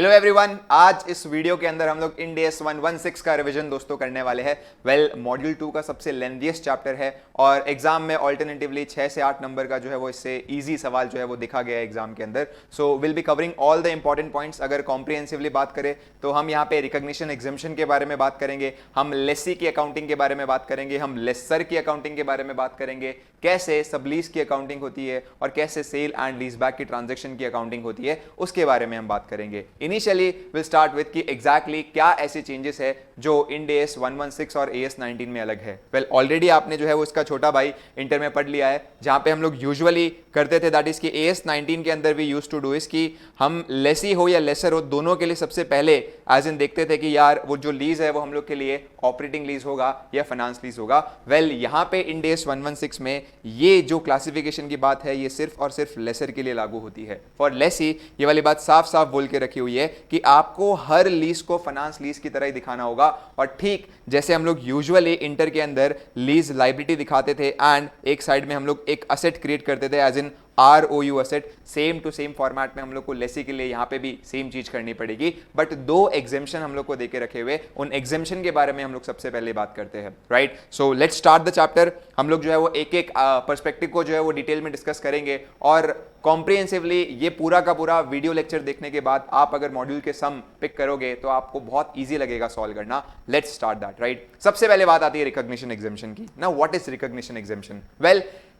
Hello everyone, आज इस video के अंदर हम लोग इंड AS 116 का रिवीजन दोस्तों करने वाले हैं। मॉड्यूल 2 का सबसे लेंथीएस्ट चैप्टर है और एग्जाम में ऑल्टरनेटिवली 6 से 8 नंबर का जो है वो इससे इजी सवाल जो है वो दिखा गया है एग्जाम के अंदर। So will be covering all the important points. अगर कॉम्प्रिहेंसिवली बात करें तो हम यहाँ पे रिकॉग्निशन एग्जामिशन के बारे में बात करेंगे, हम लेसी की अकाउंटिंग के बारे में बात करेंगे, हम लेसर की अकाउंटिंग के बारे में बात करेंगे, कैसे सबलीज की अकाउंटिंग होती है और कैसे सेल एंड लीज बैक की ट्रांजेक्शन की अकाउंटिंग होती है, उसके बारे में हम बात करेंगे। इनिशियली विल स्टार्ट विद कि एग्जैक्टली क्या ऐसे चेंजेस है जो इंड AS 116 और AS 19 में अलग है। ऑलरेडी आपने जो है वो इसका छोटा भाई इंटर में पढ़ लिया है, जहां पे हम लोग यूजुअली करते थे, दैट इज कि AS 19 के अंदर भी यूज्ड टू डू इस कि हम लेसी हो या लेसर हो, दोनों के लिए सबसे पहले एज इन देखते थे कि यार वो जो लीज है वो हम लोग के लिए ऑपरेटिंग लीज होगा या फाइनेंस लीज होगा। यहां पे इंड AS 116 में ये जो क्लासिफिकेशन की बात है ये सिर्फ और सिर्फ लेसर के लिए लागू होती है। फॉर लेसी ये वाली बात साफ साफ बोल के रखी हुई है कि आपको हर लीज को फाइनेंस लीज की तरह ही दिखाना होगा। और ठीक जैसे हम लोग यूजुअली इंटर के अंदर लीज लायबिलिटी दिखाते थे एंड एक साइड में हम लोग एक असेट क्रिएट करते थे as in ROU asset, same to same format में हम लोग को लेसी के लिए यहां पे भी सेम चीज करनी पड़ेगी। बट दो एग्जेम्पशन हम लोग को देके रखे हुए, उन एग्जेम्पशन के बारे में हम लोग सबसे पहले बात करते हैं। Right, so let's start the chapter. हम लोग जो है वो एक एक पर्सपेक्टिव को जो है वो डिटेल में डिस्कस करेंगे और कॉम्प्रिहेंसिवली ये पूरा का पूरा वीडियो लेक्चर देखने के बाद आप अगर मॉड्यूल के सम पिक करोगे तो आपको बहुत इजी लगेगा सॉल्व करना। Let's start that. राइट, सबसे पहले बात आती है रिकॉग्निशन एग्जामिशन की। Now what is recognition examination?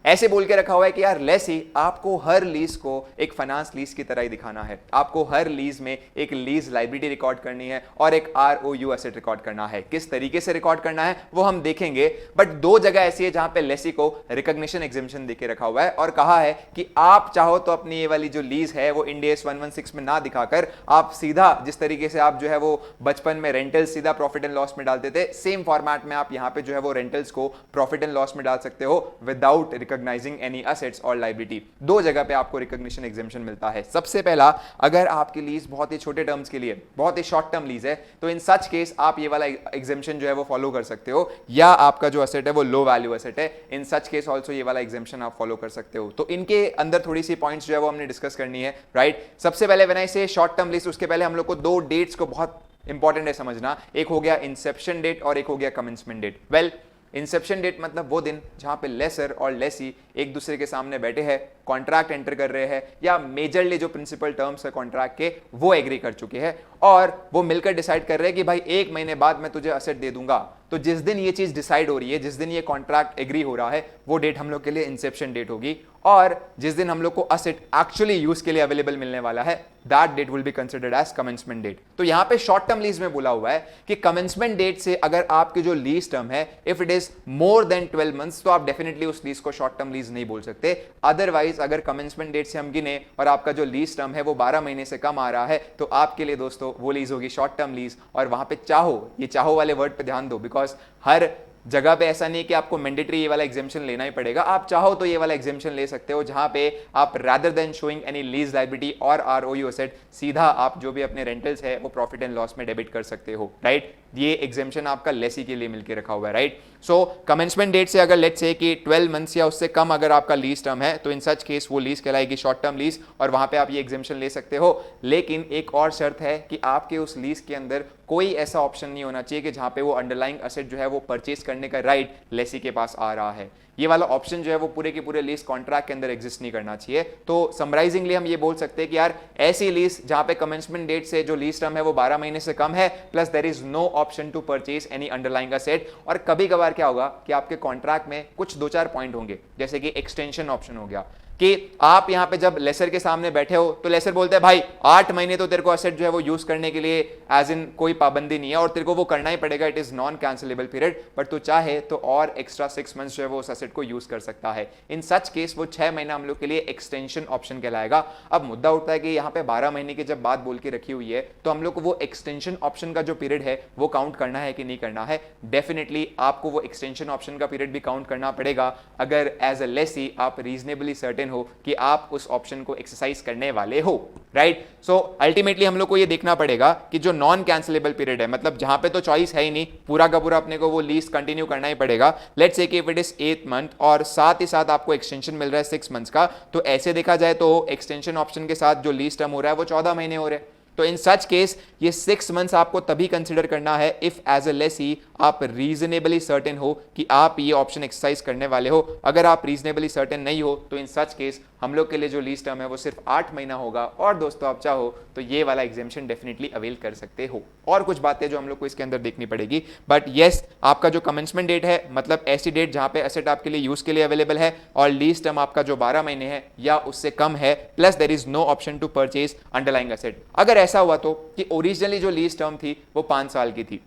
ऐसे बोल के रखा हुआ है कि यार लेसी आपको हर लीज को एक फाइनेंस लीज की तरह ही दिखाना है, आपको हर लीज में एक लीज लायबिलिटी रिकॉर्ड करनी है और एक ROU एसेट रिकॉर्ड करना है। किस तरीके से रिकॉर्ड करना है वो हम देखेंगे, बट दो जगह ऐसी है जहां पे लेसी को रिकॉग्निशन एग्जामिशन देके रखा हुआ है और कहा है कि आप चाहो तो अपनी ये वाली जो लीज है वो इंड AS 116 में ना दिखाकर आप सीधा, जिस तरीके से आप जो है वो बचपन में रेंटल्स सीधा प्रॉफिट एंड लॉस में डालते थे, सेम फॉर्मेट में आप यहां पे जो है वो रेंटल्स को प्रॉफिट एंड लॉस में डाल सकते हो विदाउट रिकॉग्नाइजिंग एनी असेट्स और लायबिलिटी। दो जगह पे आपको रिकॉग्निशन एग्जामिशन मिलता है। सबसे पहला, अगर आपकी लीज बहुत ही छोटे टर्म्स के लिए, बहुत ही शॉर्ट टर्म लीज है, तो इन सच केस आप ये वाला एग्जामिशन जो है वो फॉलो कर सकते हो, या आपका जो असेट है वो लो वैल्यू असेट है, इन सच केस ऑल्सो ये वाला एग्जामिशन आप फॉलो कर सकते हो। तो इनके अंदर थोड़ी सी पॉइंट्स जो है वो हमने डिस्कस करनी है। राइट, सबसे पहले व्हेन आई से शॉर्ट टर्म लीज, उसके पहले हम लोग को दो डेट्स को बहुत इंपॉर्टेंट है समझना। एक हो गया इंसेप्शन डेट और एक हो गया कमेंसमेंट डेट। इंसेप्शन डेट मतलब वो दिन जहां पे लेसर और लेसी एक दूसरे के सामने बैठे हैं, कॉन्ट्रैक्ट एंटर कर रहे हैं, या मेजरली जो प्रिंसिपल टर्म्स है कॉन्ट्रैक्ट के वो एग्री कर चुके हैं और वो मिलकर डिसाइड कर रहे हैं कि भाई 1 महीने बाद मैं तुझे असेट दे दूंगा। तो जिस दिन ये चीज डिसाइड हो रही है, जिस दिन ये कॉन्ट्रैक्ट एग्री हो रहा है, वो डेट हम लोग के लिए इंसेप्शन डेट होगी। और जिस दिन हम लोग को असेट एक्चुअली यूज के लिए अवेलेबल मिलने वाला है, that date will be considered as commencement date. तो यहां पे शॉर्ट टर्म लीज में बोला हुआ है कि कमेंसमेंट डेट से अगर आपकी जो लीज टर्म है if it is more than 12 months, तो आप डेफिनेटली उस लीज को शॉर्ट टर्म लीज नहीं बोल सकते। अदरवाइज अगर कमेंसमेंट डेट से हम गिने और आपका जो लीज टर्म है वो 12 महीने से कम आ रहा है, तो आपके लिए दोस्तों वो लीज होगी शॉर्ट टर्म लीज। और वहां पे चाहो, ये चाहो वाले वर्ड पे ध्यान दो, बिकॉज हर जगह पे ऐसा नहीं है कि आपको मैंडेटरी ये वाला एग्जामिशन लेना ही पड़ेगा। आप चाहो तो ये वाला एग्जामिशन ले सकते हो, जहां पे आप rather than showing any lease liability और ROU असेट, सीधा आप जो भी अपने रेंटल्स है वो प्रॉफिट एंड लॉस में डेबिट कर सकते हो। राइट, ये एग्जामिशन आपका लेसी के लिए मिलकर रखा हुआ है। राइट, सो कमेंसमेंट डेट से अगर लेट्स से कि 12 मंथ्स या उससे कम अगर आपका लीज टर्म है, तो इन सच केस वो लीज कहलाएगी शॉर्ट टर्म लीज और वहां पे आप ये एग्जामिशन ले सकते हो। लेकिन एक और शर्त है कि आपके उस लीज के अंदर कोई ऐसा ऑप्शन नहीं होना चाहिए कि जहां पे वो अंडरलाइंग असेट जो है वो परचेज करने का राइट लेसी के पास आ रहा है। ये वाला ऑप्शन जो है वो पूरे के पूरे लीज कॉन्ट्रैक्ट के अंदर एग्जिस्ट नहीं करना चाहिए। तो समराइजिंगली हम ये बोल सकते हैं कि यार ऐसी लीज जहां पे कमेंसमेंट डेट से जो लीज टर्म है वो 12 महीने से कम है, plus there is no option to purchase any underlying asset. और कभी कभार क्या होगा कि आपके कॉन्ट्रैक्ट में कुछ 2-4 पॉइंट होंगे, जैसे कि एक्सटेंशन ऑप्शन हो गया, कि आप यहां पे जब लेसर के सामने बैठे हो तो लेसर बोलते हैं भाई 8 महीने तो तेरे को असेट जो है वो यूज करने के लिए एज इन कोई पाबंदी नहीं है और तेरे को वो करना ही पड़ेगा, it is non cancellable period, but तू चाहे तो और एक्स्ट्रा 6 मंथ्स जो है वो उस असेट को यूज कर सकता है। इन सच केस वो 6 महीना हम लोग के लिए एक्सटेंशन ऑप्शन कहलाएगा। अब मुद्दा उठता है कि यहाँ पे 12 महीने की जब बात बोल के रखी हुई है, तो हम लोग को वो एक्सटेंशन ऑप्शन का जो पीरियड है वो काउंट करना है कि नहीं करना है। डेफिनेटली आपको वो एक्सटेंशन ऑप्शन का पीरियड भी काउंट करना पड़ेगा अगर एज अ लेसी आप रीजनेबली सर्टेन हो कि आप उस ऑप्शन को एक्सरसाइज करने वाले हो। राइट, सो अल्टीमेटली हम लोग को ये देखना पड़ेगा कि जो नॉन कैंसिलेबल पीरियड है, मतलब जहां पे तो चॉइस है ही नहीं, पूरा का पूरा अपने को वो लीज कंटिन्यू करना ही पड़ेगा। लेट्स से कि if it is 8th month और साथ ही साथ आपको एक्सटेंशन मिल रहा है 6 मंथ्स का, तो ऐसे देखा जाए तो एक्सटेंशन ऑप्शन के साथ जो लीज टर्म हो रहा है वो 14 महीने हो रहे हैं। तो इन सच केस ये 6 मंथ्स आपको तभी कंसिडर करना है इफ एज ए लेसी आप रीजनेबली सर्टेन हो कि आप ये ऑप्शन एक्सरसाइज करने वाले हो। अगर आप रीजनेबली सर्टेन नहीं हो तो इन सच केस हम लोग के लिए जो लीज टर्म है वो सिर्फ 8 महीना होगा। और दोस्तों आप चाहो तो ये वाला एग्जेम्पशन डेफिनेटली अवेल कर सकते हो। और कुछ बातें जो हम लोग को इसके अंदर देखनी पड़ेगी, बट येस आपका जो कमेंसमेंट डेट है मतलब ऐसी डेट जहां पे एसेट आपके लिए यूज के लिए अवेलेबल है और लीज टर्म आपका जो 12 महीने है या उससे कम है, plus there is no option to purchase underlying asset. अगर ऐसा हुआ तो कि ओरिजिनली जो लीज टर्म थी वो 5 साल की थी,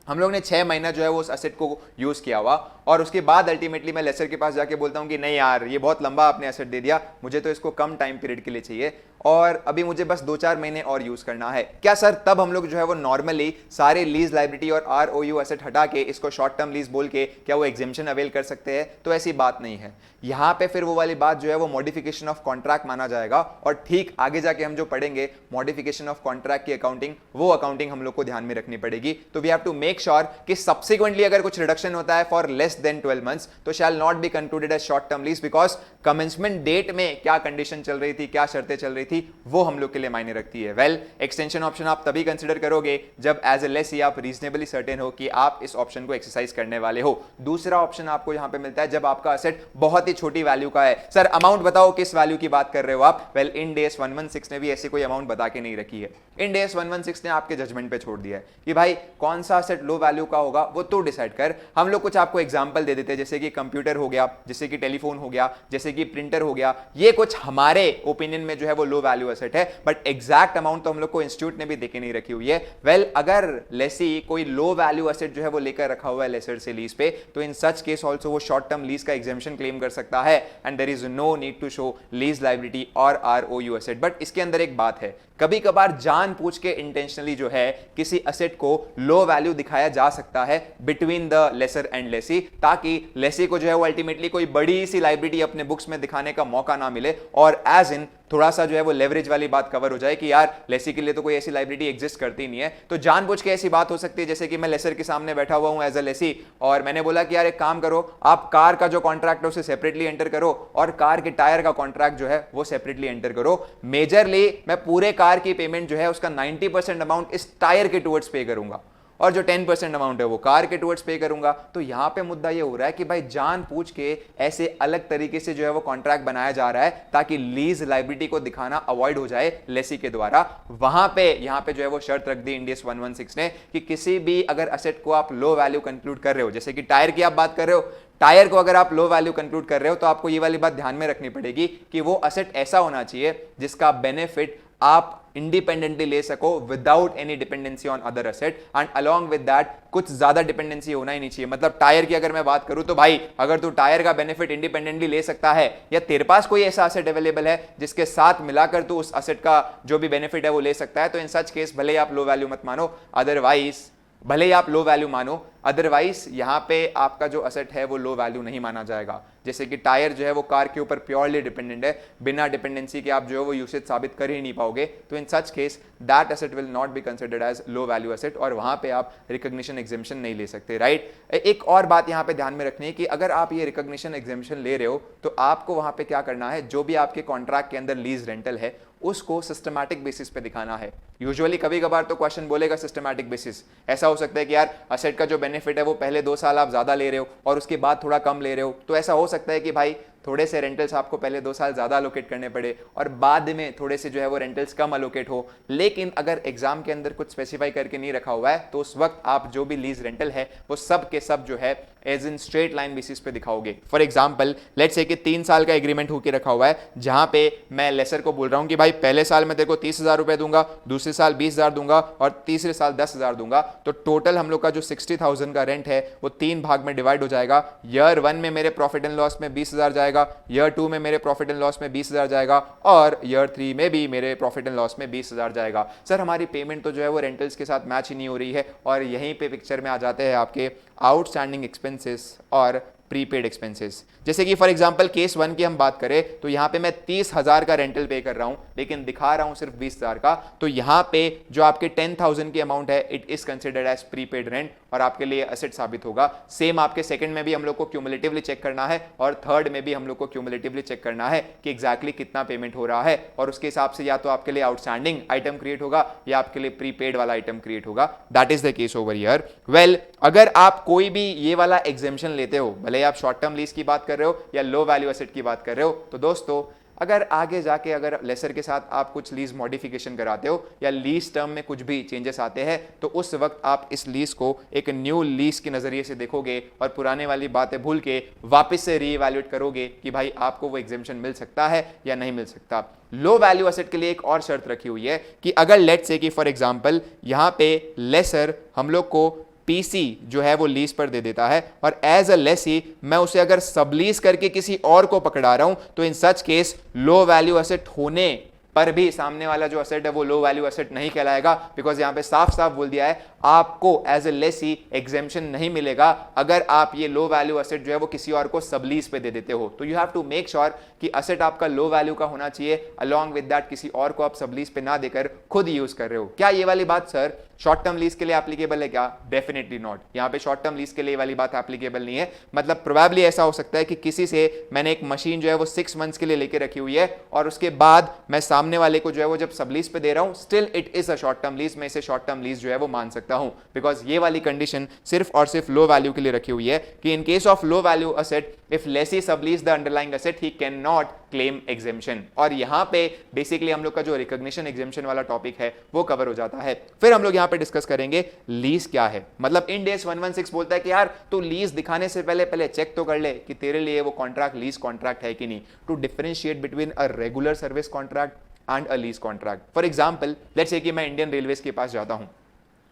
हम लोग ने 6 महीना जो है वो उस एसेट को यूज किया हुआ और उसके बाद अल्टीमेटली मैं लेसर के पास जाके बोलता हूं कि नहीं यार ये बहुत लंबा आपने एसेट दे दिया, मुझे तो इसको कम टाइम पीरियड के लिए चाहिए और अभी मुझे बस 2-4 महीने और यूज करना है। क्या सर तब हम लोग जो है वो नॉर्मली सारे लीज लाइबिलिटी और आरओयू एसेट हटा के इसको शॉर्ट टर्म लीज बोल के क्या वो एग्जेम्पशन अवेल कर सकते हैं? तो ऐसी बात नहीं है। यहां पे फिर वो वाली बात जो है वो मॉडिफिकेशन ऑफ कॉन्ट्रैक्ट माना जाएगा और ठीक आगे जाके हम जो पढ़ेंगे मॉडिफिकेशन ऑफ कॉन्ट्रैक्ट की अकाउंटिंग, वो अकाउंटिंग हम लोग को ध्यान में रखनी पड़ेगी। तो we have to make sure कि सब्सिक्वेंटली अगर कुछ रिडक्शन होता है फॉर लेस देन 12 मंथ्स तो shall not be concluded as short term lease, because commencement date में क्या कंडीशन चल रही थी, क्या शर्तें चल रही थी, वो हम लोग के लिए मायने रखती है। वेल एक्सटेंशन ऑप्शन आप तभी कंसिडर करोगे जब एज ए लेसी आप रीजनेबली सर्टेन हो कि आप इस ऑप्शन को एक्सरसाइज करने वाले हो। दूसरा ऑप्शन आपको यहां पे मिलता है जब आपका असेट बहुत ही छोटी वैल्यू का है। सर अमाउंट बताओ किस वैल्यू की बात कर रहे हो आप? वेल इंड AS 116 ने भी ऐसी कोई अमाउंट बता के नहीं रखी है। इंड AS 116 ने आपके जजमेंट पे छोड़ दिया है कि भाई कौन सा असेट लो वैल्यू का होगा वो तो डिसाइड कर। हम लोग कुछ आपको एग्जांपल दे देते हैं, जैसे कि कंप्यूटर हो गया, जैसे कि टेलीफोन हो गया, जैसे कि प्रिंटर हो गया, ये कुछ हमारे ओपिनियन में जो है वो लो वैल्यू एसेट है, बट एग्जैक्ट अमाउंट तो हम लोग को इंस्टीट्यूट ने भी देके नहीं रखी हुई है। वेल अगर लेसी कोई लो वैल्यू एसेट जो है वो लेकर रखा हुआ है लेसर से लीज पे, तो इन सच केस ऑल्सो वो शॉर्ट टर्म लीज का एग्जेम्पशन क्लेम कर सकता है and there is no need to show lease liability और आरओयू एसेट। बट इसके अंदर एक बात है, कभी कभार जानबूझ के इंटेंशनली जो है किसी एसेट को लो वैल्यू दिखाया जा सकता है between the lessor and lessee, ताकि लेसी को जो है वो अल्टीमेटली कोई बड़ी सी लाइबिलिटी अपने बुक्स में दिखाने का मौका ना मिले और एज इन थोड़ा सा जो है वो लेवरेज वाली बात कवर हो जाए कि यार लेसी के लिए तो कोई ऐसी लाइबिलिटी एग्जिस्ट करती नहीं है। तो जानबूझ के ऐसी बात हो सकती है जैसे कि मैं लेसर के सामने बैठा हुआ हूं एज अ लेसी और मैंने बोला कि यार एक काम करो, आप कार का जो कॉन्ट्रैक्ट है उसे सेपरेटली एंटर करो और कार के टायर का कॉन्ट्रैक्ट जो है वो सेपरेटली एंटर करो। मेजरली मैं पूरे कार की पेमेंट जो है उसका 90% अमाउंट इस टायर के टुवर्ड्स पे करूंगा और जो 10% अमाउंट है वो कार के टुवर्ड्स पे करूंगा। तो यहां पे मुद्दा ये हो रहा है कि भाई जानबूझ के ऐसे अलग तरीके से जो है वो कॉन्ट्रैक्ट बनाया जा रहा है ताकि लीज लायबिलिटी को दिखाना अवॉइड हो जाए लेसी के द्वारा। वहां पे यहां पे जो है वो शर्त रख दी इंड AS 116 ने कि किसी भी अगर असेट को आप लो वैल्यू कंक्लूड कर रहे हो, जैसे कि टायर की आप बात कर रहे हो, टायर को अगर आप लो वैल्यू कंक्लूड कर रहे हो तो आपको ये वाली बात ध्यान में रखनी पड़ेगी कि वो असेट ऐसा होना चाहिए जिसका बेनिफिट आप इंडिपेंडेंटली ले सको without any dependency on other asset and along with that कुछ ज्यादा डिपेंडेंसी होना ही नहीं चाहिए। मतलब टायर की अगर मैं बात करूं तो भाई अगर तू टायर का बेनिफिट इंडिपेंडेंटली ले सकता है या तेरे पास कोई ऐसा एसेट अवेलेबल है जिसके साथ मिलाकर तू उस एसेट का जो भी बेनिफिट है वो ले सकता है, तो इन सच केस भले ही आप लो वैल्यू मत मानो, अदरवाइज भले ही आप लो वैल्यू मानो, अदरवाइज यहां पे आपका जो असेट है वो लो वैल्यू नहीं माना जाएगा। जैसे कि टायर जो है वो कार के ऊपर प्योरली डिपेंडेंट है, बिना डिपेंडेंसी के आप जो है वो यूसेज साबित कर ही नहीं पाओगे, तो in such case that asset will not be considered as low value asset और वहां पे आप रिकॉग्निशन एग्जेम्पशन नहीं ले सकते, राइट। एक और बात यहां पे ध्यान में रखनी है कि अगर आप ये रिकॉग्निशन एग्जेम्पशन ले रहे हो तो आपको वहां पे क्या करना है, जो भी आपके कॉन्ट्रैक्ट के अंदर लीज रेंटल है उसको सिस्टमैटिक बेसिस पे दिखाना है। यूजुअली कभी कभार तो क्वेश्चन बोलेगा सिस्टमैटिक बेसिस, ऐसा हो सकता है कि यार असेट का जो बेनिफिट है वो पहले 2 साल आप ज्यादा ले रहे हो और उसके बाद थोड़ा कम ले रहे हो, तो ऐसा हो सकता है कि भाई थोड़े से रेंटल्स आपको पहले 2 साल ज्यादा अलोकेट करने पड़े और बाद में थोड़े से जो है वो रेंटल्स कम अलोकेट हो। लेकिन अगर एग्जाम के अंदर कुछ स्पेसिफाई करके नहीं रखा हुआ है तो उस वक्त आप जो भी लीज रेंटल है वो सब के सब जो है as in straight line basis पे दिखाओगे। फॉर एग्जाम्पल लेट्स से कि 3 साल का एग्रीमेंट होकर रखा हुआ है जहां पे मैं लेसर को बोल रहा हूं कि भाई पहले साल में तेरे को 30,000 रुपए दूंगा, दूसरे साल 20,000 दूंगा और तीसरे साल 10,000 दूंगा, तो टोटल हम लोग का जो 60,000 का रेंट है वो 3 भाग में डिवाइड हो जाएगा। ईयर 1 में मेरे प्रॉफिट एंड लॉस में 20,000 जाएगा, ईयर 2 में मेरे प्रॉफिट एंड लॉस में 20,000 जाएगा और ईयर 3 में भी मेरे प्रॉफिट एंड लॉस में 20,000 जाएगा। सर हमारी पेमेंट तो जो है वो रेंटल्स के साथ मैच ही नहीं हो रही है और यहीं पे पिक्चर में आ जाते हैं आपके आउटस्टैंडिंग एक्सपेंसेस और प्रीपेड एक्सपेंसेस। जैसे कि फॉर एग्जांपल केस 1 की हम बात करें तो यहाँ पे मैं 30,000 का रेंटल पे कर रहा हूँ लेकिन दिखा रहा हूँ सिर्फ 20,000 का, तो यहाँ पे जो आपके 10,000 की अमाउंट है it is considered as prepaid rent और आपके लिए असेट साबित होगा। सेम आपके सेकंड में भी हम लोग को क्यूमुलेटिवली चेक करना है और थर्ड में भी हम लोग को क्यूमुलेटिवली चेक करना है कि एग्जैक्टली कितना पेमेंट हो रहा है और उसके हिसाब से या तो आपके लिए आउटस्टैंडिंग आइटम क्रिएट होगा या आपके लिए प्रीपेड वाला आइटम क्रिएट होगा। That is the case over here. Well, अगर आप कोई भी ये वाला एग्जेम्पशन लेते हो, भले आप शॉर्ट टर्म लीज की बात कर रहे हो या लो वैल्यू एसेट की बात कर रहे हो, तो दोस्तों अगर आगे जाके अगर लेसर के साथ आप कुछ लीज मॉडिफिकेशन कराते हो या लीज टर्म में कुछ भी चेंजेस आते हैं तो उस वक्त आप इस लीज को एक न्यू लीज के नजरिए से देखोगे और पुराने वाली बातें भूल के वापस से रीइवैल्यूएट करोगे कि भाई आपको वो एग्जेम्पशन मिल सकता है या नहीं मिल सकता। लो वैल्यू एसेट के लिए एक और शर्त रखी हुई है कि अगर लेट्स से कि फॉर एग्जांपल यहां पे लेसर हम लोग को पीसी जो है वो लीज पर दे देता है और एज अ लेसी मैं उसे अगर सबलीज करके किसी और को पकड़ा रहा हूं तो in such case low value asset होने पर भी सामने वाला जो एसेट है वो लो वैल्यू एसेट नहीं कहलाएगा, बिकॉज यहां पे साफ साफ बोल दिया है आपको एज ए लेसी एग्जेम्पशन नहीं मिलेगा अगर आप ये लो वैल्यू एसेट जो है वो किसी और को सबलीज पे दे देते हो। तो you have to make sure कि एसेट आपका लो वैल्यू का होना चाहिए, अलॉन्ग विद दैट किसी और को आप सबलीज पे ना देकर खुद यूज कर रहे हो। क्या ये वाली बात सर शॉर्ट टर्म लीज के लिए एप्लीकेबल है क्या? Definitely not. यहां पे शॉर्ट टर्म लीज के लिए वाली बात एप्लीकेबल नहीं है। मतलब प्रोबेबली ऐसा हो सकता है कि किसी से मैंने एक मशीन जो है वो 6 मंथ्स के लिए लेके रखी हुई है और उसके बाद मैं सामने वाले को जो है वो जब सबलीज पे दे रहा हूं, still it is a short term lease, मैं इसे शॉर्ट टर्म लीज जो है वो मान सकता हूं, बिकॉज ये वाली कंडीशन सिर्फ और सिर्फ लो वैल्यू के लिए रखी हुई है कि in case of low value asset if lessee sublease the underlying asset he cannot claim exemption. और यहां पे बेसिकली हम लोग का जो रिकॉग्निशन एग्जेम्पशन वाला टॉपिक है वो कवर हो जाता है। फिर हम लोग यहां पे डिस्कस करेंगे लीज क्या है। मतलब इंड AS 116 बोलता है कि यार तू लीज दिखाने से पहले चेक तो कर ले कि तेरे लिए वो कॉन्ट्रैक्ट लीज कॉन्ट्रैक्ट है कि नहीं, to differentiate between a regular service contract and a lease contract. For example let's say कि मैं इंडियन रेलवेज के पास जाता हूं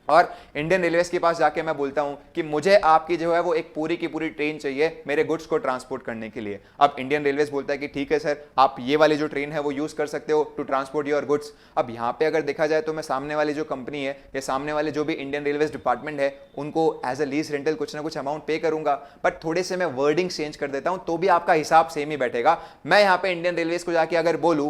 और इंडियन रेलवेज के पास जाके मैं बोलता हूं कि मुझे आपकी जो है वो एक पूरी की पूरी ट्रेन चाहिए मेरे गुड्स को ट्रांसपोर्ट करने के लिए। अब इंडियन रेलवेज बोलता है कि ठीक है सर, आप ये वाली जो ट्रेन है वो यूज कर सकते हो टू ट्रांसपोर्ट योर गुड्स। अब यहां पे अगर देखा जाए तो मैं सामने वाली जो कंपनी है या सामने वाले जो भी इंडियन रेलवेज डिपार्टमेंट है उनको एज अ लीज रेंटल कुछ ना कुछ अमाउंट पे करूंगा, बट थोड़े से मैं वर्डिंग चेंज कर देता हूं तो भी आपका हिसाब सेम ही बैठेगा। मैं यहां पे इंडियन रेलवेज को जाके अगर बोलूं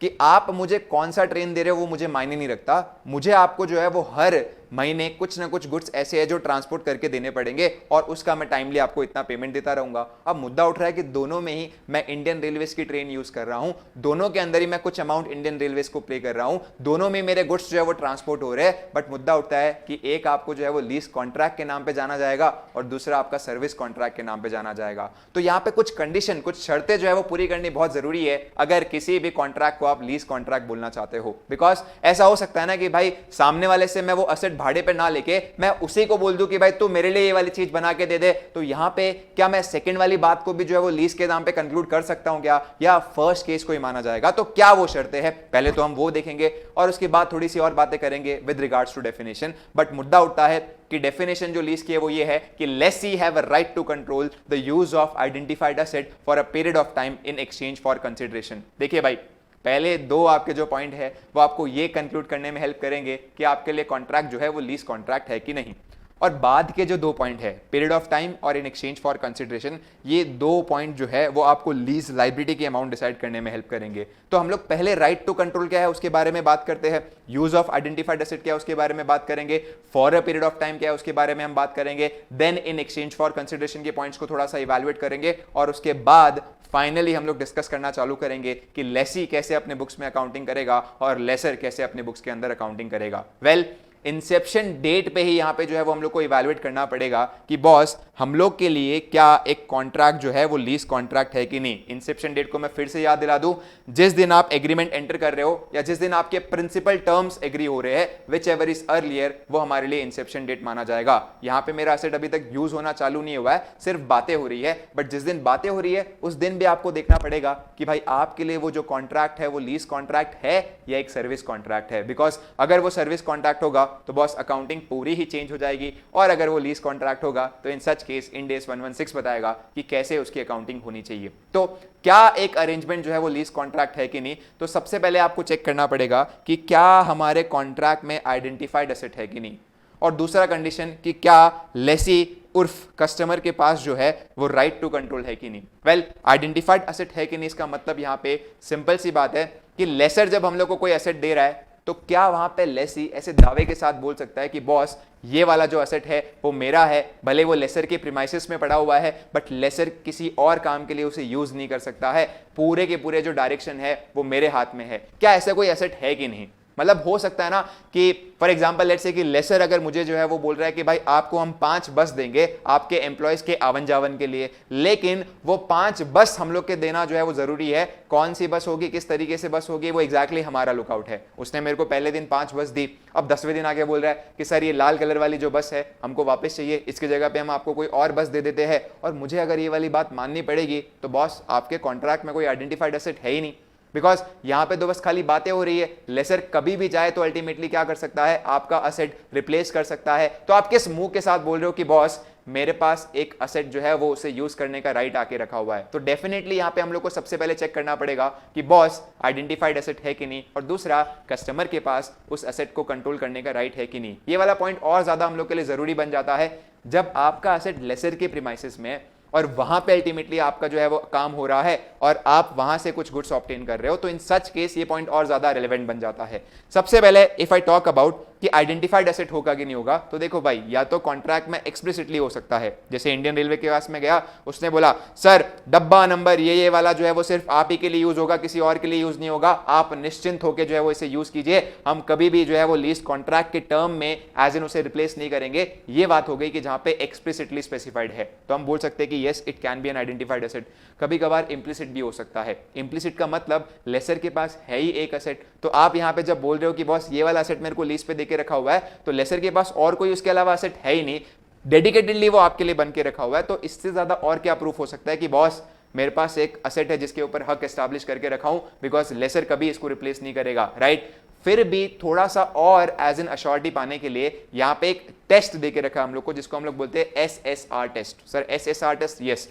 कि आप मुझे कौन सा ट्रेन दे रहे हो वो मुझे मायने नहीं रखता, मुझे आपको जो है वो हर महीने कुछ ना कुछ गुड्स ऐसे है जो ट्रांसपोर्ट करके देने पड़ेंगे और उसका मैं टाइमली आपको इतना पेमेंट देता रहूंगा। अब मुद्दा उठ रहा है कि दोनों में ही मैं इंडियन रेलवेज की ट्रेन यूज कर रहा हूं, दोनों के अंदर ही मैं कुछ अमाउंट इंडियन रेलवेज को पे कर रहा हूं, दोनों में मेरे गुड्स जो है वो ट्रांसपोर्ट हो रहे हैं, बट मुद्दा उठता है कि एक आपको जो है वो लीज कॉन्ट्रैक्ट के नाम पे जाना जाएगा और दूसरा आपका सर्विस कॉन्ट्रैक्ट के नाम पे जाना जाएगा। तो यहां पे कुछ कंडीशन, कुछ शर्तें जो है वो पूरी करनी बहुत जरूरी है अगर किसी भी कॉन्ट्रैक्ट को आप लीज कॉन्ट्रैक्ट बोलना चाहते हो। बिकॉज ऐसा हो सकता है ना कि भाई सामने वाले से मैं वो असेट भाड़े पे ना लेके मैं उसी को बोल दूं कि भाई तू मेरे लिए ये वाली चीज बना के दे दे, तो यहां पे क्या मैं सेकंड वाली बात को भी जो है वो लीज के नाम पे कंक्लूड कर सकता हूं क्या, या फर्स्ट केस को ही माना जाएगा? तो क्या वो शर्तें हैं, पहले तो हम वो देखेंगे और उसके बाद थोड़ी सी और बातें करेंगे with regards to definition. But मुद्दा उठता है कि डेफिनेशन जो लीज की है वो ये है कि lessee have a right to control the use of identified asset for a period of time in exchange for consideration. देखिए भाई, पहले दो आपके जो पॉइंट है वो आपको ये कंक्लूड करने में हेल्प करेंगे कि आपके लिए कॉन्ट्रैक्ट जो है वो लीज कॉन्ट्रैक्ट है कि नहीं, और बाद के जो 2 पॉइंट है पीरियड ऑफ टाइम और इन एक्सचेंज फॉर कंसिडरेशन, ये 2 पॉइंट जो है वो आपको लीज लायबिलिटी की अमाउंट डिसाइड करने में हेल्प करेंगे। तो हम लोग पहले राइट टू कंट्रोल क्या है उसके बारे में बात करते हैं, यूज ऑफ आइडेंटिफाइड एसेट क्या है उसके बारे में बात करेंगे, for a period of time क्या है उसके बारे में हम बात करेंगे, then in exchange for consideration के पॉइंट्स को थोड़ा सा इवैल्यूएट करेंगे और उसके बाद फाइनली हम लोग डिस्कस करना चालू करेंगे कि लेसी कैसे अपने बुक्स में अकाउंटिंग करेगा और लेसर कैसे अपने बुक्स के अंदर अकाउंटिंग करेगा। वेल, इंसेप्शन डेट पे ही यहां पे जो है वो हम लोग को इवैल्यूएट करना पड़ेगा कि बॉस हम लोग के लिए क्या एक कॉन्ट्रैक्ट जो है वो लीज कॉन्ट्रैक्ट है कि नहीं। इंसेप्शन डेट को मैं फिर से याद दिला दूं, जिस दिन आप एग्रीमेंट एंटर कर रहे हो या जिस दिन आपके प्रिंसिपल टर्म्स एग्री हो रहे हैं, विच एवर इज अर्लियर, वो हमारे लिए इंसेप्शन डेट माना जाएगा। यहां पे मेरा एसेट अभी तक यूज होना चालू नहीं हुआ है, सिर्फ बातें हो रही है, बट जिस दिन बातें हो रही है उस दिन भी आपको देखना पड़ेगा कि भाई आपके लिए वो जो कॉन्ट्रैक्ट है वो लीज कॉन्ट्रैक्ट है या एक सर्विस कॉन्ट्रैक्ट है। बिकॉज अगर वो सर्विस कॉन्ट्रैक्ट होगा तो बॉस अकाउंटिंग पूरी ही चेंज हो जाएगी, और अगर वो लीज कॉन्ट्रैक्ट होगा तो in such case end AS 116 बताएगा कि कैसे उसकी अकाउंटिंग होनी चाहिए। तो क्या एक अरेंजमेंट जो है वो लीज कॉन्ट्रैक्ट है कि नहीं, तो सबसे पहले आपको चेक करना पड़ेगा कि क्या हमारे कॉन्ट्रैक्ट में आइडेंटिफाइड एसेट है कि नहीं, और दूसरा कंडीशन कि क्या लेसी उर्फ कस्टमर के पास जो है वो राइट टू कंट्रोल है कि नहीं। वेल आइडेंटिफाइड एसेट है कि नहीं, इसका मतलब यहां पे सिंपल सी बात है कि लेसर जब हम लोग को कोई एसेट दे रहा है तो क्या वहां पे लेसी ऐसे दावे के साथ बोल सकता है कि बॉस ये वाला जो एसेट है वो मेरा है, भले वो लेसर के प्रीमाइसेस में पड़ा हुआ है बट लेसर किसी और काम के लिए उसे यूज नहीं कर सकता है, पूरे के पूरे जो डायरेक्शन है वो मेरे हाथ में है। क्या ऐसा कोई एसेट है कि नहीं? मतलब हो सकता है ना कि फॉर एग्जांपल लेट्स से कि लेसर अगर मुझे जो है वो बोल रहा है कि भाई आपको हम 5 बस देंगे आपके एम्प्लॉयज के आवन जावन के लिए, लेकिन वो 5 बस हम लोग के देना जो है वो जरूरी है। कौन सी बस होगी, किस तरीके से बस होगी, वो एग्जैक्टली हमारा लुकआउट है। उसने मेरे को पहले दिन 5 बस दी, अब 10वें दिन आके बोल रहा है कि सर ये लाल कलर वाली जो बस है हमको वापस चाहिए, इसकी जगह पे हम आपको कोई और बस दे देते हैं। और मुझे अगर ये वाली बात माननी पड़ेगी तो बॉस आपके कॉन्ट्रैक्ट में कोई आइडेंटिफाइड एसेट है ही नहीं, बिकॉज यहां पे तो बस खाली बातें हो रही है। लेसर कभी भी चाहे तो अल्टीमेटली क्या कर सकता है, आपका असेट रिप्लेस कर सकता है। तो आप किस मुंह के साथ बोल रहे हो कि बॉस मेरे पास एक असेट जो है वो उसे यूज करने का राइट आके रखा हुआ है? तो डेफिनेटली यहां पे हम लोग को सबसे पहले चेक करना पड़ेगा कि बॉस आइडेंटिफाइड एसेट है कि नहीं, और दूसरा कस्टमर के पास उस एसेट को कंट्रोल करने का राइट है कि नहीं। ये वाला पॉइंट और ज्यादा हम लोग के लिए जरूरी बन जाता है जब आपका एसेट लेसर के प्रीमाइसेस में और वहां पे अल्टीमेटली आपका जो है वो काम हो रहा है और आप वहां से कुछ गुड्स ऑब्टेन कर रहे हो। तो इन सच केस ये पॉइंट और ज्यादा रेलेवेंट बन जाता है। सबसे पहले इफ आई टॉक अबाउट कि आइडेंटिफाइड एसेट होगा कि नहीं होगा, तो देखो भाई या तो कॉन्ट्रैक्ट में एक्सप्लिसिटली हो सकता है, जैसे इंडियन रेलवे के पास में गया, उसने बोला सर डब्बा नंबर ये वाला जो है वो सिर्फ आप ही के लिए यूज होगा, किसी और के लिए यूज नहीं होगा, आप निश्चिंत होकर जो है वो इसे यूज कीजिए, हम कभी भी जो है वो लीज कॉन्ट्रैक्ट के टर्म में एज इन उसे रिप्लेस नहीं करेंगे। ये बात हो गई कि जहां पे एक्सप्लिसिटली स्पेसिफाइड है, तो हम बोल सकते हैं कि yes it can be an identified asset. कभी कभार इंप्लिसिट भी हो सकता है। इंप्लिसिट का मतलब लेसर के पास है ही एक एसेट, तो आप यहां पे जब बोल रहे हो कि बॉस ये वाला एसेट मेरे को लीज पे देके रखा हुआ है, तो लेसर के पास और कोई उसके अलावा एसेट है ही नहीं, डेडिकेटेडली वो आपके लिए बन के रखा हुआ है। तो इससे ज्यादा और क्या प्रूफ हो सकता है कि बॉस मेरे पास एक एसेट है जिसके ऊपर हक एस्टैब्लिश करके रखा हूं, बिकॉज लेसर कभी इसको रिप्लेस नहीं करेगा, राइट। फिर भी थोड़ा सा और एज एन अश्योरिटी पाने के लिए यहां पे एक टेस्ट देके रखा हम लोग को, जिसको हम लोग बोलते हैं SSR test. Sir SSR test, yes,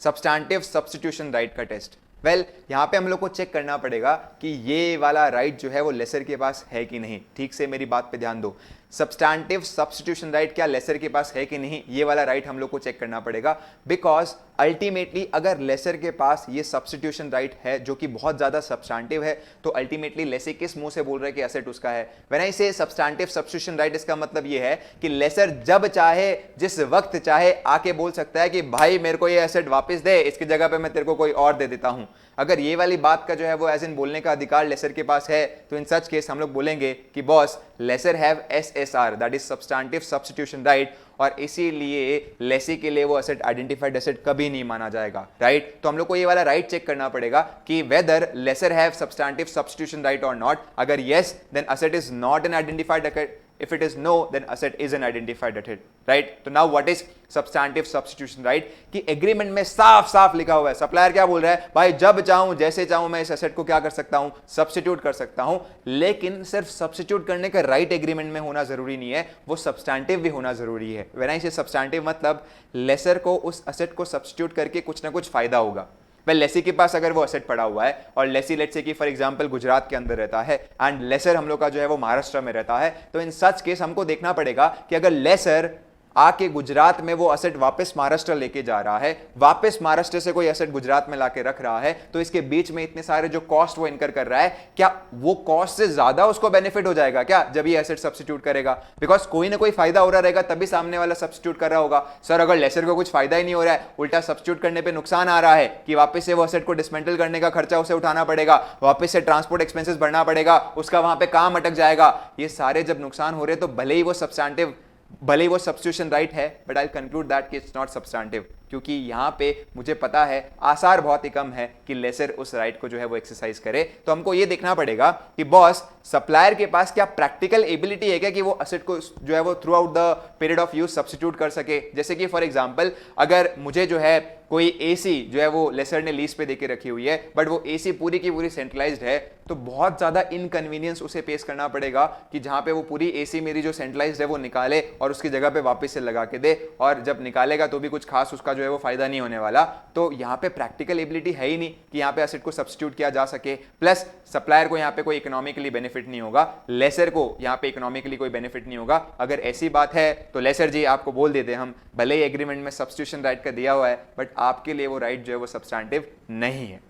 substantive substitution right का टेस्ट। वेल यहां पे हम लोग को चेक करना पड़ेगा कि ये वाला राइट जो है वो लेसर के पास है कि नहीं। ठीक से मेरी बात पे ध्यान दो, सब्सटैंटिव सब्स्टिट्यूशन राइट क्या लेसर के पास है कि नहीं, ये वाला राइट हम लोग को चेक करना पड़ेगा। बिकॉज अल्टीमेटली अगर लेसर के पास ये सब्स्टिट्यूशन राइट है जो कि बहुत ज्यादा सब्सटैंटिव है, तो अल्टीमेटली लेसर किस मुंह से बोल रहा है कि एसेट उसका है। व्हेन आई से सब्सटैंटिव सब्स्टिट्यूशन राइट, इसका मतलब ये है कि लेसर जब चाहे जिस वक्त चाहे आके बोल सकता है कि भाई मेरे को ये एसेट वापस दे, इसकी जगह पे मैं तेरे को कोई और दे देता हूं। अगर ये वाली बात का जो है वो एज इन बोलने का अधिकार लेसर के पास है, तो इन सच केस हम लोग बोलेंगे कि boss lessor have SSR, that is substantive substitution right, और इसीलिए लेसी के लिए वो एसेट आइडेंटिफाइड एसेट कभी नहीं माना जाएगा, राइट। तो हम लोग को ये वाला राइट चेक करना पड़ेगा कि whether lessor have substantive substitution right और नॉट। अगर yes then asset is not an identified asset, if it is no then asset is an identified asset, right। तो now what is substantive substitution right, कि agreement में साफ साफ लिखा हुआ है, सप्लायर क्या बोल रहा है, भाई जब चाहूं जैसे चाहूं मैं इस एसेट को क्या कर सकता हूं, सब्स्टिट्यूट कर सकता हूं। लेकिन सिर्फ सब्स्टिट्यूट करने का राइट एग्रीमेंट में होना जरूरी नहीं है, वो सब्सटैंटिव भी होना जरूरी है। व्हेन आई से सब्सटैंटिव मतलब लेसर को उस एसेट को सब्स्टिट्यूट करके कुछ ना कुछ फायदा होगा। लेसी के पास अगर वो एसेट पड़ा हुआ है और लेसी लेट्स से कि फॉर एग्जांपल गुजरात के अंदर रहता है एंड लेसर हम लोग का जो है वो महाराष्ट्र में रहता है, तो इन सच केस हमको देखना पड़ेगा कि अगर लेसर आके गुजरात में वो एसेट वापस महाराष्ट्र लेके जा रहा है, वापस महाराष्ट्र से कोई एसेट गुजरात में लाके रख रहा है, तो इसके बीच में इतने सारे जो कॉस्ट वो इनकर कर रहा है, क्या वो कॉस्ट से ज्यादा उसको बेनिफिट हो जाएगा क्या जब ये एसेट सब्स्टिट्यूट करेगा? बिकॉज कोई ना कोई फायदा हो रहा रहेगा तभी सामने वाला सब्स्टिट्यूट कर रहा होगा। सर अगर लेसर को कुछ फायदा ही नहीं हो रहा है, उल्टा सब्स्टिट्यूट करने पे नुकसान आ रहा है कि वापस से वो एसेट को डिसमेंटल करने का खर्चा उसे उठाना पड़ेगा, वापस से ट्रांसपोर्ट एक्सपेंसेस भरना पड़ेगा, उसका वहां पे काम अटक जाएगा, ये सारे जब नुकसान हो रहे तो भले ही वो सब्सटैंटिव, भले ही वो सब्स्टिट्यूशन राइट है, बट आई कंक्लूड दैट कि इट्स नॉट सब्सटैंटिव, क्योंकि यहां पे मुझे पता है आसार बहुत ही कम है कि लेसर उस राइट को जो है वो एक्सरसाइज करे। तो हमको ये देखना पड़ेगा कि बॉस सप्लायर के पास क्या प्रैक्टिकल एबिलिटी है क्या कि वो एसेट को जो है वो through out the period of use substitute कर सके। जैसे कि फॉर एग्जांपल अगर मुझे जो है कोई एसी जो है वो लेसर ने लीज पे देके रखी हुई है, बट वो एसी पूरी की पूरी सेंट्रलाइज्ड है, तो बहुत ज्यादा इनकन्वीनियंस उसे पेश करना पड़ेगा कि जहां पे वो पूरी एसी मेरी जो सेंट्रलाइज्ड है वो निकाले और उसकी जगह पे वापस से लगा के दे, और जब निकालेगा तो भी कुछ खास उसका जो है वो फायदा नहीं होने वाला। तो यहाँ पे प्रैक्टिकल एबिलिटी है ही नहीं कि यहाँ पे एसेट को सब्स्टिट्यूट किया जा सके, प्लस सप्लायर को यहाँ पे कोई इकोनॉमिकली बेनिफिट नहीं होगा, लेसर को यहाँ पे इकोनॉमिकली कोई बेनिफिट नहीं होगा। अगर ऐसी बात है तो लेसर जी आपको बोल देते हैं हम, भले ही एग्रीमेंट में सब्स्टिट्यूशन राइट का दिया हुआ है बट आपके लिए वो राइट जो है वो सब्सटैंटिव नहीं है।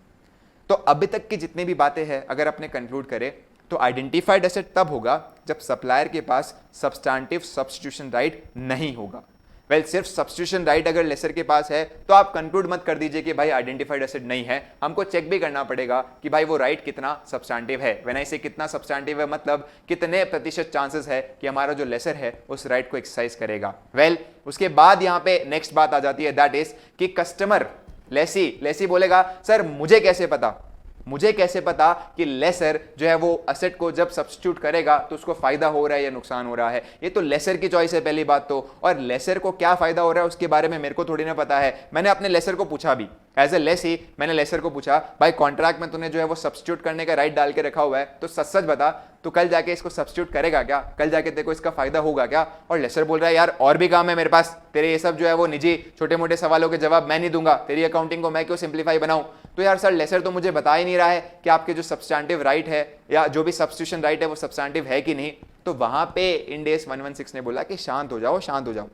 तो अभी तक की जितनी भी बातें हैं अगर अपने कंक्लूड करें तो आइडेंटिफाइड एसेट तब होगा जब सप्लायर के पास सब्सटैंटिव सब्स्टिट्यूशन राइट नहीं होगा। वेल सिर्फ सब्स्टिट्यूशन राइट अगर लेसर के पास है तो आप कंक्लूड मत कर दीजिए कि भाई आइडेंटिफाइड एसेट नहीं है, हमको चेक भी करना पड़ेगा कि भाई वो राइट कितना सब्सटैंटिव है। व्हेन आई से कितना सब्सटैंटिव है मतलब कितने प्रतिशत चांसेस है कि हमारा जो लेसर है उस राइट को एक्सरसाइज करेगा। वेल उसके बाद यहाँ पे नेक्स्ट बात आ जाती है, दैट इज कि कस्टमर लेसी बोलेगा सर मुझे कैसे पता कि लेसर जो है वो एसेट को जब सब्स्टिट्यूट करेगा तो उसको फायदा हो रहा है या नुकसान हो रहा है। ये तो लेसर की चॉइस है पहली बात तो, और लेसर को क्या फायदा हो रहा है उसके बारे में मेरे को थोड़ी ना पता है। मैंने अपने लेसर को पूछा भी, एज ए लेसी मैंने लेसर को पूछा भाई कॉन्ट्रैक्ट में तूने जो है वो सब्स्टिट्यूट करने का राइट डाल के रखा हुआ है तो सच बता तो कल जाके इसको सब्स्टिट्यूट करेगा क्या, कल जाके तेरे को इसका फायदा होगा क्या। और लेसर बोल रहा है यार और भी काम है मेरे पास, तेरे ये सब जो है वो निजी छोटे मोटे सवालों के जवाब मैं नहीं दूंगा, तेरी अकाउंटिंग को मैं क्यों सिंप्लीफाई बनाऊं। तो यार सर लेसर तो मुझे बता ही नहीं रहा है कि आपके जो सब्सटैंटिव राइट है या जो भी सब्स्टिट्यूशन राइट है वो सब्सटैंटिव है कि नहीं। तो वहां पे इंड AS 116 ने बोला कि शांत हो जाओ।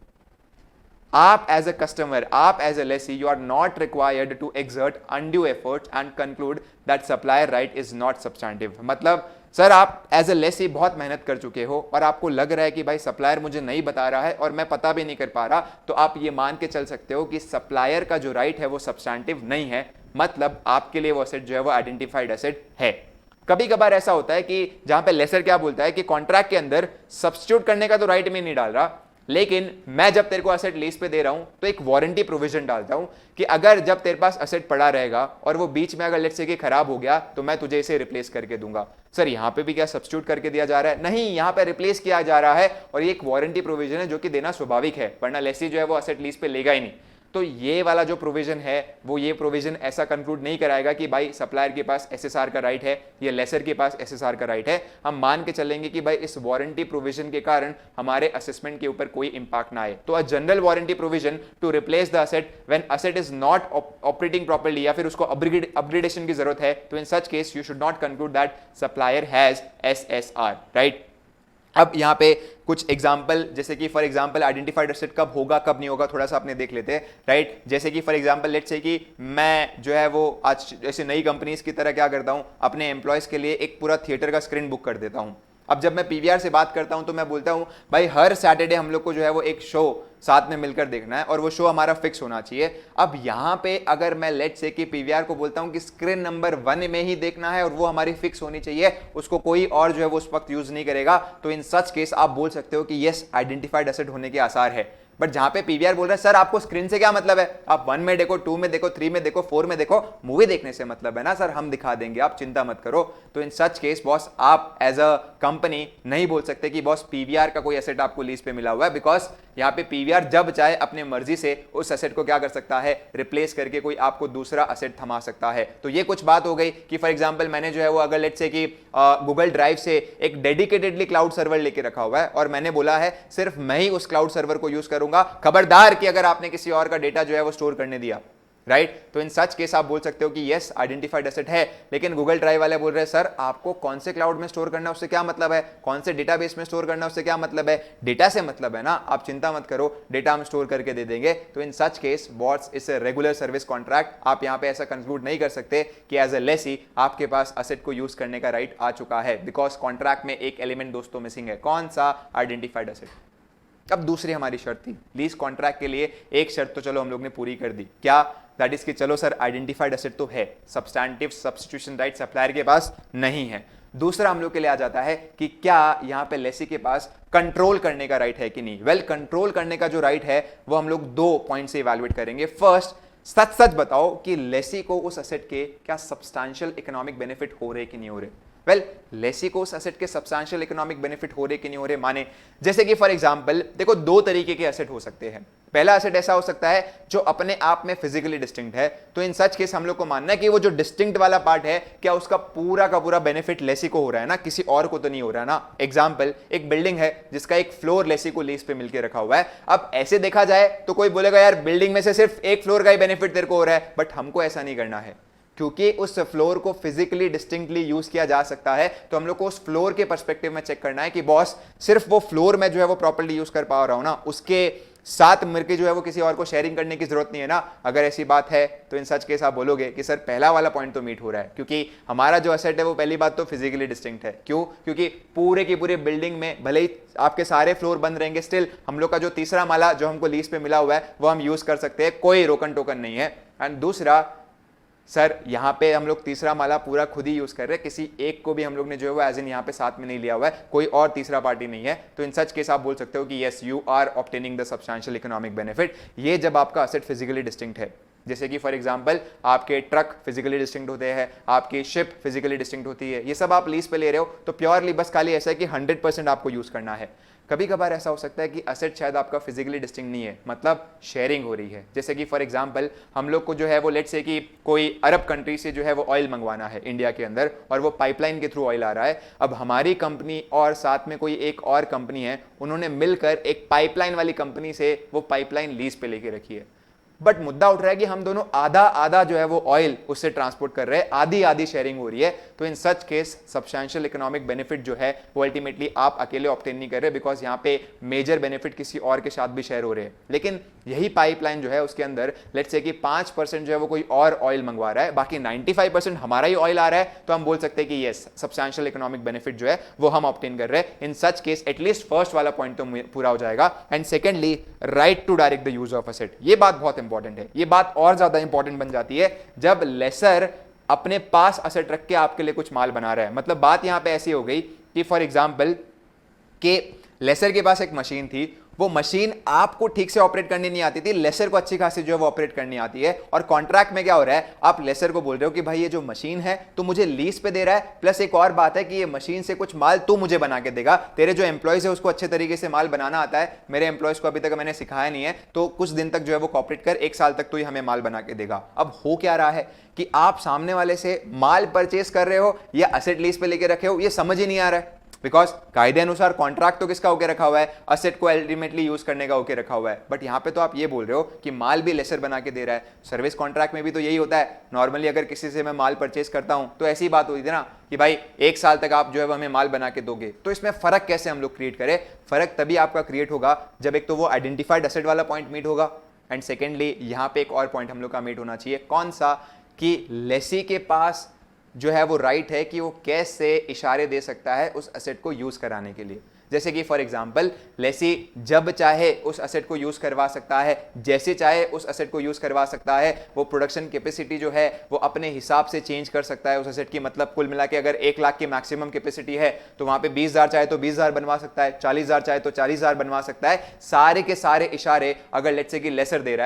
आप एज अ कस्टमर, आप as a lessee, you are not required to exert undue efforts and conclude that supplier right is not substantive. मतलब सर आप एज अ लेसी बहुत मेहनत कर चुके हो और आपको लग रहा है कि भाई सप्लायर मुझे नहीं बता रहा है और मैं पता भी नहीं कर पा रहा, तो आप ये मान के चल सकते हो कि सप्लायर का जो राइट है वो सब्सटैंटिव नहीं है, मतलब आपके लिए वो एसेट जो है वो आइडेंटिफाइड एसेट है। कभी कभार ऐसा होता है कि जहां पे लेसर क्या बोलता है कि कॉन्ट्रैक्ट के अंदर सब्स्टिट्यूट करने का तो राइट में नहीं डाल रहा, लेकिन मैं जब तेरे को एसेट लीज पे दे रहा हूं तो एक वारंटी प्रोविजन डालता हूं कि अगर जब तेरे पास एसेट पड़ा रहेगा और वो बीच में अगर लेट्स से कि खराब हो गया तो मैं तुझे इसे रिप्लेस करके दूंगा। सर यहां पे भी क्या सब्स्टिट्यूट करके दिया जा रहा है? नहीं, यहां पे रिप्लेस किया जा रहा है और ये एक वारंटी प्रोविजन है जो कि देना स्वाभाविक है, वरना लेसी जो है वो एसेट लीज पे लेगा ही नहीं। तो ये वाला जो प्रोविजन है वो ये प्रोविजन ऐसा कंक्लूड नहीं कराएगा कि भाई सप्लायर के पास एसएसआर का राइट है या लेसर के पास एसएसआर का राइट है। हम मान के चलेंगे कि भाई इस वारंटी प्रोविजन के कारण हमारे असेसमेंट के ऊपर कोई इंपैक्ट ना आए। तो a general warranty provision to replace the asset when asset is not operating properly या फिर उसको अपग्रेडेशन की जरूरत है, तो in such case you should not conclude that supplier has SSR, right. अब यहाँ पे कुछ एग्जाम्पल, जैसे कि फॉर एग्जाम्पल आइडेंटिफाइड एसेट कब होगा कब नहीं होगा थोड़ा सा अपने देख लेते हैं, राइट। जैसे कि फॉर एग्जाम्पल लेट्स से कि मैं जो है वो आज जैसे नई कंपनीज की तरह क्या करता हूँ, अपने एम्प्लॉयज के लिए एक पूरा थिएटर का स्क्रीन बुक कर देता हूँ। अब जब मैं पीवीआर से बात करता हूं तो मैं बोलता हूं भाई हर सैटरडे हम लोग को जो है वो एक शो साथ में मिलकर देखना है और वो शो हमारा फिक्स होना चाहिए। अब यहां पे अगर मैं लेट्स से कि पीवीआर को बोलता हूं कि स्क्रीन नंबर 1 में ही देखना है और वो हमारी फिक्स होनी चाहिए, उसको कोई और जो है वो उस वक्त यूज नहीं करेगा, तो इन सच केस आप बोल सकते हो कि यस आइडेंटिफाइड एसेट होने के आसार है। बट जहां पे पीवीआर बोल रहा है सर आपको स्क्रीन से क्या मतलब है, आप 1 में देखो, 2 में देखो, 3 में देखो, 4 में देखो, मूवी देखने से मतलब है ना सर, हम दिखा देंगे, आप चिंता मत करो। तो इन सच केस बॉस आप एज अ कंपनी नहीं बोल सकते कि बॉस पीवीआर का कोई एसेट आपको लीज पे मिला हुआ है, बिकॉज यहाँ पे पीवीआर जब चाहे अपने मर्जी से उस एसेट को क्या कर सकता है, रिप्लेस करके कोई आपको दूसरा एसेट थमा सकता है। तो ये कुछ बात हो गई कि फॉर एग्जांपल मैंने जो है वो अगर लेट्स से कि गूगल ड्राइव से एक डेडिकेटेडली क्लाउड सर्वर लेके रखा हुआ है और मैंने बोला है सिर्फ मैं ही उस क्लाउड सर्वर को यूज करूंगा, खबरदार कि अगर आपने किसी और का डेटा जो है वो स्टोर करने दिया, राइट। तो इन सच केस आप बोल सकते हो कि यस आइडेंटिफाइड एसेट है। लेकिन गूगल ड्राइव वाले बोल रहे हैं सर आपको कौन से क्लाउड में स्टोर करना है उससे क्या मतलब है, कौन से डेटाबेस में स्टोर करना है उससे क्या मतलब है, डेटा से मतलब है ना, आप चिंता मत करो, डेटा हम स्टोर करके दे देंगे। तो in such case what's is a regular service contract, आप यहां पे ऐसा कंक्लूड नहीं कर सकते कि एज अ लेसी आपके पास एसेट को यूज करने का राइट आ चुका है, बिकॉज कॉन्ट्रैक्ट में एक एलिमेंट दोस्तों मिसिंग है, कौन सा, आइडेंटिफाइड एसेट। अब दूसरी हमारी शर्त थी लीज कॉन्ट्रैक्ट के लिए, एक शर्त तो चलो हम लोग ने पूरी कर दी, क्या, दैट इज कि चलो सर आइडेंटिफाइड एसेट तो है, सब्सटैंटिव सब्स्टिट्यूशन राइट सप्लायर के पास नहीं है। दूसरा हम लोग के लिए आ जाता है कि क्या यहां पे लेसी के पास कंट्रोल करने का राइट है कि नहीं। वेल कंट्रोल करने का जो राइट है वो हम लोग 2 पॉइंट से इवैल्यूएट करेंगे। फर्स्ट, सच बताओ कि लेसी को उस एसेट के क्या सब्सटैंशियल इकोनॉमिक बेनिफिट हो रहे कि नहीं हो रहे। वेल लेसी को उस एसेट के सब्सटैंशियल इकोनॉमिक बेनिफिट हो रहे कि नहीं हो रहे, माने जैसे कि फॉर एग्जांपल देखो दो तरीके के एसेट हो सकते हैं। पहला एसेट ऐसा हो सकता है जो अपने आप में फिजिकली डिस्टिंक्ट है, तो इन सच केस हम लोग को मानना है कि वो जो डिस्टिंक्ट वाला पार्ट है क्या उसका पूरा का पूरा बेनिफिट लेसी को हो रहा है ना, किसी और को तो नहीं हो रहा ना। एग्जांपल एक बिल्डिंग है जिसका एक फ्लोर लेसी को लीज पे मिलकर रखा हुआ है। अब ऐसे देखा जाए तो कोई बोलेगा यार बिल्डिंग में से सिर्फ एक फ्लोर का ही बेनिफिट तेरे को हो रहा है, बट हमको ऐसा नहीं करना है क्योंकि उस फ्लोर को फिजिकली डिस्टिंक्टली यूज किया जा सकता है। तो हम लोग को उस फ्लोर के पर्सपेक्टिव में चेक करना है कि बॉस सिर्फ वो फ्लोर में जो है वो प्रॉपर्ली यूज कर पा रहा हूं ना, उसके साथ मिलकर जो है वो किसी और को शेयरिंग करने की जरूरत नहीं है ना। अगर ऐसी बात है तो इन सच केस आप बोलोगे कि सर पहला वाला पॉइंट तो मीट हो रहा है, क्योंकि हमारा जो एसेट है वो पहली बात तो फिजिकली डिस्टिंक्ट है। क्यों? क्योंकि पूरे की पूरे बिल्डिंग में भले ही आपके सारे फ्लोर बंद रहेंगे, स्टिल हम लोग का जो तीसरा माला जो हमको लीज पे मिला हुआ है वो हम यूज कर सकते हैं, कोई रोकन टोकन नहीं है। एंड दूसरा सर यहाँ पे हम लोग तीसरा माला पूरा खुद ही यूज कर रहे हैं, किसी एक को भी हम लोग ने जो है वो एज इन यहाँ पे साथ में नहीं लिया हुआ है, कोई और तीसरा पार्टी नहीं है। तो इन सच केस आप बोल सकते हो कि yes you are obtaining the substantial economic benefit, ये जब आपका एसेट फिजिकली डिस्टिंक्ट है। जैसे कि फॉर एग्जांपल आपके ट्रक फिजिकली डिस्टिंक्ट होते हैं, आपकी शिप फिजिकली डिस्टिंक्ट होती है, ये सब आप लीज पे ले रहे हो तो प्योरली बस खाली ऐसा है कि 100% आपको यूज करना है। कभी कभार ऐसा हो सकता है कि एसेट शायद आपका फिजिकली डिस्टिंक्ट नहीं है, मतलब शेयरिंग हो रही है। जैसे कि फॉर एग्जांपल हम लोग को जो है वो लेट्स से कि कोई अरब कंट्री से जो है वो ऑयल मंगवाना है इंडिया के अंदर और वो पाइपलाइन के थ्रू ऑयल आ रहा है। अब हमारी कंपनी और साथ में कोई एक और कंपनी है, उन्होंने मिलकर एक पाइपलाइन वाली कंपनी से वो पाइपलाइन लीज पे लेके रखी है, बट मुद्दा उठ रहा है कि हम दोनों आधा आधा जो है वो ऑयल उससे ट्रांसपोर्ट कर रहे हैं, आधी आधी शेयरिंग हो रही है। तो in such case substantial economic benefit जो है वो अल्टीमेटली आप अकेले ऑब्टेन नहीं कर रहे, बिकॉज यहाँ पे मेजर बेनिफिट किसी और के साथ भी शेयर हो रहे हैं। लेकिन यही पाइपलाइन जो है उसके अंदर लेट्स से कि 5% जो है वो कोई और ऑयल मंगवा रहा है, बाकी 95% हमारा ही ऑयल आ रहा है, तो हम बोल सकते हैं कि यस सब्सटैंशियल इकोनॉमिक बेनिफिट जो है वो हम ऑब्टेन कर रहे हैं। In such case at least first वाला पॉइंट तो पूरा हो जाएगा। And secondly right to direct the use of asset, ये बात बहुत इंपॉर्टेंट है। ये बात और ज्यादा इंपॉर्टेंट बन जाती है जब लेसर अपने पास एसेट रख के आपके लिए कुछ माल बना रहा है। मतलब बात यहां पे ऐसी हो गई कि फॉर एग्जांपल कि लेसर के पास एक मशीन थी, वो मशीन आपको ठीक से ऑपरेट करनी नहीं आती थी, लेसर को अच्छी खासी जो है वो ऑपरेट करनी आती है। और कॉन्ट्रैक्ट में क्या हो रहा है, आप लेसर को बोल रहे हो कि भाई ये जो मशीन है तो मुझे लीज पे दे रहा है, प्लस एक और बात है कि ये मशीन से कुछ माल तू मुझे बना के देगा। तेरे जो एम्प्लॉयज है उसको अच्छे तरीके से माल बनाना आता है, मेरे एम्प्लॉयज को अभी तक मैंने सिखाया नहीं है, तो कुछ दिन तक जो है वो कॉपरेट कर, 1 साल तक तो ही हमें माल बना के देगा। अब हो क्या रहा है कि आप सामने वाले से माल परचेस कर रहे हो या एसेट लीज पे लेके रखे हो, ये समझ ही नहीं आ रहा है। बिकॉज कायदे अनुसार कॉन्ट्रैक्ट तो किसका होके रखा हुआ है, असेट को अल्टीमेटली यूज करने का होके रखा हुआ है। बट यहां पे तो आप ये बोल रहे हो कि माल भी लेसर बना के दे रहा है। सर्विस कॉन्ट्रैक्ट में भी तो यही होता है। नॉर्मली अगर किसी से मैं माल परचेस करता हूं तो ऐसी बात होती थी ना कि भाई 1 साल तक आप जो है वो हमें माल बना के दोगे। तो इसमें फर्क कैसे हम लोग क्रिएट करें? फर्क तभी आपका क्रिएट होगा जब एक तो वो आइडेंटिफाइड एसेट वाला पॉइंट मीट होगा, एंड सेकेंडली यहां पे एक और पॉइंट हम लोग का मीट होना चाहिए। कौन सा? कि लेसी के पास जो है वो राइट है कि वो कैसे इशारे दे सकता है उस एसेट को यूज कराने के लिए। जैसे कि फॉर एग्जांपल लेसी जब चाहे उस एसेट को यूज करवा सकता है, जैसे चाहे उस एसेट को यूज करवा सकता है। वो प्रोडक्शन कैपेसिटी जो है वो अपने हिसाब से चेंज कर सकता है उस एसेट की। मतलब कुल मिला के अगर 1 लाख की मैक्सिमम कैपेसिटी है तो वहां पे 20,000 चाहे तो 20,000 बनवा सकता है, 40,000 चाहे तो 40,000 बनवा सकता है। सारे के सारे इशारे अगर लेट्स से कि लेसी दे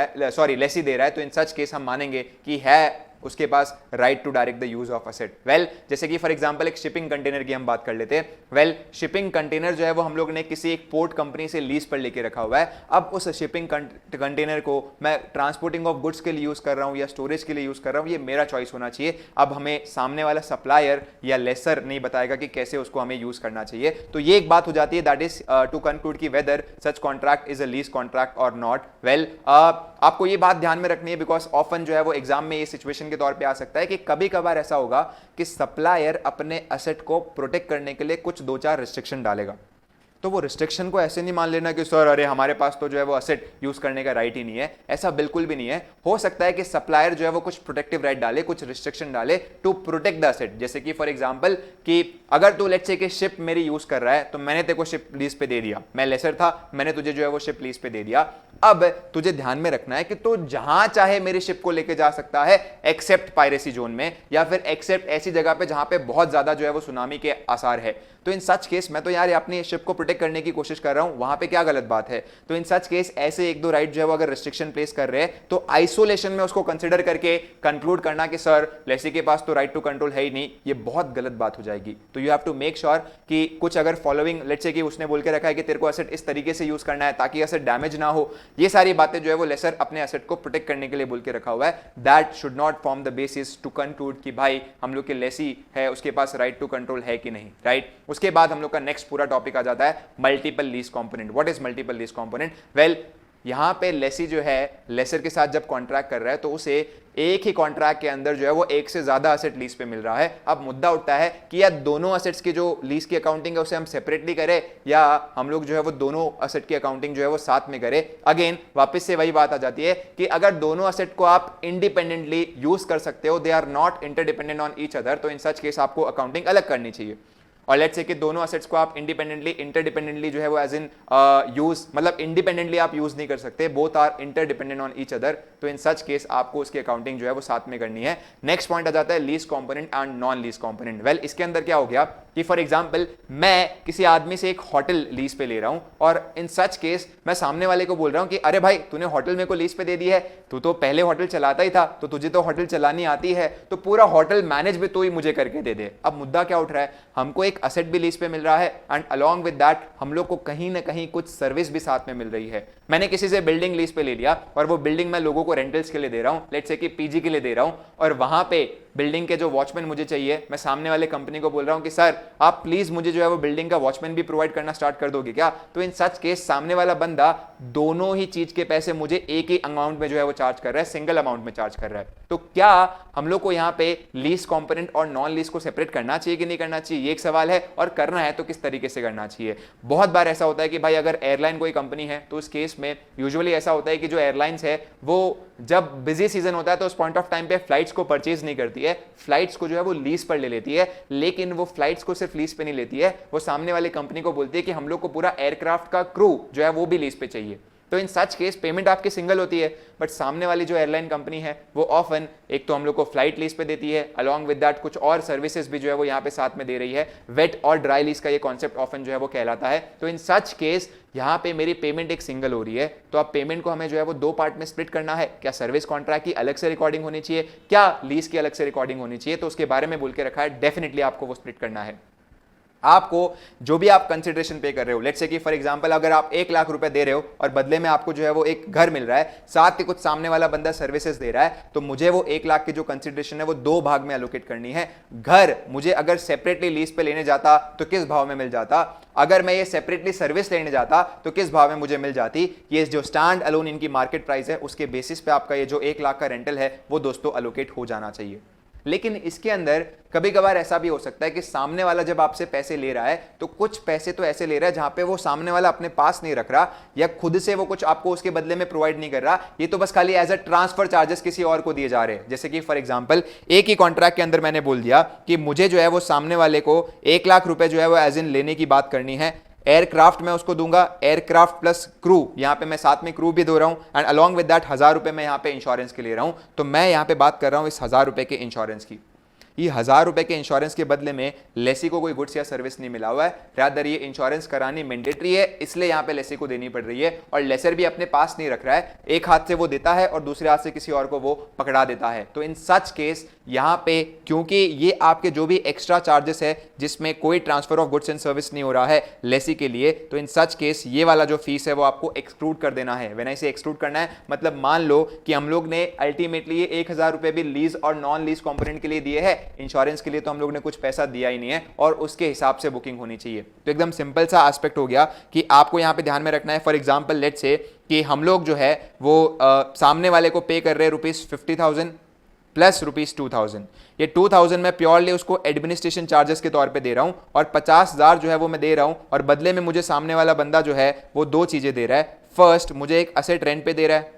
रहा है तो इन सच केस हम मानेंगे कि है उसके पास right to direct the use of asset. Well जैसे कि फॉर एग्जांपल एक शिपिंग कंटेनर की हम बात कर लेते हैं। वेल शिपिंग कंटेनर जो है वो हम लोग ने किसी एक पोर्ट कंपनी से लीज पर लेके रखा हुआ है। अब उस शिपिंग कंटेनर को मैं ट्रांसपोर्टिंग ऑफ गुड्स के लिए यूज कर रहा हूं या स्टोरेज के लिए यूज कर रहा हूं, ये मेरा चॉइस होना चाहिए। अब हमें सामने वाला सप्लायर या लेसर नहीं बताएगा कि कैसे उसको हमें यूज करना चाहिए। तो ये एक बात हो जाती है, दैट इज टू कंक्लूड की whether such contract is a lease contract और नॉट। वेल आपको ये बात ध्यान में रखनी है, बिकॉज ऑफन जो है वो एग्जाम में ये सिचुएशन के तौर पे आ सकता है कि कभी कभार ऐसा होगा कि सप्लायर अपने एसेट को प्रोटेक्ट करने के लिए कुछ 2-4 रिस्ट्रिक्शन डालेगा। तो वो रिस्ट्रिक्शन को ऐसे नहीं मान लेना कि सर अरे हमारे पास तो जो है वो एसेट यूज करने का राइट ही नहीं है। ऐसा बिल्कुल भी नहीं है। हो सकता है कि सप्लायर जो है वो कुछ प्रोटेक्टिव राइट डाले, कुछ रिस्ट्रिक्शन डाले टू प्रोटेक्ट द एसेट। जैसे कि फॉर एग्जांपल कि अगर तू लेट्स से कि शिप मेरी यूज कर रहा है तो मैंने तेरे को शिप लीज पे दे दिया, मैं लेसर था, मैंने तुझे जो है वो शिप लीज पे दे दिया। अब तुझे ध्यान में रखना है कि तू जहां चाहे मेरी शिप को लेके जा सकता है एक्सेप्ट पायरेसी जोन में, या फिर एक्सेप्ट ऐसी जगह पे जहां पे बहुत ज्यादा जो है वो सुनामी के आसार है। तो इन सच केस मैं तो यार अपनी शिप को प्रोटेक्ट करने की कोशिश कर रहा हूं, वहां पे क्या गलत बात है। तो इन सच केस ऐसे एक दो राइट जो है वो अगर रिस्ट्रिक्शन प्लेस कर रहे हैं तो आइसोलेशन में उसको कंसिडर करके कंक्लूड करना कि सर लेसी के पास तो राइट टू कंट्रोल है ही नहीं, ये बहुत गलत बात हो जाएगी। तो you have to make sure कि कुछ अगर फॉलोइंग लेट्स से कि उसने बोल के रखा है कि तेरे को एसेट इस तरीके से यूज करना है ताकि एसेट डैमेज ना हो, ये सारी बातें जो है वो लेसर अपने एसेट को प्रोटेक्ट करने के लिए बोल के रखा हुआ है, that should not form the basis to conclude कि भाई हम लोग के लेसी है उसके पास राइट टू कंट्रोल है कि नहीं, राइट। उसके बाद हम लोग का नेक्स्ट पूरा टॉपिक आ जाता है multiple lease component. What is multiple lease component? Well, यहां पे लेसी जो है लेसर के साथ जब कॉन्ट्रैक्ट कर रहा है तो उसे एक ही कॉन्ट्रैक्ट के अंदर जो है वो एक से ज्यादा असेट लीज पे मिल रहा है। अब मुद्दा उठता है कि या दोनों असेट्स की जो लीज की अकाउंटिंग है उसे हम सेपरेटली करें या हम लोग जो है वो दोनों असेट की अकाउंटिंग जो है वो साथ में करें। अगेन वापस से वही बात आ जाती है कि अगर दोनों असेट को आप इंडिपेंडेंटली यूज कर सकते हो, they are not interdependent on each other, तो इन सच केस आपको अकाउंटिंग अलग करनी चाहिए। और लेट्स से कि दोनों असेट्स को आप इंडिपेंडेंटली इंटरडिपेंडेंटली जो है वो एज इन यूज मतलब इंडिपेंडेंटली आप यूज नहीं कर सकते, both are interdependent on each other, तो इन सच केस आपको उसकी अकाउंटिंग जो है वो साथ में करनी है। नेक्स्ट पॉइंट आ जाता है lease component and non lease component. Well, इसके अंदर क्या हो गया कि फॉर एग्जांपल मैं किसी आदमी से एक होटल लीज पे ले रहा हूं और इन सच केस मैं सामने वाले को बोल रहा हूं कि अरे भाई तूने होटल मेरे को लीज पे दे दी है, तू तो पहले होटल चलाता ही था तो तुझे तो होटल चलानी आती है, तो पूरा होटल मैनेज भी तू ही मुझे करके दे दे। अब मुद्दा क्या उठ रहा है, हमको एक असेट भी लीज पे मिल रहा है एंड अलोंग विद दैट हम लोग को कहीं ना कहीं कुछ सर्विस भी साथ में मिल रही है। मैंने किसी से बिल्डिंग लीज पे ले लिया और वो बिल्डिंग मैं लोगों को रेंटल्स के लिए दे रहा हूं, लेट्स से कि पीजी के लिए दे रहा हूं, और वहां पे बिल्डिंग के जो वॉचमैन मुझे चाहिए, मैं सामने वाले कंपनी को बोल रहा हूं कि सर आप प्लीज मुझे जो है वो बिल्डिंग का वॉचमैन भी प्रोवाइड करना स्टार्ट कर दोगे क्या? तो इन सच केस सामने वाला बंदा दोनों ही चीज के पैसे मुझे एक ही अमाउंट में जो है वो चार्ज कर रहा है, सिंगल अमाउंट में चार्ज कर रहा है। तो क्या हम लोग को यहाँ पे लीज कंपोनेंट और नॉन लीज को सेपरेट करना चाहिए कि नहीं करना चाहिए, ये एक सवाल है, और करना है तो किस तरीके से करना चाहिए। बहुत बार ऐसा होता है कि भाई अगर एयरलाइन कोई कंपनी है तो उस केस में यूजुअली ऐसा होता है कि जो एयरलाइंस है वो जब बिजी सीजन होता है तो उस पॉइंट ऑफ टाइम पे फ्लाइट्स को परचेज नहीं करती है, फ्लाइट्स को जो है वो लीज पर ले लेती है, लेकिन वो फ्लाइट्स को सिर्फ लीज पे नहीं लेती है, वो सामने वाली कंपनी को बोलती है कि हम लोग को पूरा एयरक्राफ्ट का क्रू जो है वो भी लीज पे चाहिए। तो इन सच केस पेमेंट आपकी सिंगल होती है, बट सामने वाली जो एयरलाइन कंपनी है वो ऑफन एक तो हम लोग को फ्लाइट लीज पे देती है, अलोंग विद दैट कुछ और सर्विसेज भी जो है वो यहाँ पे साथ में दे रही है। वेट और ड्राई लीज का ये कॉन्सेप्ट ऑफन जो है वो कहलाता है। तो इन सच केस यहाँ पे मेरी पेमेंट एक सिंगल हो रही है, तो अब पेमेंट को हमें जो है वो दो पार्ट में स्प्लिट करना है। क्या सर्विस कॉन्ट्रैक्ट की अलग से रिकॉर्डिंग होनी चाहिए, क्या लीज की अलग से रिकॉर्डिंग होनी चाहिए, तो उसके बारे में बोल के रखा है, डेफिनेटली आपको वो स्प्लिट करना है। आपको जो भी आप कंसिडरेशन पे कर रहे हो, लेट्स से कि फॉर एग्जांपल अगर आप 1 लाख रुपए दे रहे हो और बदले में आपको जो है वो एक घर मिल रहा है, साथ ही कुछ सामने वाला बंदा सर्विसेज दे रहा है, तो मुझे वो 1 लाख की जो कंसिडरेशन है वो दो भाग में एलोकेट करनी है। घर मुझे अगर सेपरेटली लीज पे लेने जाता तो किस भाव में मिल जाता, अगर मैं ये सेपरेटली सर्विस लेने जाता तो किस भाव में मुझे मिल जाती। ये जो स्टैंड अलोन इनकी मार्केट प्राइस है उसके बेसिस पे आपका ये जो 1 लाख का रेंटल है वो दोस्तों एलोकेट हो जाना चाहिए। लेकिन इसके अंदर कभी कभार ऐसा भी हो सकता है कि सामने वाला जब आपसे पैसे ले रहा है तो कुछ पैसे तो ऐसे ले रहा है जहां पे वो सामने वाला अपने पास नहीं रख रहा या खुद से वो कुछ आपको उसके बदले में प्रोवाइड नहीं कर रहा, ये तो बस खाली एज अ ट्रांसफर चार्जेस किसी और को दिए जा रहे हैं। जैसे कि फॉर एग्जांपल एक ही कॉन्ट्रैक्ट के अंदर मैंने बोल दिया कि मुझे जो है वो सामने वाले को 1 लाख रुपए जो है वो एज इन लेने की बात करनी है, एयरक्राफ्ट मैं उसको दूंगा, एयरक्राफ्ट प्लस क्रू, यहां पे मैं साथ में क्रू भी दे रहा हूं, एंड अलोंग विद दैट 1000 रुपए मैं यहां पे इंश्योरेंस के ले रहा हूं। तो मैं यहां पे बात कर रहा हूं इस 1000 रुपए के इंश्योरेंस की। ये 1000 रुपए के इंश्योरेंस के बदले में लेसी को कोई गुड्स या सर्विस नहीं मिला हुआ है, रादर ये इंश्योरेंस करानी मैंडेटरी है, इसलिए यहां पे लेसी को देनी पड़ रही है, और लेसर भी अपने पास नहीं रख रहा है, एक हाथ से वो देता है और दूसरे हाथ से किसी और को वो पकड़ा देता है। तो इन सच केस यहां पे क्योंकि ये आपके जो भी एक्स्ट्रा चार्जेस है जिसमें कोई transfer of goods and service नहीं हो रहा है लेसी के लिए, तो इन सच केस ये वाला जो फीस है वो आपको एक्सक्लूड कर देना है। व्हेन आई से एक्सक्लूड करना है मतलब मान लो कि हम लोग ने अल्टीमेटली ये 1000 रुपए भी लीज और नॉन लीज कंपोनेंट के लिए दिए हैं, इंश्योरेंस के लिए तो हम लोग ने कुछ पैसा दिया ही नहीं है और उसके हिसाब से बुकिंग होनी चाहिए। तो एकदम सिंपल सा एस्पेक्ट हो गया कि आपको यहां पे ध्यान में रखना है। फॉर एग्जांपल लेट्स से कि हम लोग जो है वो सामने वाले को पे कर रहे हैं ₹50,000 प्लस ₹2,000। ये 2,000 मैं प्योरली उसको एडमिनिस्ट्रेशन चार्जेस के तौर पे दे रहा हूं और 50,000 जो है वो मैं दे रहा हूं, और बदले में मुझे सामने वाला बंदा जो है वो दो चीजें दे रहा है। फर्स्ट मुझे एक असेट रेंट पे दे रहा है,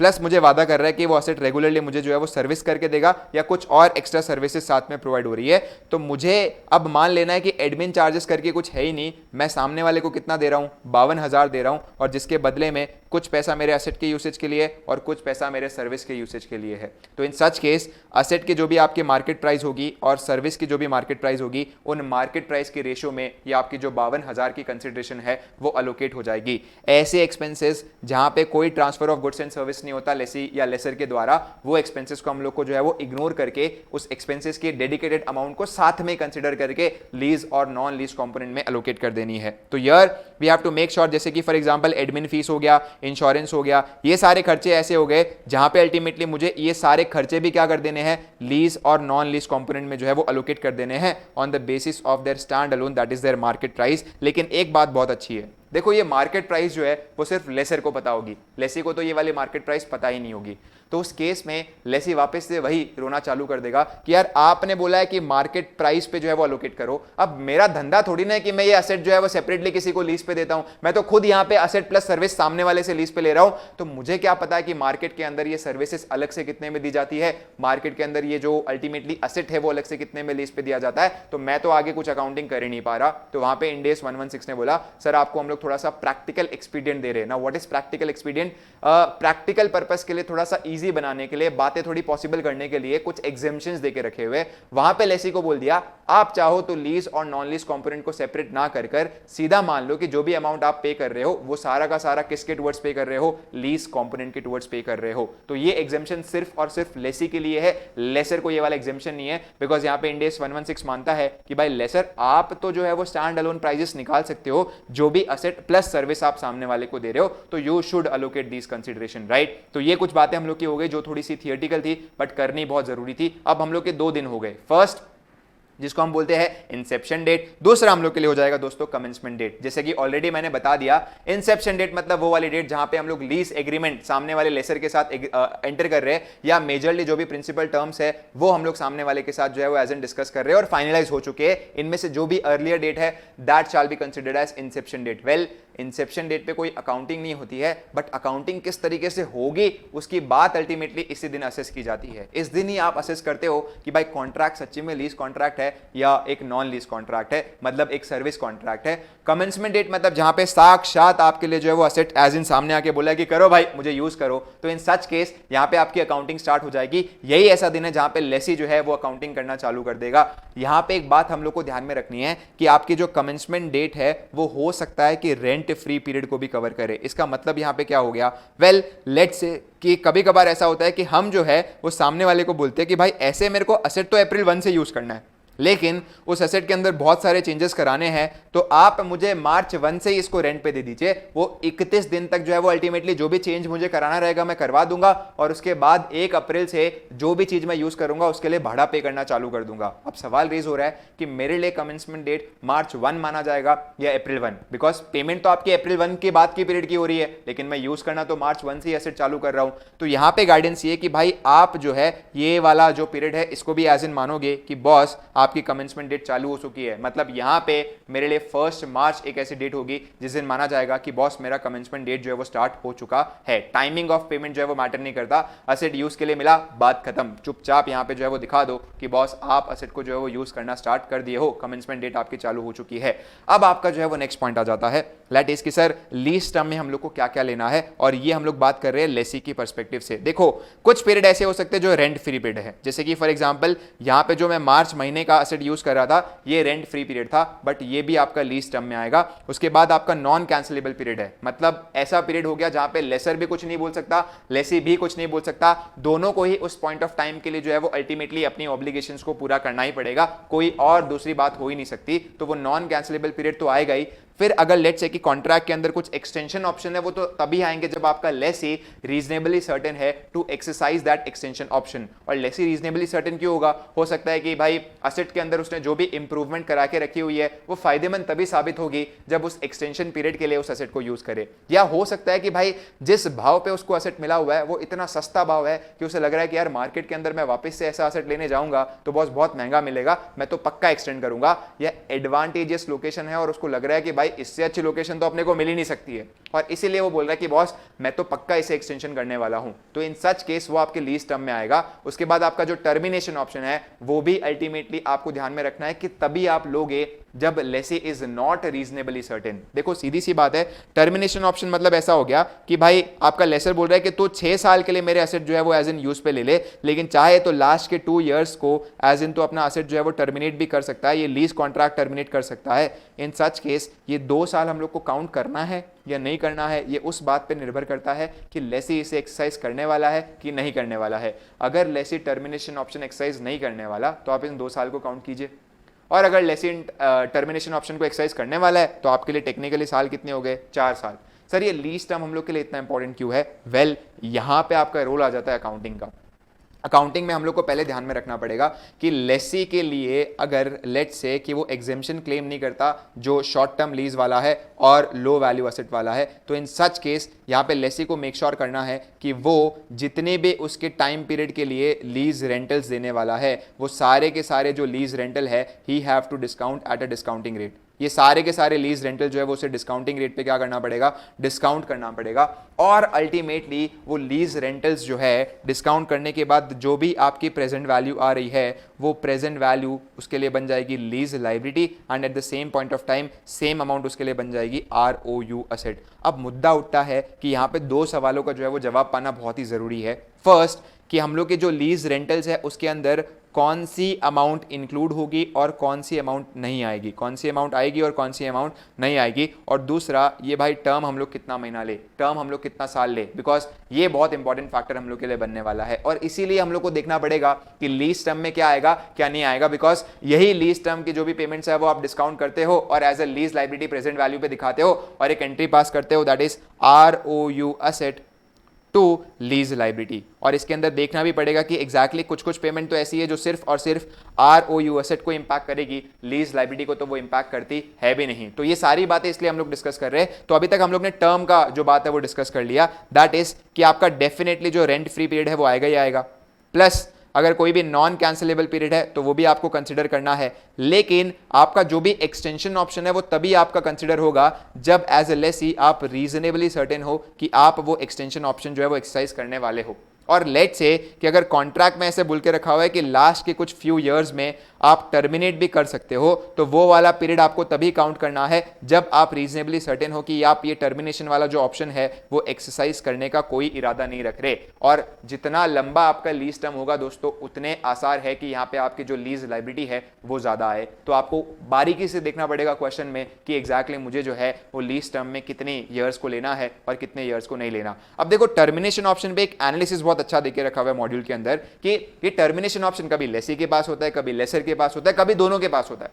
प्लस मुझे वादा कर रहा है कि वो एसेट रेगुलरली मुझे जो है वो सर्विस करके देगा या कुछ और एक्स्ट्रा सर्विसेज साथ में प्रोवाइड हो रही है, तो मुझे अब मान लेना है कि एडमिन चार्जेस करके कुछ है ही नहीं, मैं सामने वाले को कितना दे रहा हूं, 52,000 दे रहा हूं, और जिसके बदले में कुछ पैसा मेरे एसेट के यूसेज के लिए और कुछ पैसा मेरे सर्विस के यूसेज के लिए है। तो इन सच केस एसेट की जो भी आपकी मार्केट प्राइस होगी और सर्विस की जो भी मार्केट प्राइस होगी, उन मार्केट प्राइस के रेशियो में या आपकी जो 52,000 की कंसिडरेशन है वो अलोकेट हो जाएगी। ऐसे एक्सपेंसेस जहां पे कोई transfer of goods and service नहीं होता लेसी या लेसर के द्वारा, वो एक्सपेंसेस को हम लोग को जो है वो इग्नोर करके उस एक्सपेंसेस के डेडिकेटेड अमाउंट को साथ में कंसिडर करके लीज और नॉन लीज कंपोनेंट में अलोकेट कर देनी है। तो यार we have to make sure, जैसे कि फॉर एग्जांपल एडमिन फीस हो गया, इंश्योरेंस हो गया, ये सारे खर्चे ऐसे हो गए जहां पे अल्टीमेटली मुझे ये सारे खर्चे भी क्या कर देने हैं, लीज और नॉन लीज कंपोनेंट में जो है वो अलोकेट कर देने हैं on the basis of their stand alone, that is their market price. लेकिन एक बात बहुत अच्छी है, देखो ये मार्केट प्राइस जो है वो सिर्फ लेसर को पता होगी, लेसी को तो ये वाली मार्केट प्राइस पता ही नहीं होगी। तो उस केस में लेसी वापस से वही रोना चालू कर देगा कि यार आपने बोला है कि मार्केट प्राइस पे जो है वो अलोकेट करो, अब मेरा धंधा थोड़ी ना है कि मैं ये एसेट जो है वो सेपरेटली किसी को लीज पे देता हूं, मैं तो खुद यहां पे एसेट प्लस सर्विस सामने वाले से लीज पे ले रहा हूं, तो मुझे क्या पता है कि मार्केट के अंदर ये सर्विसेज अलग से कितने में दी जाती है, मार्केट के अंदर ये जो अल्टीमेटली एसेट है वो अलग से कितने में लीज पे दिया जाता है, तो मैं तो आगे कुछ अकाउंटिंग कर ही नहीं पा रहा। तो वहां पे इंड AS 116 ने बोला सर आपको हम लोग थोड़ा सा प्रैक्टिकल एक्सपीडियंट दे रहे हैं ना। What is practical expedient? Practical purpose के लिए थोड़ा सा इजी बनाने के लिए, बातें थोड़ी पॉसिबल करने के लिए कुछ एग्जेम्पशंस देके रखे हुए। वहां पे लेसी को बोल दिया आप चाहो तो लीज और नॉन लीज कंपोनेंट को सेपरेट ना कर कर सीधा मान लो कि जो भी अमाउंट आप पे कर रहे हो वो सारा का सारा किसके टुवर्ड्स पे कर रहे हो, लीज कंपोनेंट के टुवर्ड्स पे कर रहे हो। तो ये एग्जेम्पशन सिर्फ और सिर्फ लेसी के लिए है, लेसर को ये वाला एग्जेम्पशन नहीं है, बिकॉज यहां पे इंड AS 116 मानता है कि भाई लेसर आप तो जो है वो स्टैंड अलोन प्राइजेस निकाल सकते हो, जो भी एसेट प्लस सर्विस आप सामने वाले को दे रहे हो, तो you should allocate this consideration, right. तो ये कुछ बातें हम लोग की हो गई जो थोड़ी सी थियोरेटिकल थी बट करनी बहुत जरूरी थी। अब हम लोग के 2 दिन हो गए, फर्स्ट जिसको हम बोलते हैं इंसेप्शन डेट, दूसरा हम लोग के लिए हो जाएगा दोस्तों कमेंसमेंट डेट। जैसे कि ऑलरेडी मैंने बता दिया, इंसेप्शन डेट मतलब वो वाली डेट जहां पे हम लोग लीज एग्रीमेंट सामने वाले लेसर के साथ एंटर कर रहे हैं, या मेजरली जो भी प्रिंसिपल टर्म्स है वो हम लोग सामने वाले के साथ जो है वो एज एन डिस्कस कर रहे हैं और फाइनलाइज हो चुके हैं। इनमें से जो भी अर्लियर डेट है that shall be considered as inception date. Well, inception date पे कोई अकाउंटिंग नहीं होती है, बट अकाउंटिंग किस तरीके से होगी उसकी बात अल्टीमेटली इसी दिन असेस की जाती है। इस दिन ही आप असेस करते हो कि भाई कॉन्ट्रैक्ट सच्ची में लीज कॉन्ट्रैक्ट है या एक नॉन लीज कॉन्ट्रैक्ट है, मतलब एक सर्विस कॉन्ट्रैक्ट है। कमेंसमेंट डेट मतलब जहां पे साक्षात आपके लिए जो है वो असेट एज इन सामने आके बोला कि करो भाई मुझे यूज करो, तो इन सच केस यहां पे आपकी अकाउंटिंग स्टार्ट हो जाएगी। यही ऐसा दिन है जहां पे लेसी जो है वो अकाउंटिंग करना चालू कर देगा। यहां पे एक बात हम लोग को ध्यान में रखनी है कि आपकी जो कमेंसमेंट डेट है वो हो सकता है कि रेंट फ्री पीरियड को भी कवर करे। इसका मतलब यहां पे क्या हो गया, वेल लेट्स से कि कभी कभार ऐसा होता है कि हम जो है वो सामने वाले को बोलते हैं कि भाई ऐसे मेरे को असेट तो अप्रैल 1 से यूज करना है, लेकिन उस एसेट के अंदर बहुत सारे चेंजेस कराने हैं, तो आप मुझे मार्च 1 से ही इसको रेंट पे दे दीजिए। वो 31 दिन तक जो है वो अल्टीमेटली जो भी चेंज मुझे कराना रहेगा मैं करवा दूंगा, और उसके बाद 1 अप्रैल से जो भी चीज मैं यूज करूंगा उसके लिए भाड़ा पे करना चालू कर दूंगा। अब सवाल रेज हो रहा है कि मेरे लिए कमेंसमेंट डेट मार्च 1 माना जाएगा या अप्रैल 1, बिकॉज पेमेंट तो आपकी अप्रैल 1 के बाद की पीरियड की हो रही है, लेकिन मैं यूज करना तो मार्च 1 से ही एसेट चालू कर रहा हूं। तो यहां पे गाइडेंस ये कि भाई आप जो है ये वाला जो पीरियड है इसको भी एज इन मानोगे कि बॉस आपकी कमेंसमेंट डेट चालू हो चुकी है। मतलब यहां पे मेरे लिए 1 मार्च एक ऐसी डेट होगी जिस दिन माना जाएगा कि बॉस मेरा कमेंसमेंट डेट जो है वो स्टार्ट हो चुका है। टाइमिंग ऑफ पेमेंट जो है वो मैटर नहीं करता, एसेट यूज के लिए मिला बात खत्म। चुपचाप यहां पे जो है वो दिखा दो कि बॉस आप एसेट को जो है वो यूज करना स्टार्ट कर दिए हो, कमेंसमेंट डेट आपकी चालू हो चुकी है। अब आपका जो है वो नेक्स्ट पॉइंट आ जाता है लेट इज कि सर लीज टर्म में हम लोग को क्या क्या लेना है, और ये हम लोग बात कर रहे हैं लेसी की पर्सपेक्टिव से। देखो कुछ पीरियड ऐसे हो सकते हैं जो रेंट फ्री पीरियड है, जैसे कि फॉर एग्जांपल यहां पे जो मैं मार्च महीने का एसेट यूज कर रहा था ये रेंट फ्री पीरियड था, बट ये भी आपका लीज टर्म में आएगा। उसके बाद आपका नॉन कैंसिलेबल पीरियड है, मतलब ऐसा पीरियड हो गया जहां पे लेसर भी कुछ नहीं बोल सकता, लेसी भी कुछ नहीं बोल सकता, दोनों को ही उस पॉइंट ऑफ टाइम के लिए जो है वो अल्टीमेटली अपनी ऑब्लिगेशंस को पूरा करना ही पड़ेगा, कोई और दूसरी बात हो ही नहीं सकती। तो वो नॉन कैंसिलेबल पीरियड तो आएगा ही। फिर अगर लेट्स से कि कॉन्ट्रैक्ट के अंदर कुछ एक्सटेंशन ऑप्शन है, वो तो तभी आएंगे जब आपका लेसी रीजनेबली सर्टेन है to exercise that extension option. और लेसी रीजनेबली सर्टेन क्यों होगा? हो सकता है कि भाई एसेट के अंदर उसने जो भी इंप्रूवमेंट करा के रखी हुई है वो फायदेमंद तभी साबित होगी जब उस एक्सटेंशन पीरियड के लिए उस एसेट को यूज करे। या हो सकता है कि भाई जिस भाव पे उसको एसेट मिला हुआ है वो इतना सस्ता भाव है कि उसे लग रहा है कि यार मार्केट के अंदर मैं वापस से ऐसा एसेट लेने जाऊंगा तो बॉस बहुत महंगा मिलेगा, मैं तो पक्का एक्सटेंड करूंगा। या एडवांटेजियस लोकेशन है और उसको लग रहा है कि भाई इससे अच्छी लोकेशन तो अपने को मिल ही नहीं सकती है, और इसीलिए वो बोल रहा है कि बॉस मैं तो पक्का इसे एक्सटेंशन करने वाला हूं। तो इन सच केस वो आपके लीज टर्म में आएगा। उसके बाद आपका जो टर्मिनेशन ऑप्शन है वो भी अल्टीमेटली आपको ध्यान में रखना है कि तभी आप लोगे जब lessee is not reasonably certain. देखो सीधी सी बात है, टर्मिनेशन ऑप्शन मतलब ऐसा हो गया कि भाई आपका लेसर बोल रहा है कि तू 6 साल के लिए मेरे एसेट जो है वो एज इन यूज पे ले ले, लेकिन चाहे तो लास्ट के 2 इयर्स को एज इन तो अपना एसेट जो है वो टर्मिनेट भी कर सकता है, ये लीज कॉन्ट्रैक्ट टर्मिनेट कर सकता है। इन सच केस ये 2 साल हम लोग को काउंट करना है या नहीं करना है, ये उस बात पे निर्भर करता है कि लेसी इसे एक्सरसाइज करने वाला है कि नहीं करने वाला है। अगर लेसी टर्मिनेशन ऑप्शन एक्सरसाइज नहीं करने वाला तो आप इन 2 साल को काउंट कीजिए, और अगर लेसी टर्मिनेशन ऑप्शन को एक्सरसाइज करने वाला है तो आपके लिए टेक्निकली साल कितने हो गए, 4 साल। सर ये लीज टर्म हम लोग के लिए इतना इंपॉर्टेंट क्यों है? वेल यहां पे आपका रोल आ जाता है अकाउंटिंग का। अकाउंटिंग में हम लोग को पहले ध्यान में रखना पड़ेगा कि लेसी के लिए अगर लेट्स से कि वो एग्जेम्पशन क्लेम नहीं करता जो शॉर्ट टर्म लीज वाला है और लो वैल्यू एसेट वाला है, तो इन सच केस यहाँ पे लेसी को मेक श्योर करना है कि वो जितने भी उसके टाइम पीरियड के लिए लीज रेंटल्स देने वाला है वो सारे के सारे जो लीज रेंटल है he have to discount at a discounting rate. ये सारे के सारे लीज रेंटल जो है वो उसे डिस्काउंटिंग रेट पे क्या करना पड़ेगा, डिस्काउंट करना पड़ेगा। और अल्टीमेटली वो लीज रेंटल्स जो है डिस्काउंट करने के बाद जो भी आपकी प्रेजेंट वैल्यू आ रही है वो प्रेजेंट वैल्यू उसके लिए बन जाएगी lease liability, and at the same point of time same amount उसके लिए बन जाएगी ROU असेट। अब मुद्दा उठता है कि यहाँ पे 2 सवालों का जो है वो जवाब पाना बहुत ही जरूरी है। फर्स्ट कि हम लोग के जो लीज रेंटल्स है उसके अंदर कौन सी अमाउंट इंक्लूड होगी और कौन सी अमाउंट नहीं आएगी, कौन सी अमाउंट आएगी और कौन सी अमाउंट नहीं आएगी। और दूसरा ये भाई टर्म हम लोग कितना महीना ले, टर्म हम लोग कितना साल ले, बिकॉज ये बहुत इंपॉर्टेंट फैक्टर हम लोग के लिए बनने वाला है। और इसीलिए हम लोग को देखना पड़ेगा कि लीज टर्म में क्या आएगा क्या नहीं आएगा, बिकॉज यही लीज टर्म की जो भी पेमेंट्स है वो आप डिस्काउंट करते हो और as a lease liability present value पे दिखाते हो और एक एंट्री पास करते हो, that is ROU asset to lease liability. और इसके अंदर देखना भी पड़ेगा कि एग्जैक्टली कुछ पेमेंट तो ऐसी है जो सिर्फ और सिर्फ ROU असेट को इंपैक्ट करेगी, लीज लाइबिलिटी को तो वो इंपैक्ट करती है भी नहीं। तो ये सारी बातें इसलिए हम लोग डिस्कस कर रहे हैं। तो अभी तक हम लोग ने टर्म का जो बात है वो डिस्कस कर लिया, दैट इज कि आपका डेफिनेटली जो रेंट फ्री पीरियड है वो आएगा ही आएगा, प्लस अगर कोई भी नॉन कैंसिलेबल पीरियड है तो वो भी आपको कंसिडर करना है। लेकिन आपका जो भी एक्सटेंशन ऑप्शन है वो तभी आपका कंसिडर होगा जब एज ए लेसी आप रीजनेबली सर्टेन हो कि आप वो एक्सटेंशन ऑप्शन जो है वो एक्सरसाइज करने वाले हो। और लेट से कि अगर कॉन्ट्रैक्ट में ऐसे बोल के रखा हुआ है कि लास्ट के कुछ फ्यू इयर्स में आप टर्मिनेट भी कर सकते हो, तो वो वाला पीरियड आपको तभी काउंट करना है जब आप रीजनेबली सर्टेन हो कि आप ये टर्मिनेशन वाला जो ऑप्शन है वो एक्सरसाइज करने का कोई इरादा नहीं रख रहे। और जितना लंबा आपका लीज टर्म होगा दोस्तों उतने आसार है कि यहाँ पे आपकी जो लीज लाइबिलिटी है वो ज्यादा आए। तो आपको बारीकी से देखना पड़ेगा क्वेश्चन में कि एग्जैक्टली मुझे जो है वो लीज टर्म में कितने ईयर्स को लेना है और कितने ईयर्स को नहीं लेना। अब देखो टर्मिनेशन ऑप्शन पे एक एनालिसिस बहुत अच्छा देके रखा हुआ है मॉड्यूल के अंदर कि ये टर्मिनेशन ऑप्शन कभी लेसी के पास होता है, कभी लेसर के पास होता है, कभी दोनों के पास होता है।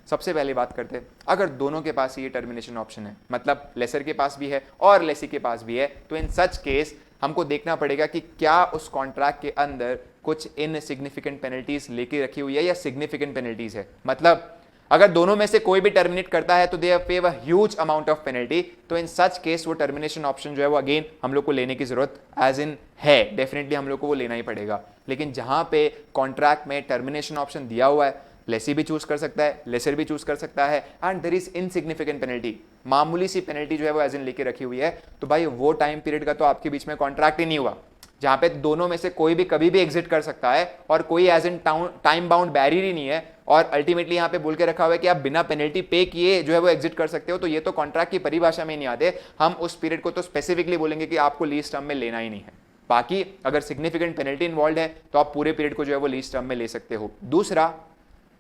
सबसे पहले बात करते हैं, अगर दोनों के पास ये टर्मिनेशन ऑप्शन है, मतलब लेसर के पास भी है और लेसी के पास भी है, तो इन सच केस हमको देखना पड़ेगा कि क्या उस कॉन्ट्रैक्ट के अंदर कुछ इनसिग्निफिकेंट पेनल्टीज लेके रखी हुई है या सिग्निफिकेंट पेनल्टीज है। मतलब अगर दोनों में से कोई भी टर्मिनेट करता है तो दे पे a huge amount of penalty, तो इन सच केस वो टर्मिनेशन ऑप्शन जो है वो अगेन हम लोग को लेने की जरूरत एज इन है, डेफिनेटली हम लोग को वो लेना ही पड़ेगा। लेकिन जहां पे कॉन्ट्रैक्ट में टर्मिनेशन ऑप्शन दिया हुआ है, लेसी भी चूज कर सकता है, लेसर भी चूज कर सकता है, and there is insignificant penalty, मामूली सी पेनल्टी जो है वो एज इन लेके रखी हुई है, तो भाई वो टाइम पीरियड का तो आपके बीच में कॉन्ट्रैक्ट ही नहीं हुआ, जहां पे दोनों में से कोई भी कभी भी एग्जिट कर सकता है और कोई as in time bound barrier ही नहीं है। और अल्टीमेटली यहां पे बोल के रखा हुआ है कि आप बिना पेनल्टी पे किए जो है वो एग्जिट कर सकते हो, तो ये तो कॉन्ट्रैक्ट की परिभाषा में नहीं आते। हम उस पीरियड को तो स्पेसिफिकली बोलेंगे कि आपको लीज टर्म में लेना ही नहीं है। बाकी अगर सिग्निफिकेंट पेनल्टी इन्वॉल्व है तो आप पूरे पीरियड को जो है वो लीज टर्म में ले सकते हो। दूसरा,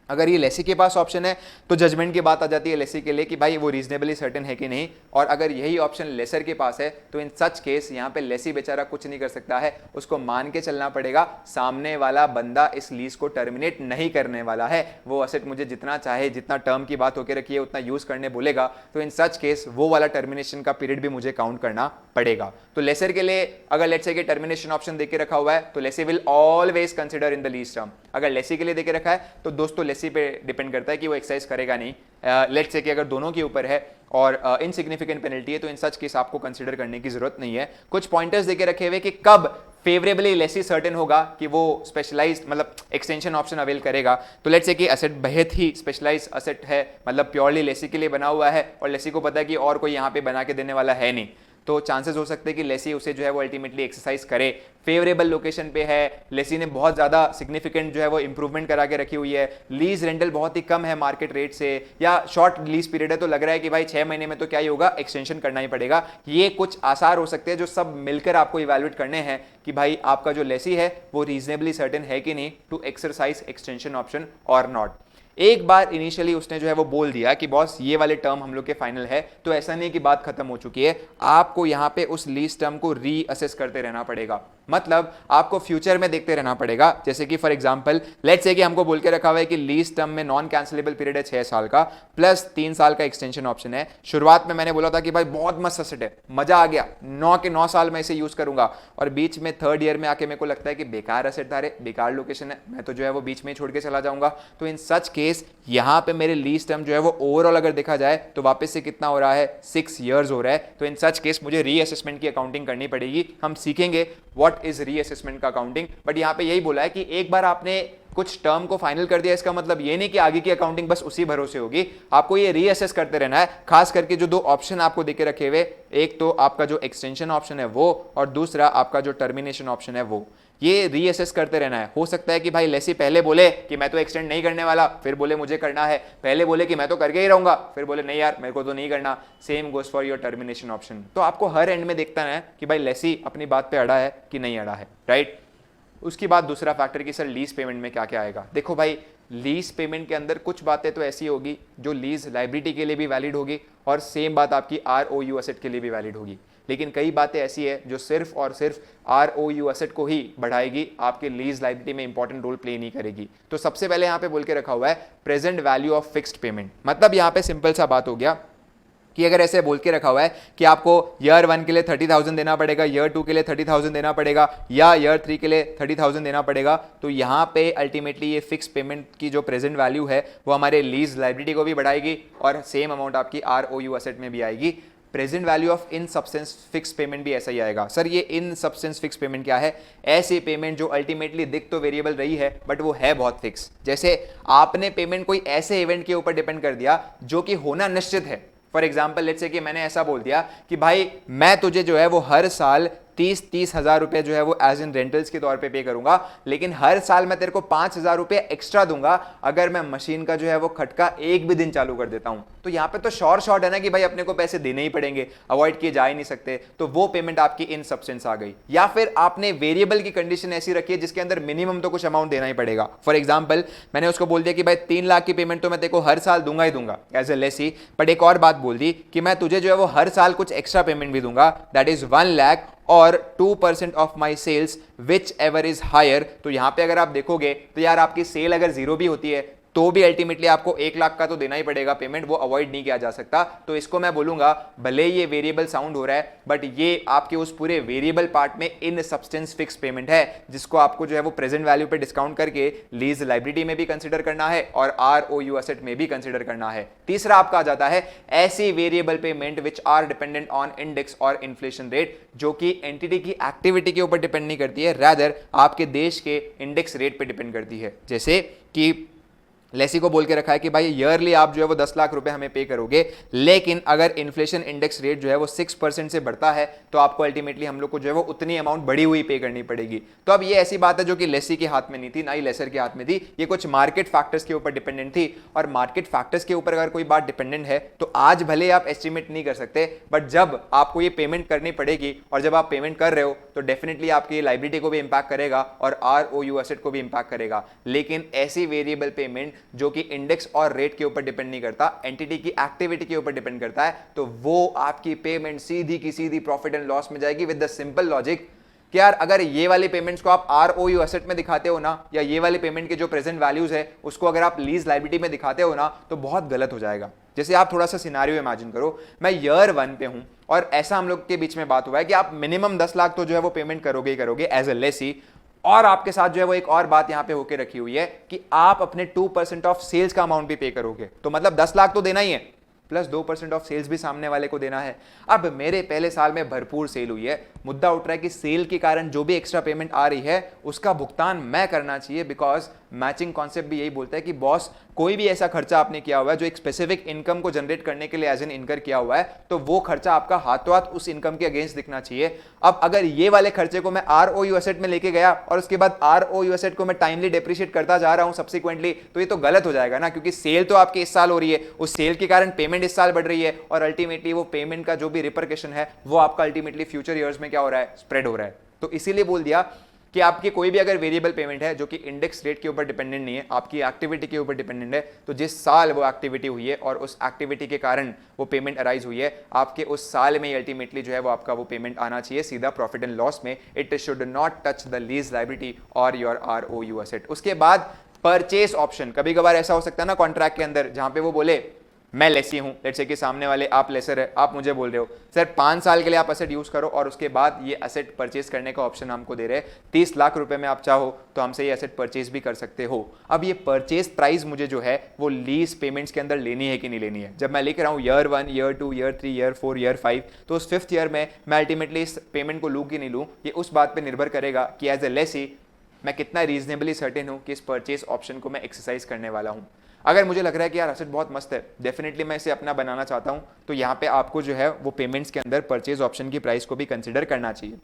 अगर ये लेसी के पास ऑप्शन है तो जजमेंट की बात आ जाती है लेसी के लिए कि भाई वो रीजनेबली सर्टेन है कि नहीं, और अगर यही ऑप्शन लेसर के पास है तो इन सच केस यहाँ पे लेसी बेचारा कुछ नहीं कर सकता है, उसको मान के चलना पड़ेगा सामने वाला बंदा इस लीज को टर्मिनेट नहीं करने वाला है, वो असेट मुझे जितना चाहे, जितना टर्म की बात होकर रखी है उतना यूज करने बोलेगा, तो इन सच केस वो वाला टर्मिनेशन का पीरियड भी मुझे काउंट करना पड़ेगा। तो लेसर के लिए अगर लेट्स से कि टर्मिनेशन ऑप्शन देके रखा हुआ है तो lessee will always consider in the lease term. अगर लेसी के लिए देके रखा है तो दोस्तों लेसी पे डिपेंड करता है कि वो एक्सरसाइज करेगा नहीं। लेट्स से कि अगर दोनों के ऊपर है और इनसिग्निफिकेंट पेनल्टी है तो इन सच केस आपको कंसीडर करने की जरूरत नहीं है। कुछ पॉइंटर्स देके रखे हुए कि कब फेवरेबली लेसी सर्टेन होगा कि वो स्पेशलाइज्ड मतलब एक्सटेंशन ऑप्शन अवेल करेगा। तो लेट्स से कि एसेट बेहद ही स्पेशलाइज एसेट है, मतलब प्योरली लेसी के लिए बना हुआ है और लेसी को पता है कि और कोई यहाँ पे बना के देने वाला है नहीं, तो चांसेस हो सकते हैं कि लेसी उसे जो है वो अल्टीमेटली एक्सरसाइज करे। फेवरेबल लोकेशन पे है, लेसी ने बहुत ज़्यादा सिग्निफिकेंट जो है वो इंप्रूवमेंट करा के रखी हुई है, लीज रेंटल बहुत ही कम है मार्केट रेट से, या शॉर्ट लीज पीरियड है तो लग रहा है कि भाई 6 महीने में तो क्या ही होगा, एक्सटेंशन करना ही पड़ेगा। ये कुछ आसार हो सकते हैं जो सब मिलकर आपको इवैल्यूएट करने हैं कि भाई आपका जो लेसी है वो रीजनेबली सर्टेन है कि नहीं टू एक्सरसाइज एक्सटेंशन ऑप्शन और नॉट। एक बार इनिशियली उसने जो है वो बोल दिया कि बॉस ये वाले टर्म हम लोग के फाइनल है, तो ऐसा नहीं कि बात खत्म हो चुकी है, आपको यहां पे उस लीज टर्म को रीअसेस करते रहना पड़ेगा। मतलब आपको फ्यूचर में देखते रहना पड़ेगा। जैसे कि फॉर एग्जांपल लेट्स से कि हमको बोल के रखा हुआ है कि लीज टर्म में नॉन कैंसिलेबल पीरियड है 6 साल का प्लस 3 साल का एक्सटेंशन ऑप्शन है। शुरुआत में मैंने बोला था कि भाई बहुत मस्त एसेट है, मजा आ गया, 9 के 9 साल में इसे यूज करूंगा, और बीच में 3rd ईयर में आके मेरे को लगता है कि बेकार एसेट था, बेकार लोकेशन है, मैं तो जो है वो बीच में छोड़ के चला जाऊंगा। तो इन सच केस यहां पे मेरे लीज टर्म जो है वो ओवरऑल अगर देखा जाए तो वापस से कितना हो रहा है, 6 इयर्स हो रहा है। तो इन सच केस मुझे रीअसेसमेंट की अकाउंटिंग करनी पड़ेगी। हम सीखेंगे व्हाट इज रीअसेसमेंट का अकाउंटिंग, बट यहां पे यही बोला है कि एक बार आपने कुछ टर्म को फाइनल कर दिया, इसका मतलब ये नहीं कि आगे की अकाउंटिंग बस उसी भरोसे होगी, आपको ये रीअसेस करते रहना है। खास करके जो 2 ऑप्शन आपको देके रखे हुए, एक तो आपका जो एक्सटेंशन ऑप्शन है वो, और दूसरा आपका जो टर्मिनेशन ऑप्शन है वो, ये रीअसेस करते रहना है। हो सकता है कि भाई लेसी पहले बोले कि मैं तो एक्सटेंड नहीं करने वाला, फिर बोले मुझे करना है, पहले बोले कि मैं तो करके ही रहूंगा, फिर बोले नहीं यार मेरे को तो नहीं करना। Same goes for your termination option. तो आपको हर एंड में देखता है कि भाई लेसी अपनी बात पे अड़ा है कि नहीं अड़ा है, राइट। उसकी बाद दूसरा फैक्टर कि सर लीज पेमेंट में क्या क्या आएगा। देखो भाई लीज पेमेंट के अंदर कुछ बातें तो ऐसी होगी जो लीज लाइबिलिटी के लिए भी वैलिड होगी, और सेम बात आपकी ROU एसेट के लिए भी वैलिड होगी। लेकिन कई बातें ऐसी है जो सिर्फ और सिर्फ ROU एसेट को ही बढ़ाएगी, आपके लीज लाइबिलिटी में इंपॉर्टेंट रोल प्ले नहीं करेगी। तो सबसे पहले यहाँ पे बोल के रखा हुआ है present value of fixed payment. मतलब यहाँ पे सिंपल सा बात हो गया कि अगर ऐसे बोल के रखा हुआ है कि आपको ईयर 1 के लिए 30,000 देना पड़ेगा, ईयर 2 के लिए 30,000 देना पड़ेगा, या ईयर 3 के लिए 30,000 देना पड़ेगा, तो यहाँ पे अल्टीमेटली ये फिक्स पेमेंट की जो प्रेजेंट वैल्यू है वो हमारे लीज लाइबिलिटी को भी बढ़ाएगी, और सेम अमाउंट आपकी ROU एसेट में भी आएगी। Present value of in substance fix payment भी ऐसा ही आएगा। सर ये इन सब्सटेंस फिक्स पेमेंट क्या है? ऐसी पेमेंट जो अल्टीमेटली दिख तो वेरिएबल रही है बट वो है बहुत फिक्स। जैसे आपने पेमेंट कोई ऐसे इवेंट के ऊपर डिपेंड कर दिया जो कि होना निश्चित है। फॉर एग्जाम्पल लेट्स से कि मैंने ऐसा बोल दिया कि भाई मैं तुझे जो है वो हर साल 30 हज़ार रुपए जो है वो एज इन रेंटल्स के तौर पे करूंगा, लेकिन हर साल मैं तेरे को 5,000 रुपए एक्स्ट्रा दूंगा अगर मैं मशीन का जो है वो खटका एक भी दिन चालू कर देता हूं। तो यहां पे तो शॉर्ट है ना कि भाई अपने को पैसे देने ही पड़ेंगे, अवॉइड किए जा ही नहीं सकते। तो वो पेमेंट आपकी इन सब्सटेंस आ गई। या फिर आपने वेरिएबल की कंडीशन ऐसी रखी है जिसके अंदर मिनिमम तो कुछ अमाउंट देना ही पड़ेगा। फॉर एग्जाम्पल मैंने उसको बोल दिया कि भाई 3 लाख की पेमेंट तो मैं तेरे को हर साल दूंगा ही दूंगा एज ए लेसी, बट एक और बात बोल दी कि मैं तुझे जो है वो हर साल कुछ एक्स्ट्रा पेमेंट भी दूंगा, दैट इज 1 लाख और 2% of my sales whichever is higher. तो यहां पे अगर आप देखोगे तो यार आपकी सेल अगर 0 भी होती है तो भी अल्टीमेटली आपको 1 लाख का तो देना ही पड़ेगा पेमेंट, वो अवॉइड नहीं किया जा सकता। तो इसको मैं बोलूंगा भले ये वेरिएबल साउंड हो रहा है बट ये आपके उस पूरे वेरिएबल पार्ट में इन सब्सटेंस फिक्स पेमेंट है, जिसको आपको जो है वो प्रेजेंट वैल्यू पे डिस्काउंट करके लीज लाइबिलिटी में भी कंसीडर करना है और ROU एसेट में भी कंसीडर करना है। तीसरा आपका आ जाता है ऐसी variable payment which are dependent on index और इन्फ्लेशन रेट, जो कि एंटिटी की एक्टिविटी के ऊपर डिपेंड नहीं करती है, रादर आपके देश के इंडेक्स रेट पे डिपेंड करती है। जैसे कि लेसी को बोल के रखा है कि भाई ईयरली आप जो है वो 10 लाख रुपए हमें पे करोगे, लेकिन अगर इन्फ्लेशन इंडेक्स रेट जो है वो 6% से बढ़ता है तो आपको अल्टीमेटली हम लोग को जो है वो उतनी अमाउंट बढ़ी हुई पे करनी पड़ेगी। तो अब ये ऐसी बात है जो कि लेसी के हाथ में नहीं थी, ना ही लेसर के हाथ में थी, ये कुछ मार्केट फैक्टर्स के ऊपर डिपेंडेंट थी। और मार्केट फैक्टर्स के ऊपर अगर कोई बात डिपेंडेंट है तो आज भले आप एस्टिमेट नहीं कर सकते, बट जब आपको ये पेमेंट करनी पड़ेगी और जब आप पेमेंट कर रहे हो तो डेफिनेटली आपकी लाइबिलिटी को भी इंपैक्ट करेगा और ROU एसेट को भी इंपैक्ट करेगा। लेकिन ऐसी वेरिएबल पेमेंट जो कि इंडेक्स और रेट के ऊपर डिपेंड नहीं करता, एंटिटी की एक्टिविटी के ऊपर डिपेंड करता है, तो वो आपकी पेमेंट सीधी की सीधी प्रॉफिट एंड लॉस में जाएगी विद द सिंपल लॉजिक कि यार अगर ये वाली पेमेंट्स को आप ROU एसेट में दिखाते हो ना, या ये वाली पेमेंट के जो प्रेजेंट वैल्यूज है उसको अगर आप लीज लाइबिलिटी में दिखाते हो ना, तो बहुत गलत हो जाएगा। जैसे आप थोड़ा सा सिनारियो इमेजिन करो, मैं ईयर 1 पे हूं और ऐसा हम लोग के बीच में बात हुआ है कि आप मिनिमम 10 लाख तो जो है वो पेमेंट करोगे ही करोगे एज ए लेसी, और आपके साथ जो है वो एक और बात यहां पे होके रखी हुई है कि आप अपने 2% ऑफ सेल्स का अमाउंट भी पे करोगे। तो मतलब 10 लाख तो देना ही है, प्लस 2% ऑफ सेल्स भी सामने वाले को देना है। अब मेरे पहले साल में भरपूर सेल हुई है, मुद्दा उठ रहा है कि सेल के कारण जो भी एक्स्ट्रा पेमेंट आ रही है उसका भुगतान मैं करना चाहिए, बिकॉज मैचिंग कॉन्सेप्ट भी यही बोलता है कि बॉस कोई भी ऐसा खर्चा आपने किया हुआ है जो एक स्पेसिफिक इनकम को जनरेट करने के लिए एज एन इनकर किया हुआ है, तो वो खर्चा आपका हाथों हाथ उस इनकम के अगेंस्ट दिखना चाहिए। अब अगर ये वाले खर्चे को मैं ROU एसेट में लेके गया और उसके बाद ROU एसेट को मैं टाइमली डेप्रिशिएट करता जा रहा हूं सब्सिक्वेंटली, तो ये तो गलत हो जाएगा ना, क्योंकि सेल तो आपकी इस साल हो रही है, उस सेल के कारण पेमेंट इस साल बढ़ रही है और अल्टीमेटली वो पेमेंट का जो भी रिपरकशन है वो आपका अल्टीमेटली फ्यूचर ईयर्स में क्या हो रहा है, स्प्रेड हो रहा है। तो इसीलिए बोल दिया कि आपकी कोई भी अगर वेरिएबल पेमेंट है जो कि इंडेक्स रेट के ऊपर डिपेंडेंट नहीं है, आपकी एक्टिविटी के ऊपर डिपेंडेंट है, तो जिस साल वो एक्टिविटी हुई है और उस एक्टिविटी के कारण वो पेमेंट अराइज हुई है, आपके उस साल में अल्टीमेटली जो है वो आपका वो पेमेंट आना चाहिए सीधा प्रॉफिट एंड लॉस में। It should not touch the lease liability और योर ROU एसेट। उसके बाद परचेस ऑप्शन, कभी कभार ऐसा हो सकता है ना कॉन्ट्रैक्ट के अंदर, जहां पे वो बोले मैं लेसी हूं, लेट्स से कि सामने वाले आप लेसर है, आप मुझे बोल रहे हो सर 5 साल के लिए आप एसेट यूज करो और उसके बाद ये एसेट परचेज करने का ऑप्शन हमको दे रहे हैं, 30 लाख रुपए में आप चाहो तो हमसे ये एसेट परचेज भी कर सकते हो। अब ये परचेज प्राइस मुझे जो है वो लीज पेमेंट्स के अंदर लेनी है कि नहीं लेनी है। जब मैं लिख रहा हूं year 1, year 2, year 3, year 4, year 5, तो उस 5th ईयर में मैं अल्टीमेटली इस पेमेंट को लूँ कि नहीं लूँ, ये उस बात पर निर्भर करेगा कि एज ए लेसी मैं कितना रीजनेबली सर्टेन हूं कि इस परचेज ऑप्शन को मैं एक्सरसाइज करने वाला हूं। अगर मुझे लग रहा है कि यार एसेट बहुत मस्त है, डेफिनेटली मैं इसे अपना बनाना चाहता हूं, तो यहाँ पे आपको जो है वो पेमेंट्स के अंदर परचेज ऑप्शन की प्राइस को भी कंसिडर करना चाहिए।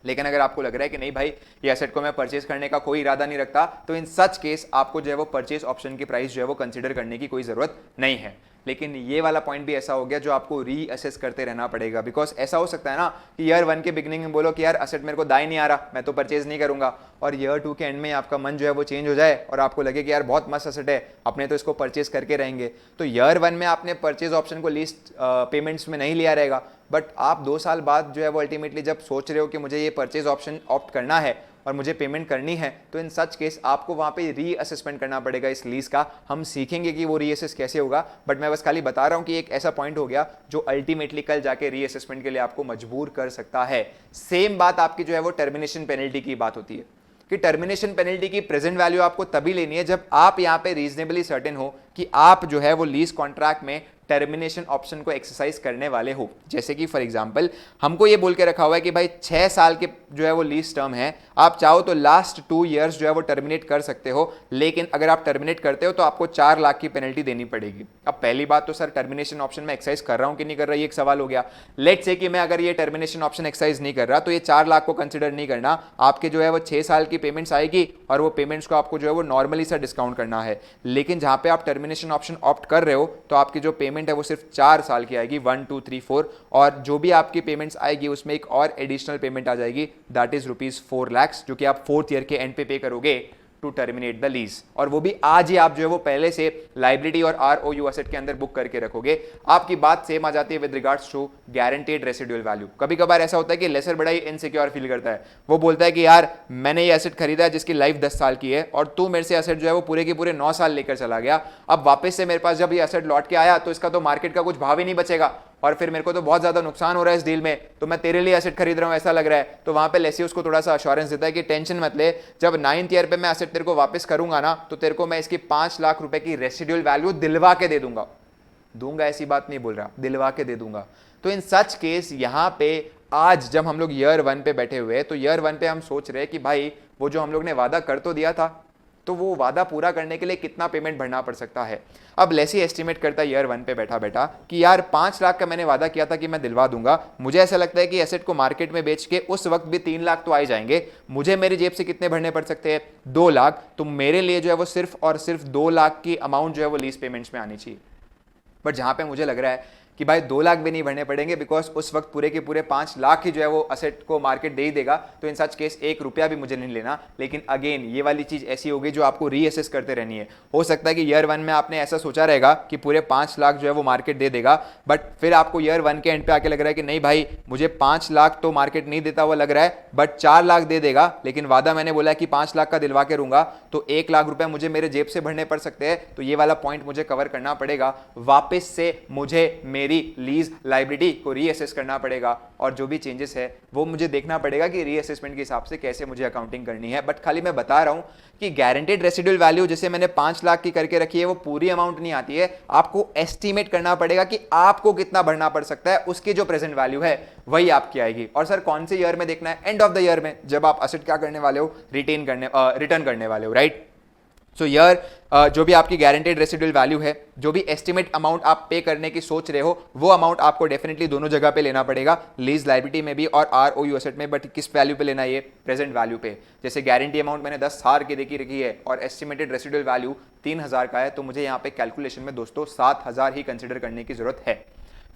लेकिन अगर आपको लग रहा है कि नहीं भाई ये एसेट को मैं परचेज करने का कोई इरादा नहीं रखता, तो इन सच केस आपको जो है वो परचेज ऑप्शन की प्राइस जो है वो कंसिडर करने की कोई जरूरत नहीं है। लेकिन ये वाला पॉइंट भी ऐसा हो गया जो आपको रीअसेस करते रहना पड़ेगा, बिकॉज ऐसा हो सकता है ना कि ईयर 1 के बिगनिंग में बोलो कि यार एसेट मेरे को दाई नहीं आ रहा, मैं तो परचेज नहीं करूंगा, और ईयर 2 के एंड में आपका मन जो है वो चेंज हो जाए और आपको लगे कि यार बहुत मस्त एसेट है, अपने तो इसको परचेज करके रहेंगे। तो ईयर 1 में आपने परचेज ऑप्शन को लिस्ट पेमेंट्स में नहीं लिया रहेगा, बट आप 2 साल बाद जो है वो अल्टीमेटली जब सोच रहे हो कि मुझे ये परचेज ऑप्शन ऑप्ट करना है और मुझे पेमेंट करनी है, तो इन सच केस आपको वहाँ पे रीअसेसमेंट करना पड़ेगा इस लीज का। हम सीखेंगे कि वो रीअसेस कैसे होगा, बट मैं बस खाली बता रहा हूँ कि एक ऐसा पॉइंट हो गया जो अल्टीमेटली कल जाके रीअसेसमेंट के लिए आपको मजबूर कर सकता है। सेम बात आपकी जो है वो टर्मिनेशन पेनल्टी की बात होती है कि टर्मिनेशन पेनल्टी की प्रेजेंट वैल्यू आपको तभी लेनी है जब आप यहाँ पे रीजनेबली सर्टेन हो कि आप जो है वो लीज कॉन्ट्रैक्ट में टर्मिनेशन ऑप्शन को एक्सरसाइज करने वाले हो। जैसे कि फॉर एग्जांपल हमको ये बोल के रखा हुआ है कि भाई 6 साल के जो है वो लीज टर्म है, आप चाहो तो लास्ट 2 इयर्स जो है वो टर्मिनेट कर सकते हो, लेकिन अगर आप टर्मिनेट करते हो तो आपको 4 लाख की पेनल्टी देनी पड़ेगी। अब पहली बात तो सर टर्मिनेशन ऑप्शन में एक्सरसाइज कर रहा हूं कि नहीं कर रहा, ये एक सवाल हो गया। लेट्स से कि मैं अगर ये टर्मिनेशन ऑप्शन एक्सरसाइज नहीं कर रहा तो ये 4 लाख को कंसिडर नहीं करना, आपके जो है वो 6 साल की पेमेंट्स आएगी और वो पेमेंट्स को आपको जो है वो नॉर्मली सा डिस्काउंट करना है। लेकिन जहां पे आप टर्मिनेशन ऑप्शन ऑप्ट कर रहे हो तो आपकी जो पेमेंट है वो सिर्फ 4 साल की आएगी, 1 2 3 4, और जो भी आपकी पेमेंट्स आएगी उसमें एक और एडिशनल पेमेंट आ जाएगी, दैट इज ₹4 लाख, जो कि आप 4th ईयर के एंड पे करोगे टू टर्मिनेट द लीज। और वो भी आज ही आप जो है वो पहले से लाइबिलिटी और ROU एसेट के अंदर बुक करके रखोगे। आपकी बात सेम आ जाती है with regards to guaranteed residual value. कभी कभार ऐसा होता है कि लेसर बड़ा ही इनसिक्योर फील करता है, वो बोलता है कि यार मैंने ये एसेट खरीदा है जिसकी लाइफ 10 साल की है और तू मेरे से एसेट जो है वो पूरे के पूरे 9 साल लेकर चला गया, अब वापस से मेरे पास जब ये एसेट लौट के आया तो इसका तो मार्केट का कुछ भाव ही नहीं बचेगा और फिर मेरे को तो बहुत ज्यादा नुकसान हो रहा है इस डील में, तो मैं तेरे लिए एसेट खरीद रहा हूं ऐसा लग रहा है। तो वहां पे लेसी उसको थोड़ा सा अश्योरेंस देता है कि टेंशन मत ले, जब 9th ईयर पे मैं एसेट तेरे को वापस करूंगा ना तो तेरे को मैं इसकी 5 लाख रुपए की रेसिडुअल वैल्यू दिलवा के दे दूंगा, ऐसी बात नहीं बोल रहा, दिलवा के दे दूंगा। तो इन सच केस यहां पे आज जब हम लोग ईयर 1 पे बैठे हुए हैं तो ईयर 1 पे हम सोच रहे हैं कि भाई वो जो हम लोग ने वादा कर तो दिया था, तो वो वादा पूरा करने के लिए कितना पेमेंट भरना पड़ सकता है। अब लेसी एस्टिमेट करता है ईयर 1 पे बैठा बैठा कि यार 5 लाख का मैंने वादा किया था कि मैं दिलवा दूंगा, मुझे ऐसा लगता है कि एसेट को मार्केट में बेच के उस वक्त भी 3 लाख तो आ ही जाएंगे, मुझे मेरी जेब से कितने भरने पड़ सकते हैं, 2 लाख। तो मेरे लिए जो है वो सिर्फ और सिर्फ 2 लाख की अमाउंट जो है वो लीज पेमेंट्स में आनी चाहिए। बट जहां पे मुझे लग रहा है कि भाई 2 लाख भी नहीं भरने पड़ेंगे, बिकॉज उस वक्त पूरे के पूरे 5 लाख ही जो है वो असेट को मार्केट दे ही देगा, तो इन सच केस 1 रुपया भी मुझे नहीं लेना। लेकिन अगेन ये वाली चीज ऐसी होगी जो आपको रीअसेस करते रहनी है। हो सकता है कि ईयर 1 में आपने ऐसा सोचा रहेगा कि पूरे 5 लाख जो है वो मार्केट दे देगा, बट फिर आपको ईयर 1 के एंड पे आके लग रहा है कि नहीं भाई मुझे 5 लाख तो मार्केट नहीं देता हुआ लग रहा है, बट 4 लाख दे देगा, लेकिन वादा मैंने बोला है कि 5 लाख का दिलवा के रहूंगा, तो 1 लाख रुपए मुझे मेरे जेब से भरने पड़ सकते हैं। तो ये वाला पॉइंट मुझे कवर करना पड़ेगा, वापस से मुझे मेरी लीज लाइबिलिटी को रीअसेस करना पड़ेगा और जो भी चेंजेस है वो मुझे देखना पड़ेगा कि रीअसेसमेंट के हिसाब से कैसे मुझे अकाउंटिंग करनी है। बट खाली मैं बता रहा हूं कि गारंटेड रेसिडुअल वैल्यू जैसे मैंने 5 लाख की करके रखी है वो पूरी अमाउंट नहीं आती है, आपको एस्टीमेट करना पड़ेगा कि आपको कितना भरना पड़ सकता है, उसकी जो प्रेजेंट वैल्यू है वही आपकी आएगी। और सर कौन से ईयर में देखना है? एंड ऑफ द ईयर में, जब आप असेट क्या करने वाले हो, रिटर्न करने वाले हो, राइट। सो ईयर जो भी आपकी गारंटेड रेसिडुअल वैल्यू है, जो भी एस्टिमेट अमाउंट आप पे करने की सोच रहे हो, वो अमाउंट आपको डेफिनेटली दोनों जगह पे लेना पड़ेगा, लीज लायबिलिटी में भी और ROU एसेट में। बट किस वैल्यू पे लेना है? ये प्रेजेंट वैल्यू पे। जैसे गारंटी अमाउंट मैंने 10,000 की देखी रखी है और एस्टिमेटेड रेसिडुअल वैल्यू 3,000 का है, तो मुझे यहाँ पे कैलकुलेशन में दोस्तों 7,000 ही कंसिडर करने की जरूरत है।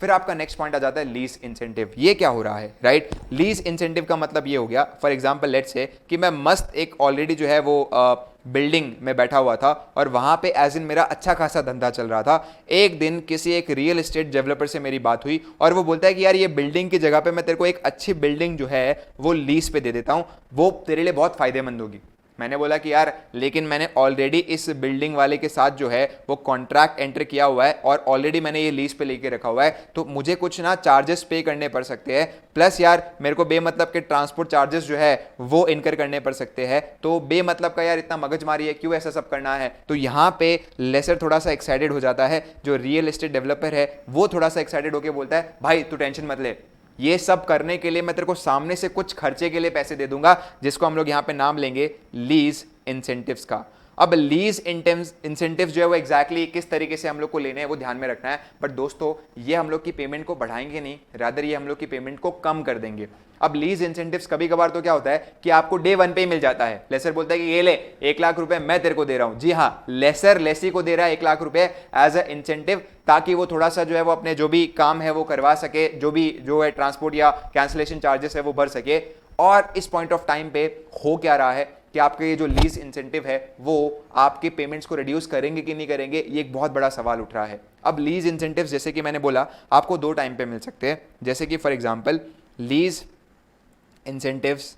फिर आपका नेक्स्ट पॉइंट आ जाता है लीज इंसेंटिव। ये क्या हो रहा है, राइट? लीज इंसेंटिव का मतलब ये हो गया, फॉर एग्जांपल लेट्स से कि मैं मस्त एक ऑलरेडी जो है वो बिल्डिंग में बैठा हुआ था और वहां पे एज इन मेरा अच्छा खासा धंधा चल रहा था। एक दिन किसी एक रियल एस्टेट डेवलपर से मेरी बात हुई और वो बोलता है कि यार ये बिल्डिंग की जगह पे मैं तेरे को एक अच्छी बिल्डिंग जो है वो लीज पे दे देता हूं, वो तेरे लिए बहुत फायदेमंद होगी। मैंने बोला कि यार लेकिन मैंने ऑलरेडी इस बिल्डिंग वाले के साथ जो है वो कॉन्ट्रैक्ट एंटर किया हुआ है और ऑलरेडी मैंने ये लीज पे लेके रखा हुआ है, तो मुझे कुछ ना चार्जेस पे करने पड़ सकते हैं, प्लस यार मेरे को बेमतलब के ट्रांसपोर्ट चार्जेस जो है वो इनकर करने पड़ सकते हैं। तो बेमतलब का यार इतना मगजमारी है, क्यों ऐसा सब करना है? तो यहाँ पे लेसर थोड़ा सा एक्साइटेड हो जाता है, जो रियल एस्टेट डेवलपर है वो थोड़ा सा एक्साइटेड होकर बोलता है भाई तू टेंशन मत ले, ये सब करने के लिए मैं तेरे को सामने से कुछ खर्चे के लिए पैसे दे दूंगा, जिसको हम लोग यहां पे नाम लेंगे लीज इंसेंटिव्स का। अब लीज इंसेंटिव जो है वो एग्जैक्टली किस तरीके से हम लोग को लेने हैं वो ध्यान में रखना है। बट दोस्तों ये हम लोग की पेमेंट को बढ़ाएंगे नहीं, रादर ये हम लोग की पेमेंट को कम कर देंगे। अब लीज इंसेंटिव्स कभी कभार तो क्या होता है कि आपको डे 1 पे ही मिल जाता है। लेसर बोलता है कि ये ले 1 लाख रुपए मैं तेरे को दे रहा हूं। जी हाँ, लेसर लेसी को दे रहा है 1 लाख रुपए एज अ इंसेंटिव, ताकि वो थोड़ा सा जो है वो अपने जो भी काम है वो करवा सके, जो है ट्रांसपोर्ट या कैंसिलेशन चार्जेस है वो भर सके। और इस पॉइंट ऑफ टाइम पे हो क्या रहा है कि आपके ये जो लीज इंसेंटिव है वो आपके पेमेंट्स को रिड्यूस करेंगे कि नहीं करेंगे, ये एक बहुत बड़ा सवाल उठ रहा है। अब लीज इंसेंटिव्स जैसे कि मैंने बोला आपको 2 टाइम पे मिल सकते हैं, जैसे कि फॉर एग्जांपल लीज इंसेंटिव्स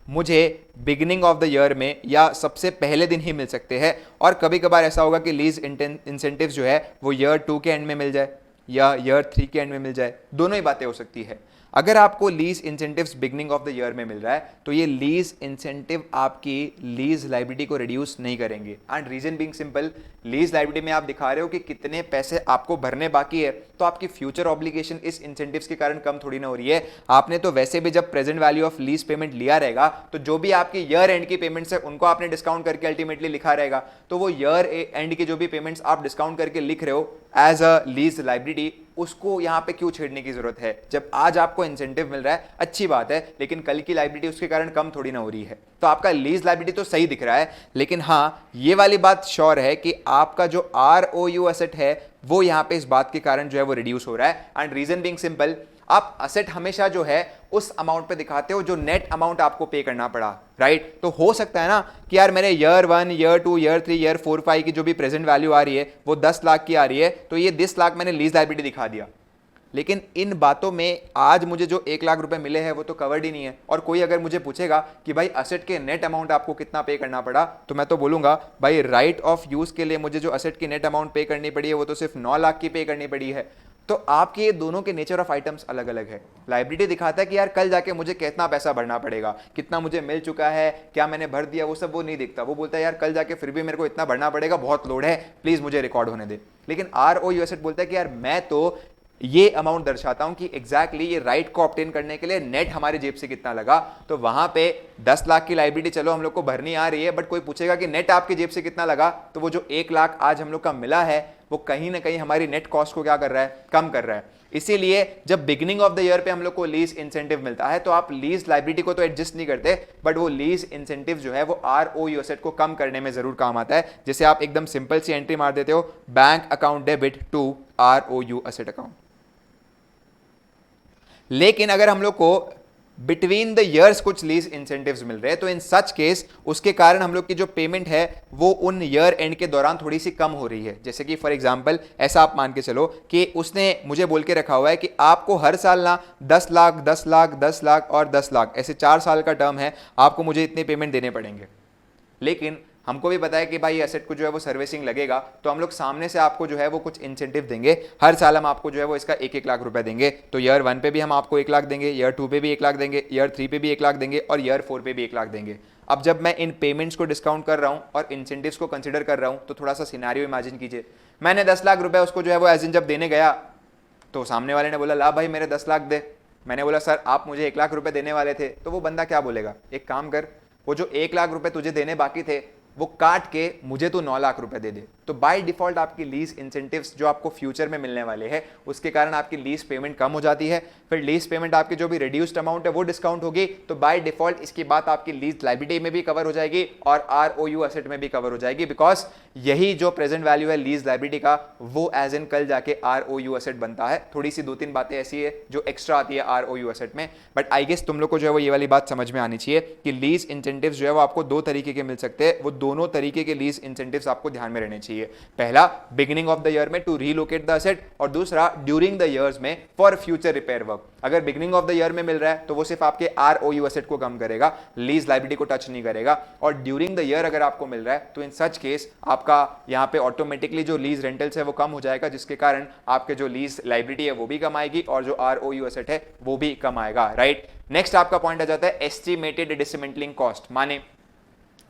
मुझे बिगिनिंग ऑफ द ईयर में या सबसे पहले दिन ही मिल सकते हैं, और कभी कभार ऐसा होगा कि लीज इंसेंटिव्स जो है वो ईयर 2 के एंड में मिल जाए या ईयर 3 के एंड में मिल जाए, दोनों ही बातें हो सकती है। अगर आपको lease incentives beginning of the year में मिल रहा है तो ये लीज इंसेंटिव आपकी लीज लायबिलिटी को रिड्यूस नहीं करेंगे। And reason being simple, lease liability में आप दिखा रहे हो कि कितने पैसे आपको भरने बाकी है, तो आपकी फ्यूचर ऑब्लिगेशन इस इंसेंटिव्स के कारण कम थोड़ी ना हो रही है। आपने तो वैसे भी जब present value of lease payment लिया रहेगा तो जो भी आपकी ईयर एंड की पेमेंट्स है उनको आपने डिस्काउंट करके अल्टीमेटली लिखा रहेगा, तो वो ईयर एंड की जो भी पेमेंट्स आप डिस्काउंट करके लिख रहे हो एज अ लीज लायबिलिटी, उसको यहां पे क्यों छेड़ने की जरूरत है? जब आज आपको इंसेंटिव मिल रहा है अच्छी बात है, लेकिन कल की लायबिलिटी उसके कारण कम थोड़ी ना हो रही है। तो आपका लीज लायबिलिटी तो सही दिख रहा है, लेकिन हां ये वाली बात श्योर है कि आपका जो ROU एसेट है वो यहां पे इस बात के कारण जो है वो रिड्यूस हो रहा है। एंड रीजन बीइंग सिंपल, आप असेट हमेशा जो है उस अमाउंट पे दिखाते हो जो नेट अमाउंट आपको पे करना पड़ा, राइट? तो हो सकता है ना कि यार मेरे ईयर 1, ईयर 2, ईयर 3, ईयर 4, 5 की जो भी प्रेजेंट वैल्यू आ रही है वो 10 लाख की आ रही है, तो ये 10 लाख मैंने लीज लायबिलिटी दिखा दिया, लेकिन इन बातों में आज मुझे जो 1 लाख रुपए मिले हैं वो तो कवर्ड ही नहीं है। और कोई अगर मुझे पूछेगा कि भाई असेट के नेट अमाउंट आपको कितना पे करना पड़ा, तो मैं तो बोलूंगा भाई राइट ऑफ यूज के लिए मुझे जो असेट की नेट अमाउंट पे करनी पड़ी है वो तो सिर्फ 9 लाख की पे करनी पड़ी है। तो आपके ये दोनों के नेचर ऑफ आइटम्स अलग अलग है। लायबिलिटी दिखाता है कि यार कल जाके मुझे कितना पैसा भरना पड़ेगा, कितना मुझे मिल चुका है, क्या मैंने भर दिया, वो सब वो नहीं दिखता। वो बोलता है यार कल जाके फिर भी मेरे को इतना भरना पड़ेगा, बहुत लोड है, प्लीज मुझे रिकॉर्ड होने दे। लेकिन ROU एसेट बोलता है कि यार मैं तो ये अमाउंट दर्शाता हूं कि एग्जैक्टली ये राइट को ऑब्टेन करने के लिए नेट हमारी जेब से कितना लगा। तो वहां पे 10 लाख की लायबिलिटी चलो हम लोग को भरनी आ रही है, बट कोई पूछेगा कि नेट आपकी जेब से कितना लगा, तो वो जो 1 लाख आज हम लोग का मिला है वो कहीं ना कहीं हमारी नेट कॉस्ट को क्या कर रहा है, कम कर रहा है। इसीलिए जब बिगिनिंग ऑफ द ईयर पे हम लोग को लीज इंसेंटिव मिलता है तो आप लीज लायबिलिटी को तो एडजस्ट नहीं करते, बट वो लीज इंसेंटिव जो है वो ROU एसेट को कम करने में जरूर काम आता है। जैसे आप एकदम सिंपल सी एंट्री मार देते हो, bank account debit to ROU asset account. लेकिन अगर हम लोग को बिटवीन द ईयर्स कुछ लीज इंसेंटिव्स मिल रहे हैं तो इन सच केस उसके कारण हम लोग की जो पेमेंट है वो उन ईयर एंड के दौरान थोड़ी सी कम हो रही है। जैसे कि फॉर एग्जांपल ऐसा आप मान के चलो कि उसने मुझे बोल के रखा हुआ है कि आपको हर साल ना 10 लाख 10 लाख 10 लाख और 10 लाख ऐसे 4 साल का टर्म है, आपको मुझे इतने पेमेंट देने पड़ेंगे। लेकिन हमको भी पता है कि भाई एसेट को जो है वो सर्विसिंग लगेगा, तो हम लोग सामने से आपको जो है वो कुछ इंसेंटिव देंगे, हर साल हम आपको जो है वो इसका 1-1 लाख रुपए देंगे। तो ईयर 1 पे भी हम आपको 1 लाख देंगे, ईयर 2 पे भी 1 लाख देंगे, ईयर 3 पे भी 1 लाख देंगे और ईयर 4 पे भी 1 लाख देंगे। अब जब मैं इन पेमेंट्स को डिस्काउंट कर रहा हूं और इंसेंटिव्स को कंसिडर कर रहा हूं, तो थोड़ा सा सिनेरियो इमेजिन कीजिए, मैंने 10 लाख रुपए उसको जो है वो एज इन जब देने गया, तो सामने वाले ने बोला ला भाई मेरे 10 लाख दे। मैंने बोला सर आप मुझे 1 लाख रुपए देने वाले थे। तो वो बंदा क्या बोलेगा, एक काम कर, वो जो 1 लाख रुपए तुझे देने बाकी थे वो काट के मुझे तो 9 लाख रुपए दे दे। तो बाय डिफॉल्ट आपकी लीज इंसेंटिव्स जो आपको फ्यूचर में मिलने वाले हैं उसके कारण आपकी लीज पेमेंट कम हो जाती है। फिर लीज पेमेंट आपकी जो भी रिड्यूस्ड अमाउंट है वो डिस्काउंट होगी, तो बाय डिफॉल्ट इसकी बात आपकी लीज लायबिलिटी में भी कवर हो जाएगी और ROU एसेट में भी कवर हो जाएगी, बिकॉज यही जो प्रेजेंट वैल्यू है लीज लायबिलिटी का वो एज इन कल जाके ROU एसेट बनता है। थोड़ी सी 2-3 बातें ऐसी है जो एक्स्ट्रा आती है ROU एसेट में, बट आई गेस तुम लोग को जो है वो ये वाली बात समझ में आनी चाहिए कि लीज इंसेंटिव्स जो है वो आपको 2 तरीके के मिल सकते हैं। वो दोनों तरीके के लीज इंसेंटिव्स आपको ध्यान में रहने चाहिए। पहला बिगिनिंग ऑफ द ईयर में टू रीलोकेट द एसेट, और दूसरा ड्यूरिंग द ईयर्स में फॉर फ्यूचर रिपेयर वर्क। अगर बिगिनिंग ऑफ द ईयर में मिल रहा है तो वो सिर्फ आपके ROU एसेट को कम करेगा, लीज लायबिलिटी को टच नहीं करेगा। और ड्यूरिंग द ईयर अगर आपको मिल रहा है तो इन सच केस आपका यहां पे ऑटोमेटिकली जो लीज रेंटल्स है वो कम हो जाएगा, जिसके कारण आपके जो लीज लायबिलिटी है वो भी कम आएगी और जो ROU एसेट है वो भी कम आएगा, राइट। नेक्स्ट आपका पॉइंट आ जाता है एस्टिमेटेड डिसमेंटलिंग कॉस्ट। माने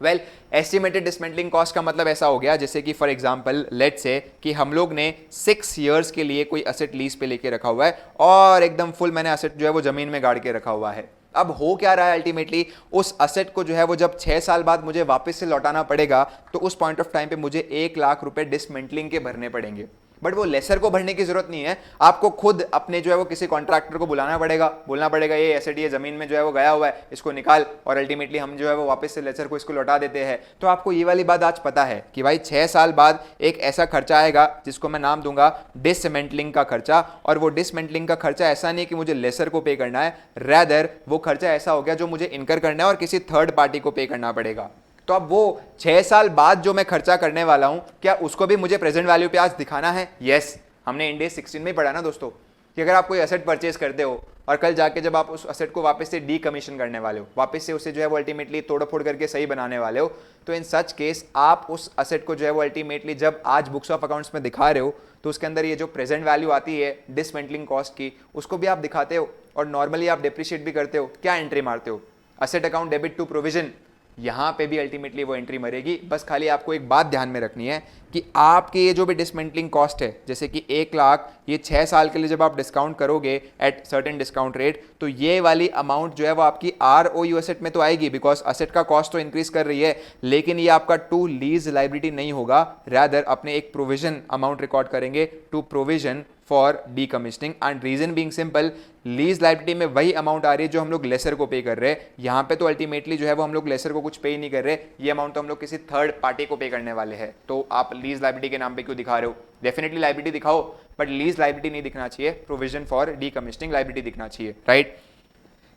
एस्टिमेटेड डिसमेंटलिंग कॉस्ट का मतलब ऐसा हो गया जैसे कि फॉर एग्जांपल लेट से कि हम लोग ने 6 इयर्स के लिए कोई असेट लीज पे लेके रखा हुआ है और एकदम फुल मैंने असेट जो है वो जमीन में गाड़ के रखा हुआ है। अब हो क्या रहा है अल्टीमेटली, उस असेट को जो है वो जब 6 साल बाद मुझे वापस से लौटाना पड़ेगा तो उस पॉइंट ऑफ टाइम पे मुझे 1 लाख रुपए डिसमेंटलिंग के भरने पड़ेंगे। बट वो लेसर को भरने की जरूरत नहीं है, आपको खुद अपने जो है वो किसी कॉन्ट्रैक्टर को बुलाना पड़ेगा, बोलना पड़ेगा ये एसेट ये जमीन में जो है वो गया हुआ है, इसको निकाल, और अल्टीमेटली हम जो है वो वापस से लेसर को इसको लौटा देते हैं। तो आपको ये वाली बात आज पता है कि भाई 6 साल बाद एक ऐसा खर्चा आएगा जिसको मैं नाम दूंगा डिसमेंटलिंग का खर्चा। और वो डिसमेंटलिंग का खर्चा ऐसा नहीं कि मुझे लेसर को पे करना है, रैदर वो खर्चा ऐसा हो गया जो मुझे इनकर करना है और किसी थर्ड पार्टी को पे करना पड़ेगा। तो अब वो 6 साल बाद जो मैं खर्चा करने वाला हूं, क्या उसको भी मुझे प्रेजेंट वैल्यू पे आज दिखाना है? यस, हमने इंड AS 16 में ही पढ़ा ना दोस्तों कि अगर आप कोई एसेट परचेज करते हो और कल जाके जब आप उस एसेट को वापस से डीकमीशन करने वाले हो, वापस से उसे जो है वो अल्टीमेटली तोड़ फोड़ करके सही बनाने वाले हो, तो इन सच केस आप उस एसेट को जो है वो अल्टीमेटली जब आज बुक्स ऑफ अकाउंट्स में दिखा रहे हो तो उसके अंदर ये जो प्रेजेंट वैल्यू आती है डिसमेंटलिंग कॉस्ट की, उसको भी आप दिखाते हो और नॉर्मली आप डिप्रिशिएट भी करते हो। क्या एंट्री मारते हो? Asset account debit to provision. यहां पे भी अल्टीमेटली वो एंट्री मरेगी। बस खाली आपको एक बात ध्यान में रखनी है कि आपके ये जो भी डिसमेंटलिंग कॉस्ट है, जैसे कि 1 लाख, ये 6 साल के लिए जब आप डिस्काउंट करोगे एट सर्टेन डिस्काउंट रेट, तो ये वाली अमाउंट जो है वो आपकी ROU एसेट में तो आएगी, बिकॉज एसेट का कॉस्ट तो इंक्रीज कर रही है, लेकिन ये आपका टू लीज लायबिलिटी नहीं होगा, रैदर अपने एक प्रोविजन अमाउंट रिकॉर्ड करेंगे to provision for decommissioning. And reason being simple, lease liability में वही अमाउंट आ रही है जो हम लोग लेसर को पे कर रहे हैं। यहां पे तो अल्टीमेटली जो है वो हम लोग लेसर को कुछ पे ही नहीं कर रहे, ये अमाउंट तो हम लोग किसी थर्ड पार्टी को पे करने वाले हैं। तो आप लीज लायबिलिटी के नाम पे क्यों दिखा रहे हो? डेफिनेटली लायबिलिटी दिखाओ, बट लीज लायबिलिटी नहीं दिखना चाहिए, प्रोविजन फॉर डीकमिशनिंग लायबिलिटी दिखना चाहिए, राइट।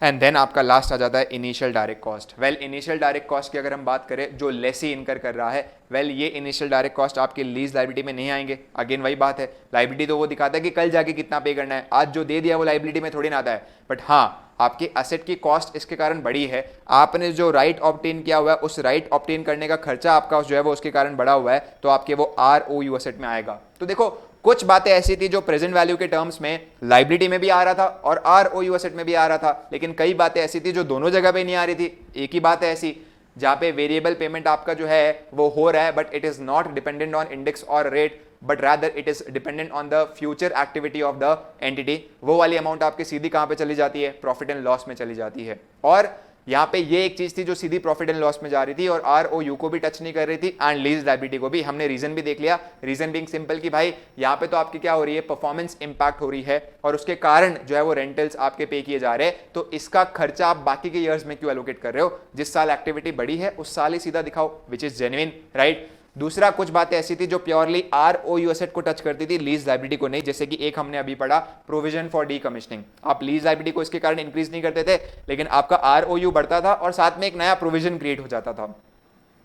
एंड देन आपका लास्ट आ जाता है initial direct cost. Well, initial direct cost की अगर हम बात करें जो लेसी इनकर कर रहा है, वेल ये इनिशियल डायरेक्ट कॉस्ट आपकी लीज लायबिलिटी में नहीं आएंगे। अगेन वही बात है, लायबिलिटी तो वो दिखाता है कि कल जाके कितना पे करना है, आज जो दे दिया वो लायबिलिटी में थोड़ी ना आता है। बट हाँ, आपकी एसेट की कॉस्ट इसके कारण बढ़ी है, आपने जो राइट ऑब्टेन किया हुआ है उस राइट ऑब्टेन करने का खर्चा आपका जो है वो उसके कारण बढ़ा हुआ है, तो आपके वो ROU एसेट में आएगा। तो देखो, कुछ बातें ऐसी थी जो प्रेजेंट वैल्यू के टर्म्स में लायबिलिटी में भी आ रहा था और ROU एसेट में भी आ रहा था, लेकिन कई बातें ऐसी थी जो दोनों जगह पे नहीं आ रही थी। एक ही बात है ऐसी जहां पे वेरिएबल पेमेंट आपका जो है वो हो रहा है, but it is not dependent on index और rate, but rather it is dependent on the future activity of the entity. वो वाली अमाउंट आपकी सीधी कहां पे चली जाती है? प्रॉफिट एंड लॉस में चली जाती है। और यहाँ पे ये एक चीज थी जो सीधी प्रॉफिट एंड लॉस में जा रही थी और ROU को भी टच नहीं कर रही थी एंड लीज लायबिलिटी को भी। हमने रीजन भी देख लिया, रीजन बीइंग सिंपल कि भाई यहाँ पे तो आपकी क्या हो रही है, परफॉर्मेंस इंपैक्ट हो रही है और उसके कारण जो है वो रेंटल्स आपके पे किए जा रहे हैं, तो इसका खर्चा आप बाकी के ईयर्स में क्यों एलोकेट कर रहे हो? जिस साल एक्टिविटी बढ़ी है उस साल ही सीधा दिखाओ, विच इज जेन्युइन, राइट। दूसरा, कुछ बातें ऐसी थी जो प्योरली ROU एसेट को टच करती थी, लीज लायबिलिटी को नहीं। जैसे कि एक हमने अभी पढ़ा, प्रोविजन फॉर डीकमिशनिंग। आप लीज लायबिलिटी को इसके कारण इंक्रीज नहीं करते थे, लेकिन आपका ROU बढ़ता था और साथ में एक नया प्रोविजन क्रिएट हो जाता था।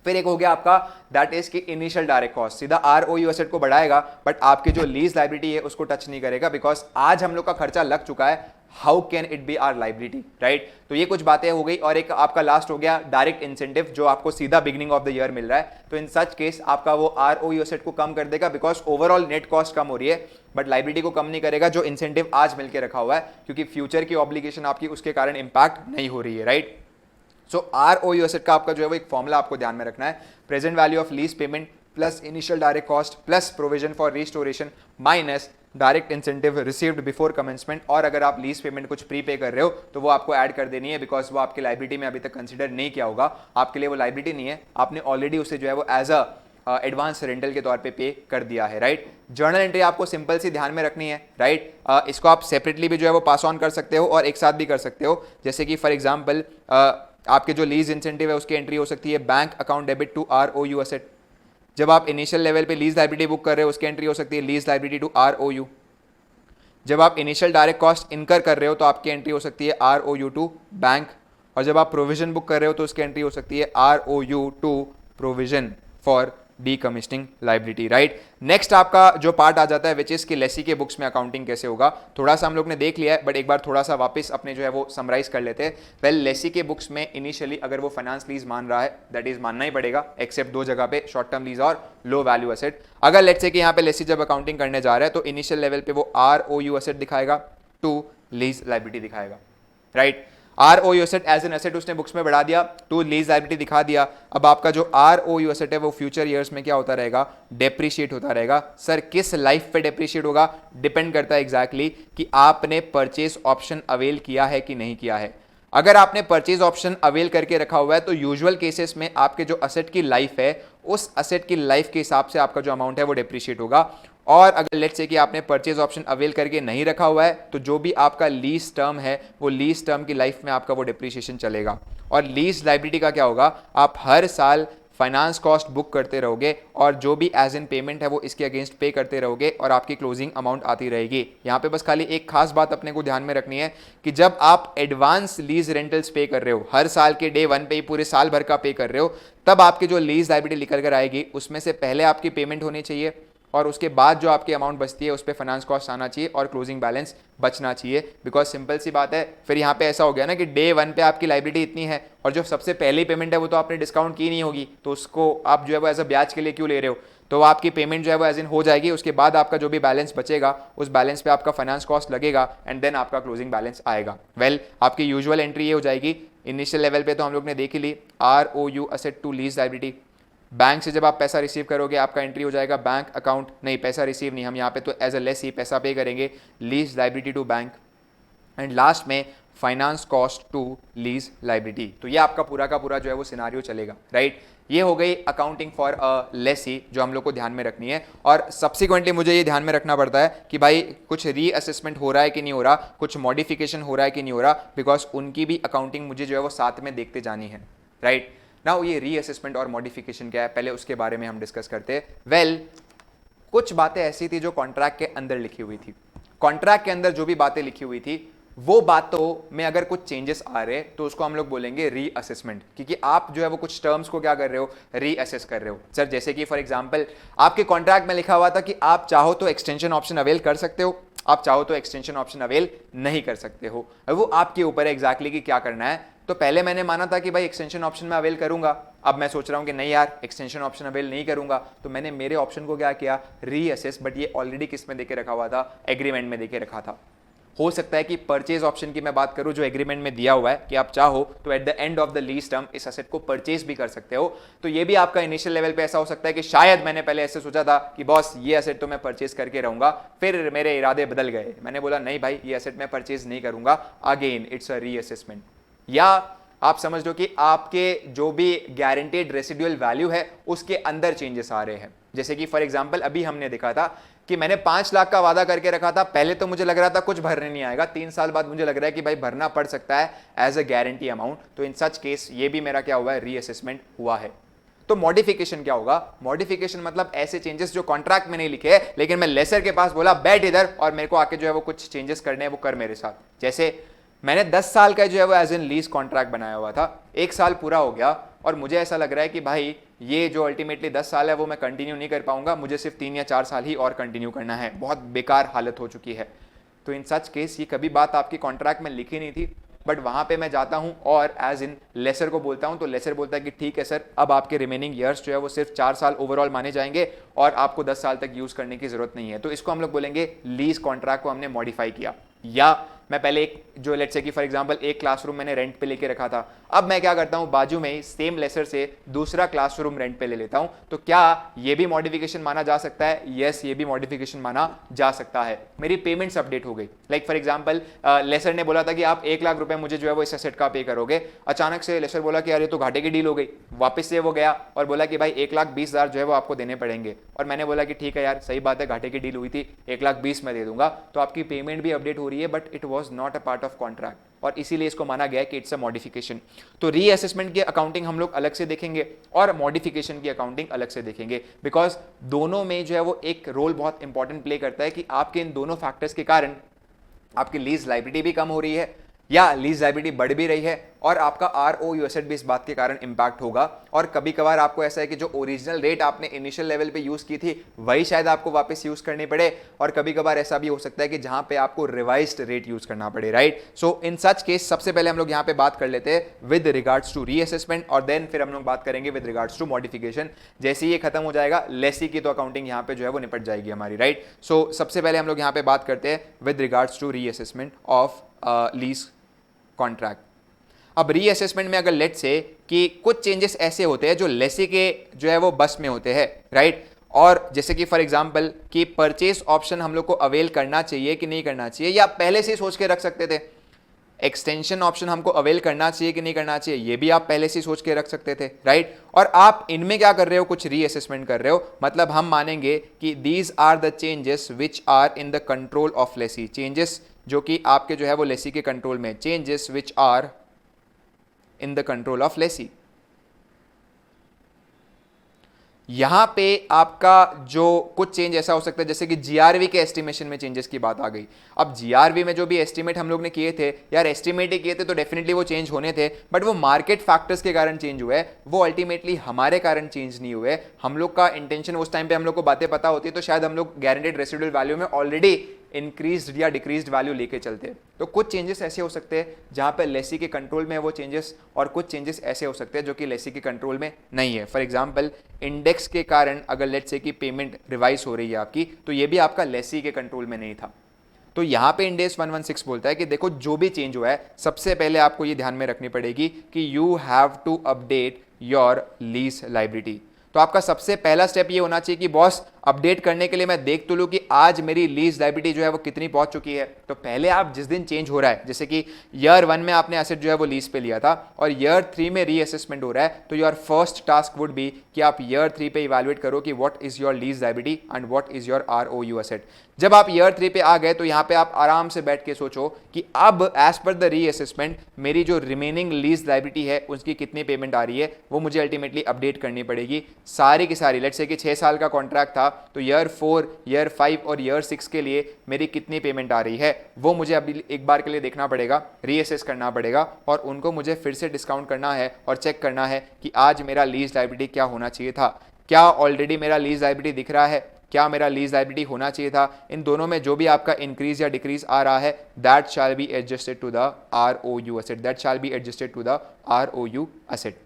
फिर एक हो गया आपका दैट इज कि इनिशियल डायरेक्ट कॉस्ट, सीधा आरओयू एसेट को बढ़ाएगा बट आपकी जो लीज लायबिलिटी है उसको टच नहीं करेगा, बिकॉज आज हम लोग का खर्चा लग चुका है, how can it be our liability, right. तो ये कुछ बातें हो गई। और एक आपका लास्ट हो गया डायरेक्ट इंसेंटिव, जो आपको सीधा बिगिनिंग ऑफ द ईयर मिल रहा है, तो इन सच केस आपका वो आरओयू एसेट को कम कर देगा, बिकॉज ओवरऑल नेट कॉस्ट कम हो रही है बट लाइबिलिटी को कम नहीं करेगा, जो इंसेंटिव आज मिलकर रखा हुआ है, क्योंकि फ्यूचर की ऑब्लिगेशन आपकी उसके कारण इंपैक्ट नहीं हो रही है, राइट। सो आरओयू एसेट का आपका जो है वो एक फॉर्मूला आपको ध्यान में रखना है, present value of lease payment plus initial direct cost plus provision for restoration minus direct incentive received before commencement. और अगर आप लीज पेमेंट कुछ प्री पे कर रहे हो तो वो आपको ऐड कर देनी है, बिकॉज वो आपकी लाइबिलिटी में अभी तक कंसिडर नहीं किया होगा, आपके लिए वो लाइबिलिटी नहीं है, आपने ऑलरेडी उसे जो है वो एज अ एडवांस रेंटल के तौर पे कर दिया है, राइट। जर्नल एंट्री आपको सिंपल सी ध्यान में रखनी है, राइट। इसको आप सेपरेटली भी जो है वो पास ऑन कर सकते हो और एक साथ भी कर सकते हो, जैसे कि फॉर एग्जांपल आपके जो लीज इंसेंटिव है उसकी एंट्री हो सकती है bank account debit to ROU asset. जब आप इनिशियल लेवल पे लीज लायबिलिटी बुक कर रहे हो उसकी एंट्री हो सकती है लीज लायबिलिटी टू आरओयू। जब आप इनिशियल डायरेक्ट कॉस्ट इनकर कर रहे हो तो आपकी एंट्री हो सकती है आरओयू टू बैंक। और जब आप प्रोविजन बुक कर रहे हो तो उसकी एंट्री हो सकती है ROU to provision for decommissioning liability, right. Next आपका जो पार्ट आ जाता है विच इज कि लेसी के बुक्स में अकाउंटिंग कैसे होगा, थोड़ा सा हम लोग ने देख लिया है बट एक बार थोड़ा सा वापस अपने जो है वो समराइज कर लेते हैं। वेल लेसी के बुक्स में इनिशियली अगर वो फाइनेंस लीज मान रहा है दैट इज मानना ही पड़ेगा, एक्सेप्ट दो जगह पे, शॉर्ट टर्म लीज और लो वैल्यू एसेट। अगर लेट्स से कि यहाँ पे लेसी जब अकाउंटिंग करने जा रहा है तो इनिशियल लेवल पे वो आरओयू एसेट दिखाएगा टू लीज लाइबिलिटी दिखाएगा, right. ROU asset as an asset उसने बुक्स में बढ़ा दिया, टू लीज लायबिलिटी दिखा दिया। अब आपका जो आरओयू एसेट है वो फ्यूचर ईयर्स में क्या होता रहेगा, डेप्रिशिएट होता रहेगा। सर किस लाइफ पे डेप्रिशिएट होगा, डिपेंड करता है एग्जैक्टली कि आपने परचेज ऑप्शन अवेल किया है कि नहीं किया है। अगर आपने परचेज ऑप्शन अवेल करके रखा हुआ है तो यूजुअल केसेस में आपके जो असेट की लाइफ है उस असेट की लाइफ के हिसाब से आपका जो अमाउंट है वो डेप्रिशिएट होगा। और अगर लेट्स से कि आपने परचेज ऑप्शन अवेल करके नहीं रखा हुआ है तो जो भी आपका लीज टर्म है वो लीज टर्म की लाइफ में आपका वो डेप्रिसिएशन चलेगा। और लीज लायबिलिटी का क्या होगा, आप हर साल फाइनेंस कॉस्ट बुक करते रहोगे और जो भी एज इन पेमेंट है वो इसके अगेंस्ट पे करते रहोगे और आपकी क्लोजिंग अमाउंट आती रहेगी। यहाँ पे बस खाली एक खास बात अपने को ध्यान में रखनी है कि जब आप एडवांस लीज रेंटल्स पे कर रहे हो, हर साल के डे वन पे ही पूरे साल भर का पे कर रहे हो, तब आपकी जो लीज लायबिलिटी निकल कर आएगी उसमें से पहले आपकी पेमेंट होनी चाहिए और उसके बाद जो आपकी अमाउंट बचती है उस पर फाइनेंस कॉस्ट आना चाहिए और क्लोजिंग बैलेंस बचना चाहिए। बिकॉज सिंपल सी बात है, फिर यहाँ पे ऐसा हो गया ना कि डे वन पे आपकी लायबिलिटी इतनी है और जो सबसे पहली पेमेंट है वो तो आपने डिस्काउंट की नहीं होगी, तो उसको आप जो है वो एज अ ब्याज के लिए क्यों ले रहे हो, तो आपकी पेमेंट जो है वो एज इन हो जाएगी। उसके बाद आपका जो भी बैलेंस बचेगा उस बैलेंस पे आपका फाइनेंस कॉस्ट लगेगा एंड देन आपका क्लोजिंग बैलेंस आएगा। वेल आपकी यूजुअल एंट्री ये हो जाएगी, इनिशियल लेवल पे तो हम लोग ने देख ही ली ROU asset to lease liability. Bank से जब आप पैसा रिसीव करोगे आपका एंट्री हो जाएगा बैंक अकाउंट, नहीं पैसा रिसीव नहीं, हम यहाँ पे तो एज अ लेसी पैसा पे करेंगे, lease liability to bank and last में finance cost to lease liability. तो ये आपका पूरा का पूरा जो है वो सिनारियो चलेगा, राइट। ये हो गई अकाउंटिंग फॉर अ लेसी जो हम लोग को ध्यान में रखनी है। और सब्सिक्वेंटली मुझे ये ध्यान में रखना पड़ता है कि भाई कुछ रीअसेसमेंट हो रहा है कि नहीं हो रहा, कुछ मॉडिफिकेशन हो रहा है कि नहीं हो रहा, बिकॉज उनकी भी अकाउंटिंग मुझे जो है वो साथ में देखते जानी है, राइट। नाउ ये रीअसेसमेंट और मॉडिफिकेशन क्या है, पहले उसके बारे में हम डिस्कस करते हैं। वेल कुछ बातें ऐसी थी जो कॉन्ट्रैक्ट के अंदर लिखी हुई थी, कॉन्ट्रैक्ट के अंदर जो भी बातें लिखी हुई थी वो बातों में अगर कुछ चेंजेस आ रहे तो उसको हम लोग बोलेंगे रीअसेसमेंट, क्योंकि आप जो है वो कुछ टर्म्स को क्या कर रहे हो, रीअसेस कर रहे हो। सर जैसे कि फॉर एग्जांपल आपके कॉन्ट्रैक्ट में लिखा हुआ था कि आप चाहो तो एक्सटेंशन ऑप्शन अवेल कर सकते हो, आप चाहो तो एक्सटेंशन ऑप्शन अवेल नहीं कर सकते हो, वो आपके ऊपर है एग्जैक्टली कि क्या करना है। तो पहले मैंने माना था कि भाई एक्सटेंशन ऑप्शन में अवेल करूंगा, अब मैं सोच रहा हूं कि नहीं यार एक्सटेंशन ऑप्शन अवेल नहीं करूंगा, तो मैंने मेरे ऑप्शन को क्या किया, रीअसेस। बट ये ऑलरेडी किस में देके रखा हुआ था, एग्रीमेंट में देके रखा था। हो सकता है कि परचेज ऑप्शन की मैं बात करूं जो एग्रीमेंट में दिया हुआ है कि आप चाहो तो at the end of the lease term इस एसेट को परचेज भी कर सकते हो। तो ये भी आपका इनिशियल लेवल पे ऐसा हो सकता है कि शायद मैंने पहले ऐसे सोचा था कि बॉस ये एसेट तो मैं परचेज करके रहूंगा, फिर मेरे इरादे बदल गए, मैंने बोला नहीं भाई ये एसेट मैं परचेज नहीं करूंगा, अगेन इट्स अ रीअसेसमेंट। या आप समझ लो कि आपके जो भी गारंटेड रेसिडुअल वैल्यू है उसके अंदर चेंजेस आ रहे हैं। जैसे कि फॉर एग्जांपल अभी हमने देखा था कि मैंने 5 लाख का वादा करके रखा था, पहले तो मुझे लग रहा था कुछ भरने नहीं आएगा, 3 साल बाद मुझे लग रहा है कि भाई भरना पड़ सकता है एज अ गारंटी अमाउंट। तो इन सच केस ये भी मेरा क्या हुआ है, रीअसेसमेंट हुआ है। तो मॉडिफिकेशन क्या होगा, मॉडिफिकेशन मतलब ऐसे चेंजेस जो कॉन्ट्रैक्ट में नहीं लिखे हैं लेकिन मैं लेसर के पास बोला बैठ इधर और मेरे को आके जो है वो कुछ चेंजेस करने हैं वो कर मेरे साथ। जैसे मैंने 10 साल का जो है वो एज एन लीज कॉन्ट्रैक्ट बनाया हुआ था, 1 साल पूरा हो गया और मुझे ऐसा लग रहा है कि भाई ये जो अल्टीमेटली 10 साल है वो मैं कंटिन्यू नहीं कर पाऊंगा, मुझे सिर्फ 3 या 4 साल ही और कंटिन्यू करना है, बहुत बेकार हालत हो चुकी है। तो इन सच केस ये कभी बात आपकी कॉन्ट्रैक्ट में लिखी नहीं थी, बट वहां पे मैं जाता हूं और एज इन लेसर को बोलता हूं, तो लेसर बोलता है कि ठीक है सर, अब आपके रिमेनिंग ईयर्स जो है वो सिर्फ 4 साल ओवरऑल माने जाएंगे और आपको 10 साल तक यूज करने की जरूरत नहीं है। तो इसको हम लोग बोलेंगे लीज कॉन्ट्रैक्ट को हमने मॉडिफाई किया। या मैं पहले एक जो लेट्स से कि फॉर एग्जांपल एक क्लासरूम मैंने रेंट पे लेके रखा था, अब मैं क्या करता हूं, बाजू में ही सेम लेसर से दूसरा क्लासरूम रेंट पे ले लेता हूं, तो क्या ये भी मॉडिफिकेशन माना जा सकता है? यस, ये भी मॉडिफिकेशन माना जा सकता है। मेरी पेमेंट्स अपडेट हो गई। लाइक फॉर एग्जांपल लेसर ने बोला था कि आप 1 लाख रुपए मुझे जो है वो इस एसेट का पे करोगे, अचानक से लेसर बोला कि अरे तो घाटे की डील हो गई, वापस से वो गया और बोला कि भाई 1,20,000 जो है वो आपको देने पड़ेंगे, और मैंने बोला कि ठीक है यार सही बात है, घाटे की डील हुई थी, 1,20,000 मैं दे दूंगा, तो आपकी पेमेंट भी अपडेट हो रही है, but it was not a part of contract, और इसीलिए इसको माना गया कि इट्स अ मॉडिफिकेशन। तो रीअसेसमेंट की अकाउंटिंग हम लोग अलग से देखेंगे और मॉडिफिकेशन की अकाउंटिंग अलग से देखेंगे, बिकॉज दोनों में जो है वो एक रोल बहुत इंपॉर्टेंट प्ले करता है कि आपके इन दोनों फैक्टर्स के कारण आपकी लीज लायबिलिटी भी कम हो रही है या लीज लायबिलिटी बढ़ भी रही है, और आपका ROU एसेट भी इस बात के कारण इंपैक्ट होगा। और कभी कभार आपको ऐसा है कि जो ओरिजिनल रेट आपने इनिशियल लेवल पे यूज की थी वही शायद आपको वापस यूज करनी पड़े, और कभी कभार ऐसा भी हो सकता है कि जहां पे आपको रिवाइज्ड रेट यूज करना पड़े, राइट। सो इन सच केस सबसे पहले हम लोग यहां पे बात कर लेते हैं विद रिगार्ड्स टू रीअसेसमेंट, और देन फिर हम लोग बात करेंगे विद रिगार्ड्स टू मॉडिफिकेशन। जैसे ही ये खत्म हो जाएगा लेसी की तो अकाउंटिंग यहां पे जो है वो निपट जाएगी हमारी, राइट। सो सबसे पहले हम लोग यहां पे बात करते हैं with regards to reassessment of lease contract. अब रीअसेसमेंट में अगर लेट से कि कुछ चेंजेस ऐसे होते हैं जो लेसी के जो है वो बस में होते हैं, राइट। और जैसे कि फॉर एग्जांपल कि परचेस ऑप्शन हम लोग को अवेल करना चाहिए कि नहीं करना चाहिए, या पहले से ही सोच के रख सकते थे। एक्सटेंशन ऑप्शन हमको अवेल करना चाहिए कि नहीं करना चाहिए, ये भी आप पहले से सोच के रख सकते थे, राइट। और आप इनमें क्या कर रहे हो, कुछ रीअसेसमेंट कर रहे हो, मतलब हम मानेंगे कि these are the changes which are in the control of lessee, changes जो कि आपके जो है वो लेसी के कंट्रोल में, changes which are in the control of lessee. यहां पे आपका जो कुछ चेंज ऐसा हो सकता है जैसे कि जीआरवी के एस्टिमेशन में चेंजेस की बात आ गई। अब जीआरवी में जो भी एस्टिमेट हम लोग ने किए थे, यार एस्टिमेट ही किए थे तो डेफिनेटली वो चेंज होने थे, बट वो मार्केट फैक्टर्स के कारण चेंज हुए, वो अल्टीमेटली हमारे कारण चेंज नहीं हुए। हम लोग का इंटेंशन उस टाइम पे हम लोग को बातें पता होती तो शायद हम लोग गारंटेड रेसिडुअल वैल्यू में ऑलरेडी इंक्रीज्ड या डिक्रीज्ड वैल्यू लेके चलते। तो कुछ चेंजेस ऐसे हो सकते हैं जहां पे लेसी के कंट्रोल में है वो चेंजेस, और कुछ चेंजेस ऐसे हो सकते हैं जो कि लेसी के कंट्रोल में नहीं है। फॉर एग्जांपल इंडेक्स के कारण अगर लेट्स से कि पेमेंट रिवाइज हो रही है आपकी, तो ये भी आपका लेसी के कंट्रोल में नहीं था। तो यहां पे इंडेस 116 बोलता है कि देखो जो भी चेंज हुआ है सबसे पहले आपको ये ध्यान में रखनी पड़ेगी कि you have to update your lease liability. तो आपका सबसे पहला स्टेप ये होना चाहिए कि बॉस अपडेट करने के लिए मैं देख तो लूं कि आज मेरी लीज लायबिलिटी जो है वो कितनी पहुंच चुकी है। तो पहले आप जिस दिन चेंज हो रहा है, जैसे कि ईयर 1 में आपने एसेट जो है वो लीज पे लिया था और ईयर 3 में रीअसेसमेंट हो रहा है, तो your first task would be कि आप ईयर 3 पे इवैल्यूएट करो कि what is your lease liability and what is your ROU asset. जब आप ईयर 3 पे आ गए तो यहाँ पे आप आराम से बैठ के सोचो कि अब एज पर द रीअसेसमेंट मेरी जो रिमेनिंग लीज लायबिलिटी है उसकी कितनी पेमेंट आ रही है, वो मुझे अल्टीमेटली अपडेट करनी पड़ेगी सारी की सारी। लेट्स से कि 6 साल का कॉन्ट्रैक्ट था तो ईयर 4, ईयर 5 और ईयर 6 के लिए मेरी कितनी पेमेंट आ रही है वो मुझे अभी एक बार के लिए देखना पड़ेगा, रीअसेस करना पड़ेगा, और उनको मुझे फिर से डिस्काउंट करना है और चेक करना है कि आज मेरा लीज लायबिलिटी क्या होना चाहिए था। क्या ऑलरेडी मेरा लीज लायबिलिटी दिख रहा है, क्या मेरा लीज लायबिलिटी होना चाहिए था। इन दोनों में जो भी आपका इंक्रीज या डिक्रीज आ रहा है that shall be adjusted to the ROU asset, that shall be adjusted to the ROU asset,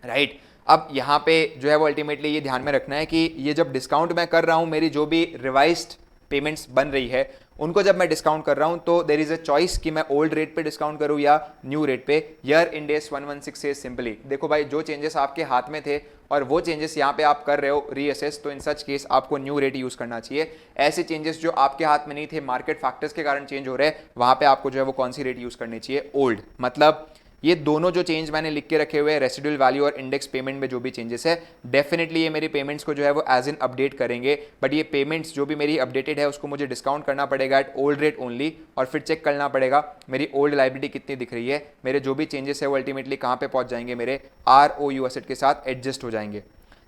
right. अब यहाँ पे जो है वो अल्टीमेटली ये ध्यान में रखना है कि ये जब डिस्काउंट मैं कर रहा हूँ, मेरी जो भी रिवाइज्ड पेमेंट्स बन रही है उनको जब मैं डिस्काउंट कर रहा हूं तो देयर इज अ चॉइस कि मैं ओल्ड रेट पे डिस्काउंट करूं या न्यू रेट पे। ईयर इंडेस 116 से सिंपली देखो भाई, जो चेंजेस आपके हाथ में थे और वो चेंजेस यहाँ पे आप कर रहे हो रीअसेस, तो इन सच केस आपको न्यू रेट यूज करना चाहिए। ऐसे चेंजेस जो आपके हाथ में नहीं थे, मार्केट फैक्टर्स के कारण चेंज हो रहे हैं, वहां पे आपको जो है वो कौन सी रेट यूज करनी चाहिए, ओल्ड। मतलब ये दोनों जो चेंज मैंने लिख के रखे हुए हैं, रेसिडुअल वैल्यू और इंडेक्स पेमेंट में जो भी चेंजेस है, डेफिनेटली ये मेरी पेमेंट्स को जो है वो एज इन अपडेट करेंगे, बट ये पेमेंट्स जो भी मेरी अपडेटेड है उसको मुझे डिस्काउंट करना पड़ेगा एट ओल्ड रेट ओनली, और फिर चेक करना पड़ेगा मेरी ओल्ड लायबिलिटी कितनी दिख रही है, मेरे जो भी चेंजेस है वो अल्टीमेटली कहाँ पे पहुंच जाएंगे, मेरे ROU एसेट के साथ एडजस्ट हो जाएंगे।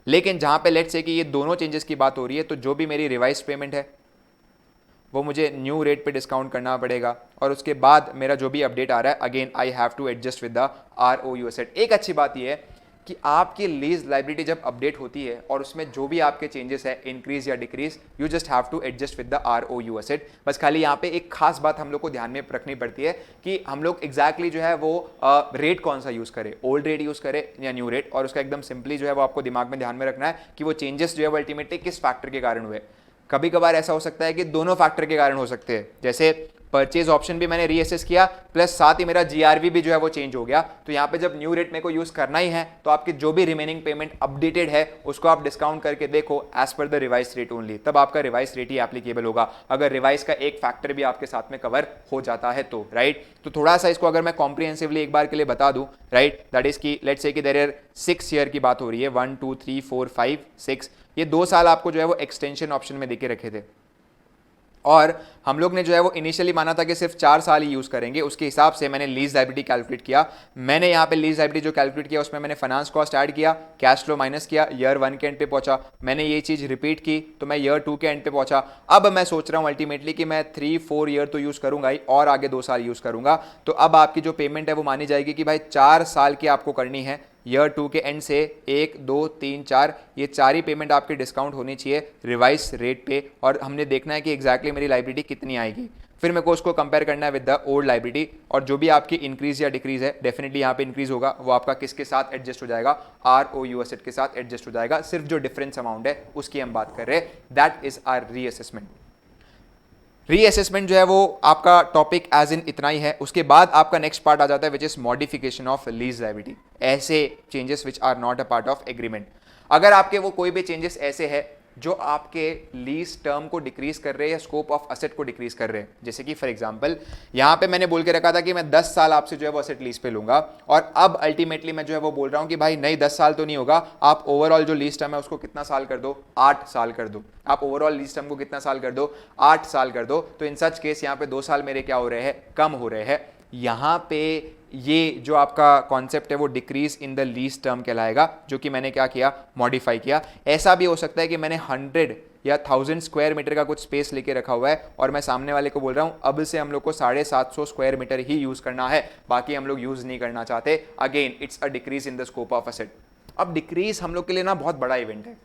लेकिन जहां पे लेट्स से कि ये दोनों चेंजेस की बात हो रही है, तो जो भी मेरी रिवाइज पेमेंट है वो मुझे न्यू रेट पे डिस्काउंट करना पड़ेगा, और उसके बाद मेरा जो भी अपडेट आ रहा है again I have to adjust with the ROU asset. एक अच्छी बात ये है कि आपकी लीज लाइबिलिटी जब अपडेट होती है और उसमें जो भी आपके चेंजेस है इंक्रीज या decrease, you just have to adjust with the ROU asset. बस खाली यहाँ पे एक खास बात हम लोग को ध्यान में रखनी पड़ती है कि हम लोग एग्जैक्टली जो है वो रेट कौन सा यूज करें, ओल्ड रेट यूज करें या न्यू रेट, और उसका एकदम सिंपली जो है वो आपको दिमाग में ध्यान में रखना है कि वो चेंजेस जो है वो अल्टीमेटली किस फैक्टर के कारण हुए। कभी कभार ऐसा हो सकता है कि दोनों फैक्टर के कारण हो सकते हैं, जैसे परचेज ऑप्शन भी मैंने रीअसेस किया प्लस साथ ही मेरा GRV भी जो है वो चेंज हो गया, तो यहाँ पे जब न्यू रेट मेरे को यूज करना ही है तो आपकी जो भी रिमेनिंग पेमेंट अपडेटेड है उसको आप डिस्काउंट करके देखो as per the revise rate only, तब आपका रिवाइज रेट ही एप्लीकेबल होगा, अगर रिवाइज का एक फैक्टर भी आपके साथ में कवर हो जाता है तो, राइट। तो थोड़ा सा इसको अगर मैं कॉम्प्रिहेंसिवली एक बार के लिए बता दूं, राइट, दैट इज की लेट्स से कि देयर आर 6 ईयर की बात हो रही है, 1 2 3 4 5 6, ये 2 साल आपको जो है वो एक्सटेंशन ऑप्शन में देके रखे थे और हम लोग ने जो है वो इनिशियली माना था कि सिर्फ 4 साल ही यूज करेंगे, उसके हिसाब से मैंने लीज लायबिलिटी कैलकुलेट किया। मैंने यहाँ पे लीज लायबिलिटी जो कैलकुलेट किया उसमें मैंने फाइनेंस कॉस्ट ऐड किया, कैश फ्लो माइनस किया, ईयर 1 के एंड पे पहुंचा, मैंने ये चीज रिपीट की तो मैं ईयर 2 के एंड पे पहुंचा। अब मैं सोच रहा हूँ अल्टीमेटली कि मैं 3-4 ईयर तो यूज करूंगा ही और आगे 2 साल यूज करूंगा, तो अब आपकी जो पेमेंट है वो मानी जाएगी कि भाई 4 साल की आपको करनी है, ईयर 2 के एंड से 1 2 3 4 ये 4 ही पेमेंट आपकी डिस्काउंट होनी चाहिए रिवाइज रेट पे, और हमने देखना है कि एग्जैक्टली मेरी लाइबिलिटी कितनी आएगी, फिर मेरे को उसको कंपेयर करना है विद द ओल्ड लाइबिलिटी, और जो भी आपकी इंक्रीज या डिक्रीज है डेफिनेटली यहाँ पे इंक्रीज होगा, वो आपका किसके साथ एडजस्ट हो जाएगा, ROU एसेट के साथ एडजस्ट हो जाएगा, सिर्फ जो डिफरेंस अमाउंट है उसकी हम बात कर रहे हैं, that is our reassessment. Reassessment जो है वो आपका टॉपिक एज इन इतना ही है, उसके बाद आपका नेक्स्ट पार्ट आ जाता है which is modification of lease liability, ऐसे changes which are not a part of agreement. अगर आपके वो कोई भी चेंजेस ऐसे है जो आपके लीज टर्म को डिक्रीज कर रहे हैं या स्कोप ऑफ असेट को डिक्रीज कर रहे हैं, जैसे कि फॉर एग्जांपल यहाँ पे मैंने बोल के रखा था कि मैं 10 साल आपसे जो है वो असेट लीज पे लूंगा, और अब अल्टीमेटली मैं जो है वो बोल रहा हूं कि भाई नहीं 10 साल तो नहीं होगा, आप ओवरऑल जो लीज टर्म है उसको कितना साल कर दो, 8 साल कर दो, आप ओवरऑल लीज टर्म को कितना साल कर दो, 8 साल कर दो। तो इन सच केस यहाँ पे 2 साल मेरे क्या हो रहे हैं, कम हो रहे हैं। यहाँ पे ये जो आपका कॉन्सेप्ट है वो decrease in the lease term कहलाएगा, जो कि मैंने क्या किया, मॉडिफाई किया। ऐसा भी हो सकता है कि मैंने 100 या 1000 स्क्वायर मीटर का कुछ स्पेस लेके रखा हुआ है और मैं सामने वाले को बोल रहा हूं अब से हम लोग को 750 स्क्वायर मीटर ही यूज करना है, बाकी हम लोग यूज नहीं करना चाहते। Again it's a decrease in the scope of asset. अब डिक्रीज हम लोग के लिए ना बहुत बड़ा इवेंट है,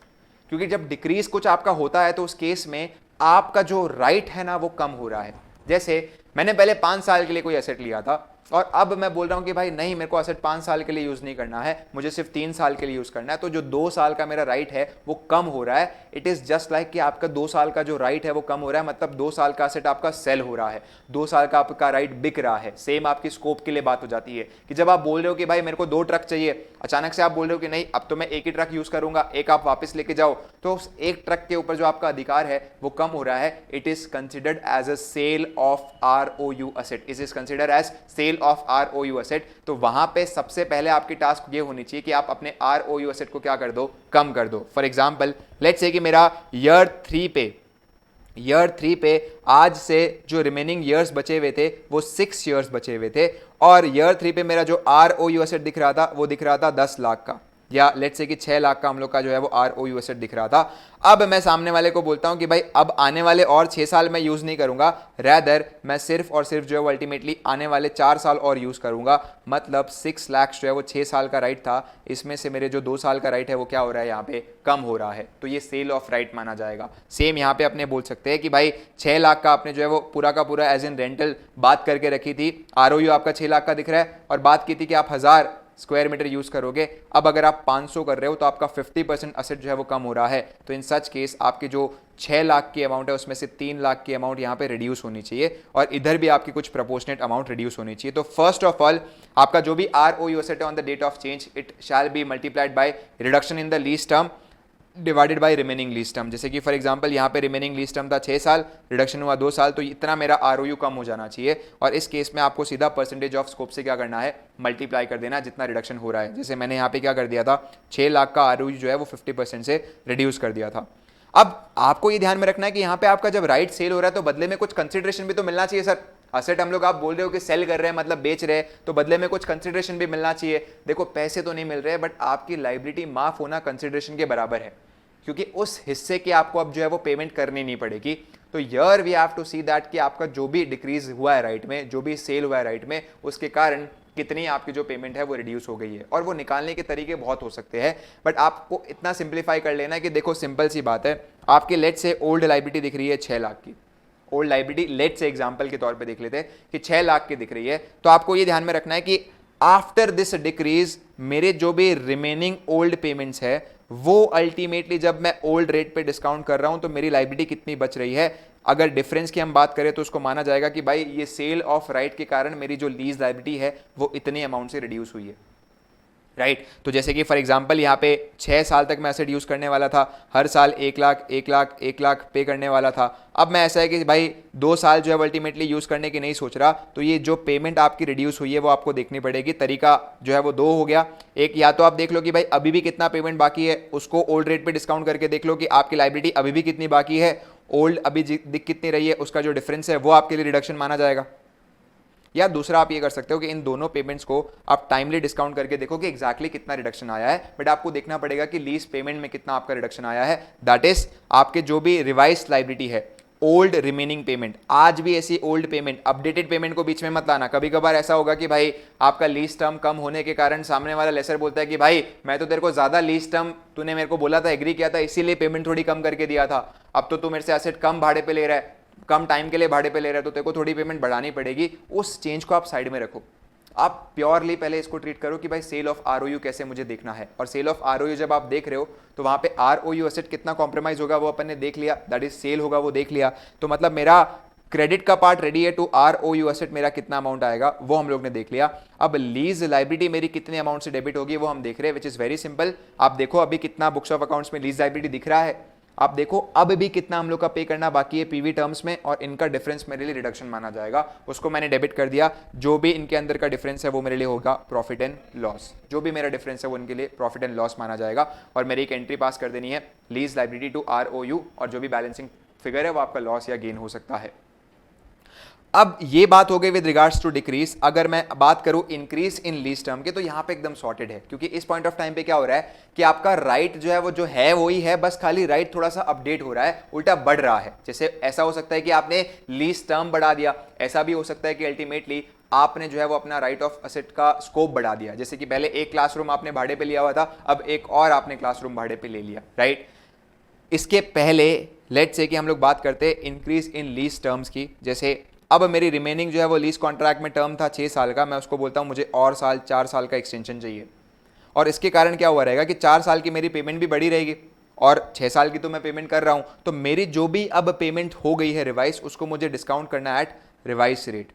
क्योंकि जब डिक्रीज कुछ आपका होता है तो उस केस में आपका जो राइट है ना वो कम हो रहा है। जैसे मैंने पहले 5 साल के लिए कोई एसेट लिया था और अब मैं बोल रहा हूं कि भाई नहीं मेरे को एसेट 5 साल के लिए यूज नहीं करना है, मुझे सिर्फ 3 साल के लिए यूज करना है, तो जो 2 साल का मेरा राइट है वो कम हो रहा है। इट इज जस्ट लाइक कि आपका 2 साल का जो राइट है वो कम हो रहा है, मतलब 2 साल का एसेट आपका सेल हो रहा है, 2 साल का आपका राइट बिक रहा है। सेम आपकी स्कोप के लिए बात हो जाती है कि जब आप बोल रहे हो कि भाई मेरे को 2 ट्रक चाहिए, अचानक से आप बोल रहे हो कि नहीं अब तो मैं एक ही ट्रक यूज करूंगा, एक आप वापस लेके जाओ, तो उस एक ट्रक के ऊपर जो आपका अधिकार है वो कम हो रहा है। It is considered as a sale of ROU asset, it is considered as sale of ROU asset. तो वहां पे सबसे पहले आपकी टास्क ये होनी चाहिए कि आप अपने ROU एसेट को क्या कर दो, कम कर दो। फॉर एग्जांपल लेट्स से कि मेरा ईयर 3 पे आज से जो रिमेनिंग ईयर्स बचे हुए थे वो 6 ईयर्स बचे हुए थे, और ईयर 3 पे मेरा जो ROU एसेट दिख रहा था वो दिख रहा था 10 लाख का, या लेट्स से कि 6 लाख का हम लोग का जो है वो ROU एसेट दिख रहा था। अब मैं सामने वाले को बोलता हूं कि भाई अब आने वाले और 6 साल मैं यूज नहीं करूंगा, रैदर मैं सिर्फ और सिर्फ जो है वो अल्टीमेटली आने वाले 4 साल और यूज करूंगा, मतलब 6 लाख जो है वो 6 साल का राइट था, इसमें से मेरे जो 2 साल का राइट है वो क्या हो रहा है, यहाँ पे कम हो रहा है, तो ये सेल ऑफ राइट माना जाएगा। सेम यहाँ पे अपने बोल सकते हैं कि भाई 6 लाख का आपने जो है वो पूरा का पूरा एज इन रेंटल बात करके रखी थी, ROU आपका 6 लाख का दिख रहा है और बात की थी कि आप 1000 स्क्वायर मीटर यूज करोगे, अब अगर आप 500 कर रहे हो तो आपका 50% असेट जो है वो कम हो रहा है। तो इन सच केस आपकी जो 6 लाख की अमाउंट है उसमें से 3 लाख की अमाउंट यहाँ पे रिड्यूस होनी चाहिए और इधर भी आपकी कुछ प्रोपोर्शनेट अमाउंट रिड्यूस होनी चाहिए। तो फर्स्ट ऑफ ऑल आपका जो भी ROU एसेट है on the date of change it shall be multiplied by reduction in the lease term divided by remaining lease term. जैसे कि फॉर एग्जांपल यहाँ पे रिमेनिंग लीज टर्म था 6 साल, रिडक्शन हुआ 2 साल, तो इतना मेरा ROU कम हो जाना चाहिए, और इस केस में आपको सीधा परसेंटेज ऑफ स्कोप से क्या करना है, मल्टीप्लाई कर देना जितना रिडक्शन हो रहा है। जैसे मैंने यहाँ पे क्या कर दिया था, 6 लाख का ROU जो है वो 50% से रिड्यूस कर दिया था। अब आपको ये ध्यान में रखना है कि यहाँ पे आपका जब राइट सेल हो रहा है तो बदले में कुछ कंसिडरेशन भी तो मिलना चाहिए। सर असेट हम लोग आप बोल रहे हो कि सेल कर रहे हैं मतलब बेच रहे हैं, तो बदले में कुछ कंसिडरेशन भी मिलना चाहिए। देखो पैसे तो नहीं मिल रहे बट आपकी लायबिलिटी माफ होना कंसिडरेशन के बराबर है, क्योंकि उस हिस्से की आपको अब जो है वो पेमेंट करनी नहीं पड़ेगी। तो yeah we have to see that कि आपका जो भी डिक्रीज हुआ है राइट में, जो भी सेल हुआ है राइट में, उसके कारण कितनी आपकी जो पेमेंट है वो रिड्यूस हो गई है। और वो निकालने के तरीके बहुत हो सकते हैं, बट आपको इतना सिंप्लीफाई कर लेना है कि देखो सिंपल सी बात है, आपकी लेट से ओल्ड लाइबिलिटी दिख रही है 6 लाख की, ओल्ड लाइबिलिटी लेट से एग्जांपल के तौर पे देख लेते हैं कि 6 लाख की दिख रही है, तो आपको ये ध्यान में रखना है कि आफ्टर दिस डिक्रीज मेरे जो भी रिमेनिंग ओल्ड पेमेंट्स है वो अल्टीमेटली जब मैं ओल्ड रेट पे डिस्काउंट कर रहा हूं तो मेरी लाइबिलिटी कितनी बच रही है। अगर डिफरेंस की हम बात करें तो उसको माना जाएगा कि भाई ये सेल ऑफ राइट के कारण मेरी जो लीज लाइबिलिटी है वो इतने अमाउंट से रिड्यूस हुई है, राइट। तो जैसे कि फॉर एग्जांपल यहाँ पे 6 साल तक मैं एसेट यूज करने वाला था, हर साल 1 लाख पे करने वाला था। अब मैं ऐसा है कि भाई 2 साल जो है अल्टीमेटली यूज करने की नहीं सोच रहा, तो ये जो पेमेंट आपकी रिड्यूस हुई है वो आपको देखनी पड़ेगी। तरीका जो है वो 2 हो गया। एक, या तो आप देख लो कि भाई अभी भी कितना पेमेंट बाकी है, उसको ओल्ड रेट पे डिस्काउंट करके देख लो कि आपकी लाइबिलिटी अभी भी कितनी बाकी है, ओल्ड अभी दिख कितनी रही है, उसका जो डिफरेंस है वो आपके लिए रिडक्शन माना जाएगा। या दूसरा आप ये कर सकते हो कि इन दोनों पेमेंट्स को आप टाइमली डिस्काउंट करके देखो कि एग्जैक्टली कितना रिडक्शन आया है, बट आपको देखना पड़ेगा कि लीज पेमेंट में कितना आपका रिडक्शन आया है। दैट इज आपके जो भी रिवाइज लाइबिलिटी है, ओल्ड रिमेनिंग पेमेंट। आज भी ऐसी ओल्ड पेमेंट, अपडेटेड पेमेंट को बीच में मत लाना। कभी कभार ऐसा होगा कि भाई आपका लीज टर्म कम होने के कारण सामने वाला लेसर बोलता है कि भाई मैं तो तेरे को ज्यादा लीज टर्म तूने मेरे को बोला था, एग्री किया था, इसीलिए पेमेंट थोड़ी कम करके दिया था, अब तो तू मेरे से एसेट कम भाड़े पे ले रहा है, कम टाइम के लिए भाड़े पे ले रहा है, तो तेरे को थोड़ी पेमेंट बढ़ानी पड़ेगी। उस चेंज को आप साइड में रखो। आप प्योरली पहले इसको ट्रीट करो कि भाई सेल ऑफ आरओयू कैसे मुझे देखना है। और सेल ऑफ आरओयू जब आप देख रहे हो तो वहां पे आरओयू एसेट कितना कॉम्प्रोमाइज होगा वो अपन ने देख लिया, दैट इज सेल होगा वो देख लिया। तो मतलब मेरा क्रेडिट का पार्ट रेडी है टू आरओयू एसेट, मेरा कितना अमाउंट आएगा वो हम लोग ने देख लिया। अब लीज लाइबिलिटी मेरी कितने अमाउंट से डेबिट होगी वो हम देख रहे हैं, विच इज वेरी सिंपल। आप देखो अभी कितना बुक्स ऑफ अकाउंट्स में लीज लाइबिलिटी दिख रहा है, आप देखो अब भी कितना हम लोग का पे करना बाकी है पीवी टर्म्स में, और इनका डिफरेंस मेरे लिए रिडक्शन माना जाएगा, उसको मैंने डेबिट कर दिया। जो भी इनके अंदर का डिफरेंस है वो मेरे लिए होगा प्रॉफिट एंड लॉस, जो भी मेरा डिफरेंस है वो इनके लिए प्रॉफिट एंड लॉस माना जाएगा। और मेरी एक एंट्री पास कर देनी है लीज लाइबिलिटी टू आरओयू, और जो भी बैलेंसिंग फिगर है वो आपका लॉस या गेन हो सकता है। अब ये बात हो गई विद रिगार्ड्स टू डिक्रीज। अगर मैं बात करूं इंक्रीज इन लीज टर्म के, तो यहां पे एकदम सॉर्टेड है, क्योंकि इस पॉइंट ऑफ टाइम पे क्या हो रहा है कि आपका राइट जो है वो जो है वही है, बस खाली राइट थोड़ा सा अपडेट हो रहा है, उल्टा बढ़ रहा है। जैसे ऐसा हो सकता है कि आपने लीज टर्म बढ़ा दिया, ऐसा भी हो सकता है कि अल्टीमेटली आपने जो है वो अपना राइट ऑफ असेट का स्कोप बढ़ा दिया। जैसे कि पहले एक क्लासरूम आपने भाड़े पे लिया हुआ था, अब एक और आपने क्लासरूम भाड़े पे ले लिया, राइट। इसके पहले लेट्स से कि हम लोग बात करते हैं इंक्रीज इन लीज टर्म्स की। जैसे अब मेरी रिमेनिंग जो है वो लीज कॉन्ट्रैक्ट में टर्म था 6 साल का, मैं उसको बोलता हूं मुझे और 4 साल का एक्सटेंशन चाहिए, और इसके कारण क्या हुआ रहेगा कि 4 साल की मेरी पेमेंट भी बढ़ी रहेगी, और 6 साल की तो मैं पेमेंट कर रहा हूं, तो मेरी जो भी अब पेमेंट हो गई है रिवाइज, उसको मुझे डिस्काउंट करना है एट रिवाइज रेट,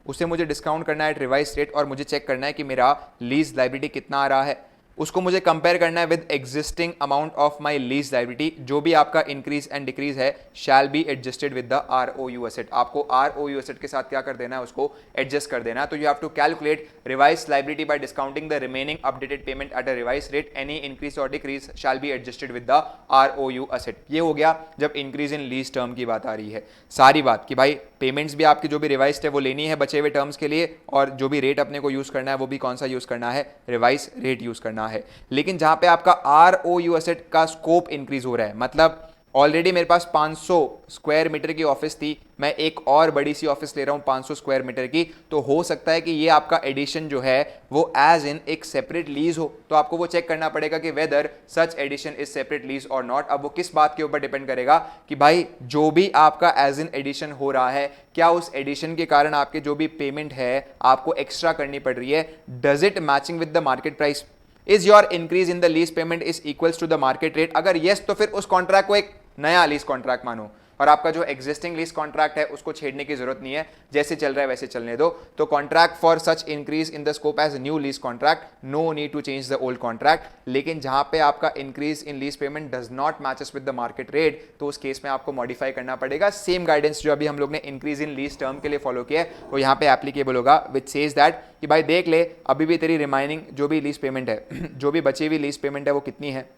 उसे मुझे डिस्काउंट करना है एट रिवाइज रेट, और मुझे चेक करना है कि मेरा लीज लाइबिलिटी कितना आ रहा है, उसको मुझे कंपेयर करना है with existing amount of my lease liability. जो भी आपका इंक्रीज एंड डिक्रीज है shall be adjusted with the ROU asset. आपको आरओयू एसेट के साथ क्या कर देना है, उसको एडजस्ट कर देना है। तो you have to calculate revise liability by discounting the remaining updated payment at a revise rate, any increase और decrease shall be adjusted with the ROU asset. ये हो गया जब इंक्रीज इन लीज टर्म की बात आ रही है। सारी बात कि भाई पेमेंट्स भी आपकी जो भी रिवाइज है वो लेनी है बचे हुए टर्म्स के लिए, और जो भी रेट अपने को यूज करना है वो भी कौन सा यूज करना है, रिवाइज रेट यूज करना है। लेकिन जहां पे आपका आरओयू एसेट का स्कोप इंक्रीज हो रहा है, मतलब ऑलरेडी मेरे पास 500 स्क्वायर मीटर की ऑफिस थी, मैं एक और बड़ी सी ऑफिस ले रहा हूं 500 स्क्वायर मीटर की, तो हो सकता है कि ये आपका एडिशन जो है वो एज इन एक सेपरेट लीज हो, तो आपको वो चेक करना पड़ेगा कि whether such addition is separate lease और नॉट। अब वो किस बात के ऊपर डिपेंड करेगा कि भाई जो भी आपका एज इन एडिशन हो रहा है, क्या उस एडिशन के कारण आपके जो भी पेमेंट है आपको एक्स्ट्रा करनी पड़ रही है, does it matching with the market price, is your increase in the lease payment is equals to the market rate. अगर यस तो फिर उस कॉन्ट्रैक्ट को एक नया लीज कॉन्ट्रैक्ट मानो, और आपका जो एग्जिस्टिंग लीज कॉन्ट्रैक्ट है उसको छेड़ने की जरूरत नहीं है, जैसे चल रहा है वैसे चलने दो। तो contract for such increase in the scope as new lease contract, no need to change the old contract. लेकिन जहां पे आपका increase in lease payment does not matches with the market rate, तो उस केस में आपको मॉडिफाई करना पड़ेगा। सेम गाइडेंस जो अभी हम लोग ने इंक्रीज इन लीज टर्म के लिए फॉलो किया है वो यहाँ पे एप्लीकेबल होगा, विच सेज दैट कि भाई देख ले अभी भी तेरी रिमाइनिंग जो भी लीज पेमेंट है जो भी बची हुई लीज पेमेंट है वो कितनी है,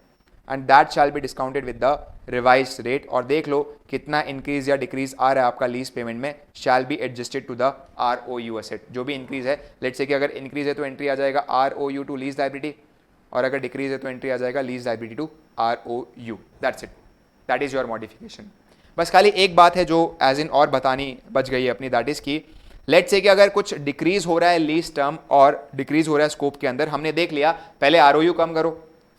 and that shall B discounted with the revise rate. और देख लो कितना इंक्रीज या डिक्रीज आ रहा है आपका लीज पेमेंट में, shall be adjusted to the ROU asset. जो भी इंक्रीज है, लेट्स से कि अगर इंक्रीज है तो एंट्री आ जाएगा आरओयू टू लीज लाइबिलिटी, और अगर डिक्रीज है तो एंट्री आ जाएगा lease liability to ROU. That's it, that is your modification. बस खाली एक बात है जो एज इन और बतानी बच गई है अपनी, दैट इज की लेट्स से कि अगर कुछ डिक्रीज हो रहा है लीज टर्म और डिक्रीज हो रहा है स्कोप के अंदर, हमने देख लिया पहले आरओयू कम करो,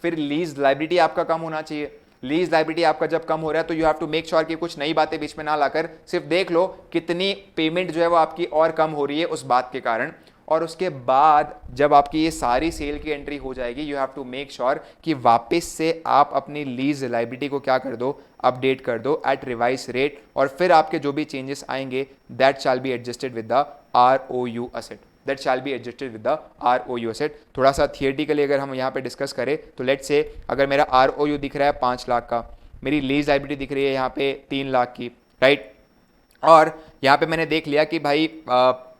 फिर लीज लाइबिलिटी आपका कम होना चाहिए। लीज लाइबिलिटी आपका जब कम हो रहा है तो you have to make sure कि कुछ नई बातें बीच में ना लाकर सिर्फ देख लो कितनी पेमेंट जो है वो आपकी और कम हो रही है उस बात के कारण। और उसके बाद जब आपकी ये सारी सेल की एंट्री हो जाएगी, you have to make sure कि वापस से आप अपनी लीज लाइबिलिटी को क्या कर दो, अपडेट कर दो एट रिवाइज रेट, और फिर आपके जो भी चेंजेस आएंगे that shall be adjusted with the ROU asset, that shall be adjusted with the ROU asset. थोड़ा सा थियोरेटिकली अगर हम यहाँ पे डिस्कस करें तो लेट्स से अगर मेरा ROU दिख रहा है 5 लाख का, मेरी लीज लाइबिलिटी दिख रही है यहाँ पे 3 लाख की, राइट। और यहाँ पे मैंने देख लिया कि भाई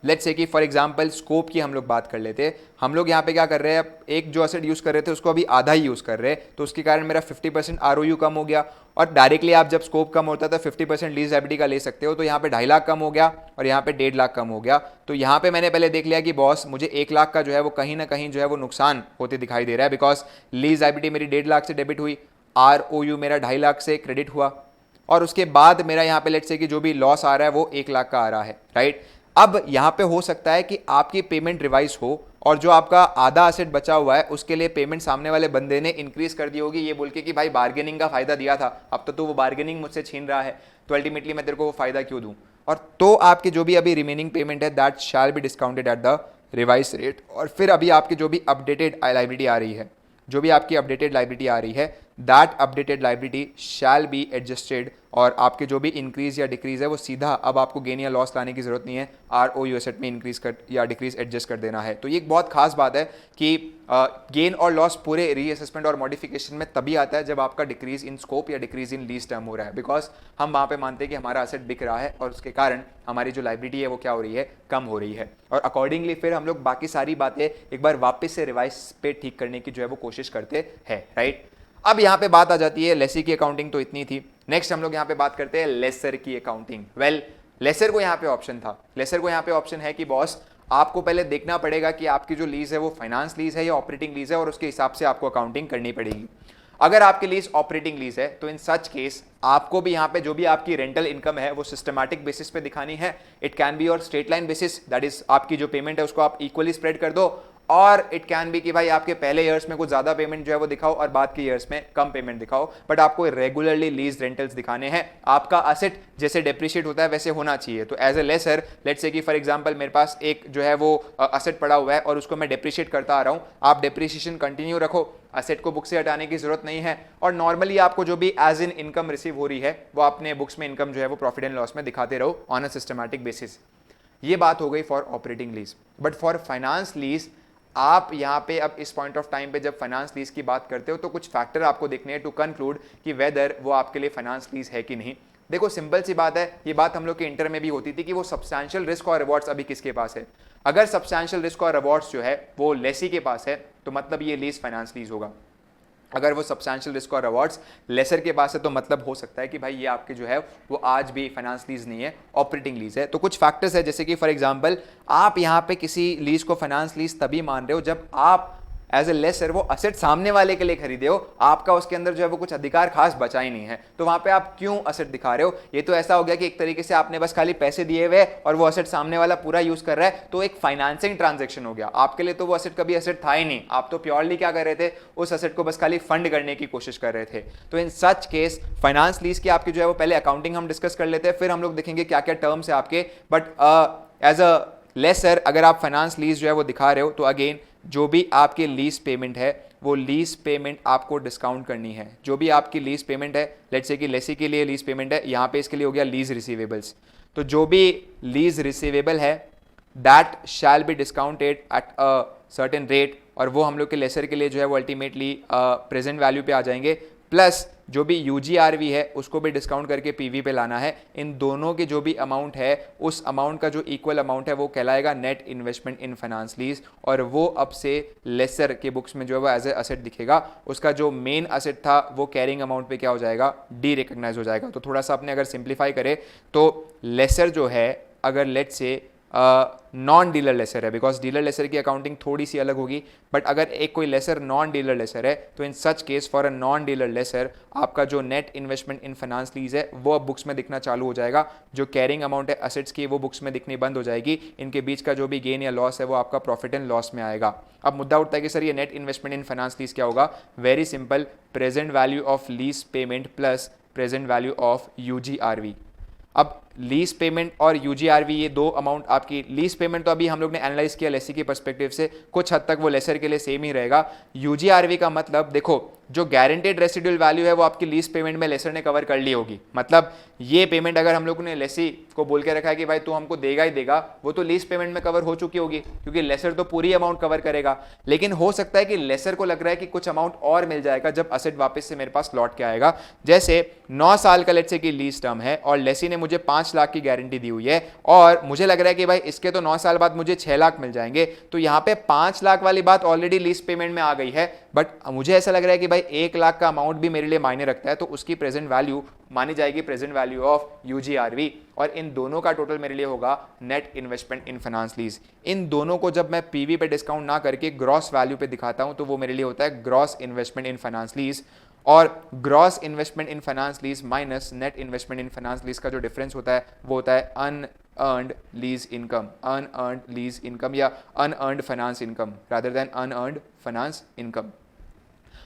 लेट्स से कि फॉर एग्जांपल स्कोप की हम लोग बात कर लेते हैं, हम लोग यहाँ पे क्या कर रहे हैं, एक जो असेट यूज़ कर रहे थे उसको अभी आधा ही यूज़ कर रहे हैं, तो उसके कारण मेरा 50% ROU कम हो गया। और डायरेक्टली आप जब स्कोप कम होता है तो 50% लीज लायबिलिटी का ले सकते हो, तो यहाँ पे 2.5 लाख कम हो गया और यहाँ पे 1.5 लाख कम हो गया। तो यहाँ पे मैंने पहले देख लिया कि बॉस मुझे 1 लाख का जो है वो कहीं ना कहीं जो है वो नुकसान होते दिखाई दे रहा है, बिकॉज लीज लायबिलिटी मेरी 1.5 लाख से डेबिट हुई, ROU मेरा 2.5 लाख से क्रेडिट हुआ, और उसके बाद मेरा यहाँ पे लेट्स से कि जो भी लॉस आ रहा है वो 1 लाख का आ रहा है, राइट। अब यहाँ पे हो सकता है कि आपकी पेमेंट रिवाइज हो और जो आपका आधा असेट बचा हुआ है उसके लिए पेमेंट सामने वाले बंदे ने इंक्रीज कर दी होगी, ये बोल के कि भाई बार्गेनिंग का फायदा दिया था, अब तो वो बार्गेनिंग मुझसे छीन रहा है, तो अल्टीमेटली मैं तेरे को वो फायदा क्यों दूं। और तो आपकी जो भी अभी रिमेनिंग पेमेंट है that shall B discounted at the revise rate. और फिर अभी आपकी जो भी अपडेटेड लाइबिलिटी आ रही है, जो भी आपकी अपडेटेड लाइबिलिटी आ रही है that updated liability shell be adjusted, और आपके जो भी इंक्रीज या डिक्रीज है वो सीधा अब आपको गेन या लॉस लाने की जरूरत नहीं है, ROU एसेट में इंक्रीज कर या डिक्रीज एडजस्ट कर देना है। तो ये एक बहुत खास बात है कि गेन और लॉस पूरे रीअसेसमेंट और मॉडिफिकेशन में तभी आता है जब आपका डिक्रीज इन स्कोप या डिक्रीज इन लीज टर्म हो रहा है, बिकॉज हम वहाँ पे मानते हैं कि हमारा असेट बिक रहा है और उसके कारण हमारी जो लाइबिलिटी है वो क्या हो रही है, कम हो रही है। और अकॉर्डिंगली फिर हम लोग बाकी सारी बातें एक बार वापस से रिवाइज पे ठीक करने की जो है वो कोशिश करते हैं, राइट। अब यहाँ पे बात आ जाती है लेसी की अकाउंटिंग तो इतनी थी, नेक्स्ट हम लोग यहाँ पे बात करते हैं लेसर की अकाउंटिंग। वेल लेसर को यहाँ पे ऑप्शन था, लेसर को यहाँ पे ऑप्शन है कि बॉस आपको पहले देखना पड़ेगा कि आपकी जो लीज है वो फाइनेंस लीज है या ऑपरेटिंग लीज है, और उसके हिसाब से आपको अकाउंटिंग करनी पड़ेगी। अगर आपकी लीज ऑपरेटिंग लीज है तो इन सच केस आपको भी यहाँ पे जो भी आपकी रेंटल इनकम है वो सिस्टमैटिक बेसिस पे दिखानी है। इट कैन बी और straight line basis, that is आपकी जो पेमेंट है उसको आप इक्वली स्प्रेड कर दो, और इट कैन बी कि भाई आपके पहले ईयर्स में कुछ ज्यादा पेमेंट जो है वो दिखाओ और बाद के ईयर्स में कम पेमेंट दिखाओ, बट आपको रेगुलरली लीज रेंटल्स दिखाने हैं। आपका असेट जैसे डेप्रिशिएट होता है वैसे होना चाहिए। तो as a laser let's say कि फॉर एग्जांपल मेरे पास एक जो है वो असेट पड़ा हुआ है और उसको मैं डेप्रिशिएट करता आ रहा हूं, आप डेप्रिशिएशन कंटिन्यू रखो, असेट को बुक से हटाने की जरूरत नहीं है, और नॉर्मली आपको जो भी एज इन इनकम रिसीव हो रही है वो अपने बुक्स में इनकम जो है वो प्रॉफिट एंड लॉस में दिखाते रहो ऑन अ सिस्टमैटिक बेसिस। ये बात हो गई for operating lease. But for finance lease आप यहाँ पे अब इस पॉइंट ऑफ टाइम पे जब फाइनेंस लीज की बात करते हो तो कुछ फैक्टर आपको देखने हैं टू कंक्लूड कि वेदर वो आपके लिए फाइनेंस लीज है कि नहीं। देखो सिंपल सी बात है, ये बात हम लोग के इंटर में भी होती थी कि वो सब्सटैंशियल रिस्क और रिवॉर्ड्स अभी किसके पास है। अगर सब्सटैंशियल रिस्क और रिवॉर्ड्स जो है वो लेसी के पास है तो मतलब ये लीज फाइनेंस लीज होगा। अगर वो सब्सटैंशियल रिस्क और अवार्ड्स लेसर के पास है तो मतलब हो सकता है कि भाई ये आपके जो है वो आज भी फाइनेंस लीज नहीं है, ऑपरेटिंग लीज है। तो कुछ फैक्टर्स है, जैसे कि फॉर एग्जांपल आप यहाँ पे किसी लीज को फाइनेंस लीज तभी मान रहे हो जब आप एज ए लेसर वो असेट सामने वाले के लिए खरीदे हो, आपका उसके अंदर जो है वो कुछ अधिकार खास बचा ही नहीं है, तो वहां पे आप क्यों असेट दिखा रहे हो। ये तो ऐसा हो गया कि एक तरीके से आपने बस खाली पैसे दिए हुए और वो असेट सामने वाला पूरा यूज कर रहा है, तो एक फाइनेंसिंग ट्रांजेक्शन हो गया आपके लिए। तो वो असेट कभी असेट था ही नहीं, आप तो प्योरली क्या कर रहे थे, उस असेट को बस खाली फंड करने की कोशिश कर रहे थे। तो in such case finance lease की आपकी जो है वो पहले अकाउंटिंग हम डिस्कस कर लेते हैं, फिर हम लोग देखेंगे क्या क्या टर्म्स है आपके। बट एज अ लेसर अगर आप फाइनेंस लीज जो है वो दिखा रहे हो तो अगेन जो भी आपकी लीज पेमेंट है वो लीज पेमेंट आपको डिस्काउंट करनी है। जो भी आपकी लीज पेमेंट है, लेट्स से कि लेसी के लिए लीज पेमेंट है, यहाँ पे इसके लिए हो गया लीज रिसीवेबल्स, तो जो भी लीज रिसीवेबल है that shall B discounted at a certain rate, और वो हम लोग के लेसर के लिए जो है वो अल्टीमेटली प्रेजेंट वैल्यू पे आ जाएंगे, प्लस जो भी UGRV है उसको भी डिस्काउंट करके PV पे लाना है। इन दोनों के जो भी अमाउंट है उस अमाउंट का जो इक्वल अमाउंट है वो कहलाएगा net investment in finance lease, और वो अब से लेसर के बुक्स में जो है वो एज ए असेट दिखेगा। उसका जो मेन असेट था वो कैरिंग अमाउंट पे क्या हो जाएगा, डी रिकग्नाइज हो जाएगा। तो थोड़ा सा अपने अगर सिंप्लीफाई करें तो लेसर जो है अगर let's say non dealer lessor है, बिकॉज डीलर लेसर की अकाउंटिंग थोड़ी सी अलग होगी, बट अगर एक कोई लेसर नॉन डीलर लेसर है तो in such case for a non dealer lessor आपका जो net investment in finance lease है वो अब बुक्स में दिखना चालू हो जाएगा। जो कैरिंग अमाउंट है असेट्स की वो बुक्स में दिखनी बंद हो जाएगी। इनके बीच का जो भी गेन या लॉस है वो आपका प्रॉफिट एंड लॉस में आएगा। अब मुद्दा उठता है कि सर ये net investment in finance lease क्या होगा? Very simple, present value of lease payment plus present value of UGRV. अब लीज पेमेंट और यूजीआरवी ये दो अमाउंट आपकी, लीज पेमेंट तो अभी हम लोग ने एनालाइज किया लेसी के पर्सपेक्टिव से, कुछ हद तक वो लेसर के लिए सेम ही रहेगा। यूजीआरवी का मतलब देखो, जो गारंटेड रेसिडुअल वैल्यू है वो आपकी लीज पेमेंट में लेसर ने कवर कर ली होगी। मतलब ये पेमेंट अगर हम लोगों ने लेसी को बोल के रखा है कि भाई तू हमको देगा ही देगा, वो तो लीज पेमेंट में कवर हो चुकी होगी क्योंकि लेसर तो पूरी अमाउंट कवर करेगा। लेकिन हो सकता है कि लेसर को लग रहा है कि कुछ अमाउंट और मिल जाएगा जब असेट वापस से मेरे पास लौट के आएगा। जैसे 9 साल का लेट्स से की लीज टर्म है और लेसी ने मुझे 5 लाख की गारंटी दी हुई है और मुझे लग रहा है कि भाई इसके तो 9 साल बाद मुझे 6 लाख मिल जाएंगे, तो यहाँ पे 5 लाख वाली बात ऑलरेडी लीज पेमेंट में आ गई है। बट मुझे ऐसा लग रहा है कि भाई 1 लाख का अमाउंट भी मेरे लिए मायने रखता है, तो उसकी प्रेजेंट वैल्यू मानी जाएगी प्रेजेंट वैल्यू ऑफ यूजीआरवी, और इन दोनों का टोटल मेरे लिए होगा net investment in finance lease. इन दोनों को जब मैं पीवी पे डिस्काउंट ना करके ग्रॉस वैल्यू पे दिखाता हूं तो वो मेरे लिए होता है gross investment in finance lease, और gross investment in finance lease minus net investment in finance lease का जो डिफरेंस होता है वो होता है unearned lease income, unearned lease income या unearned finance income rather than unearned finance income.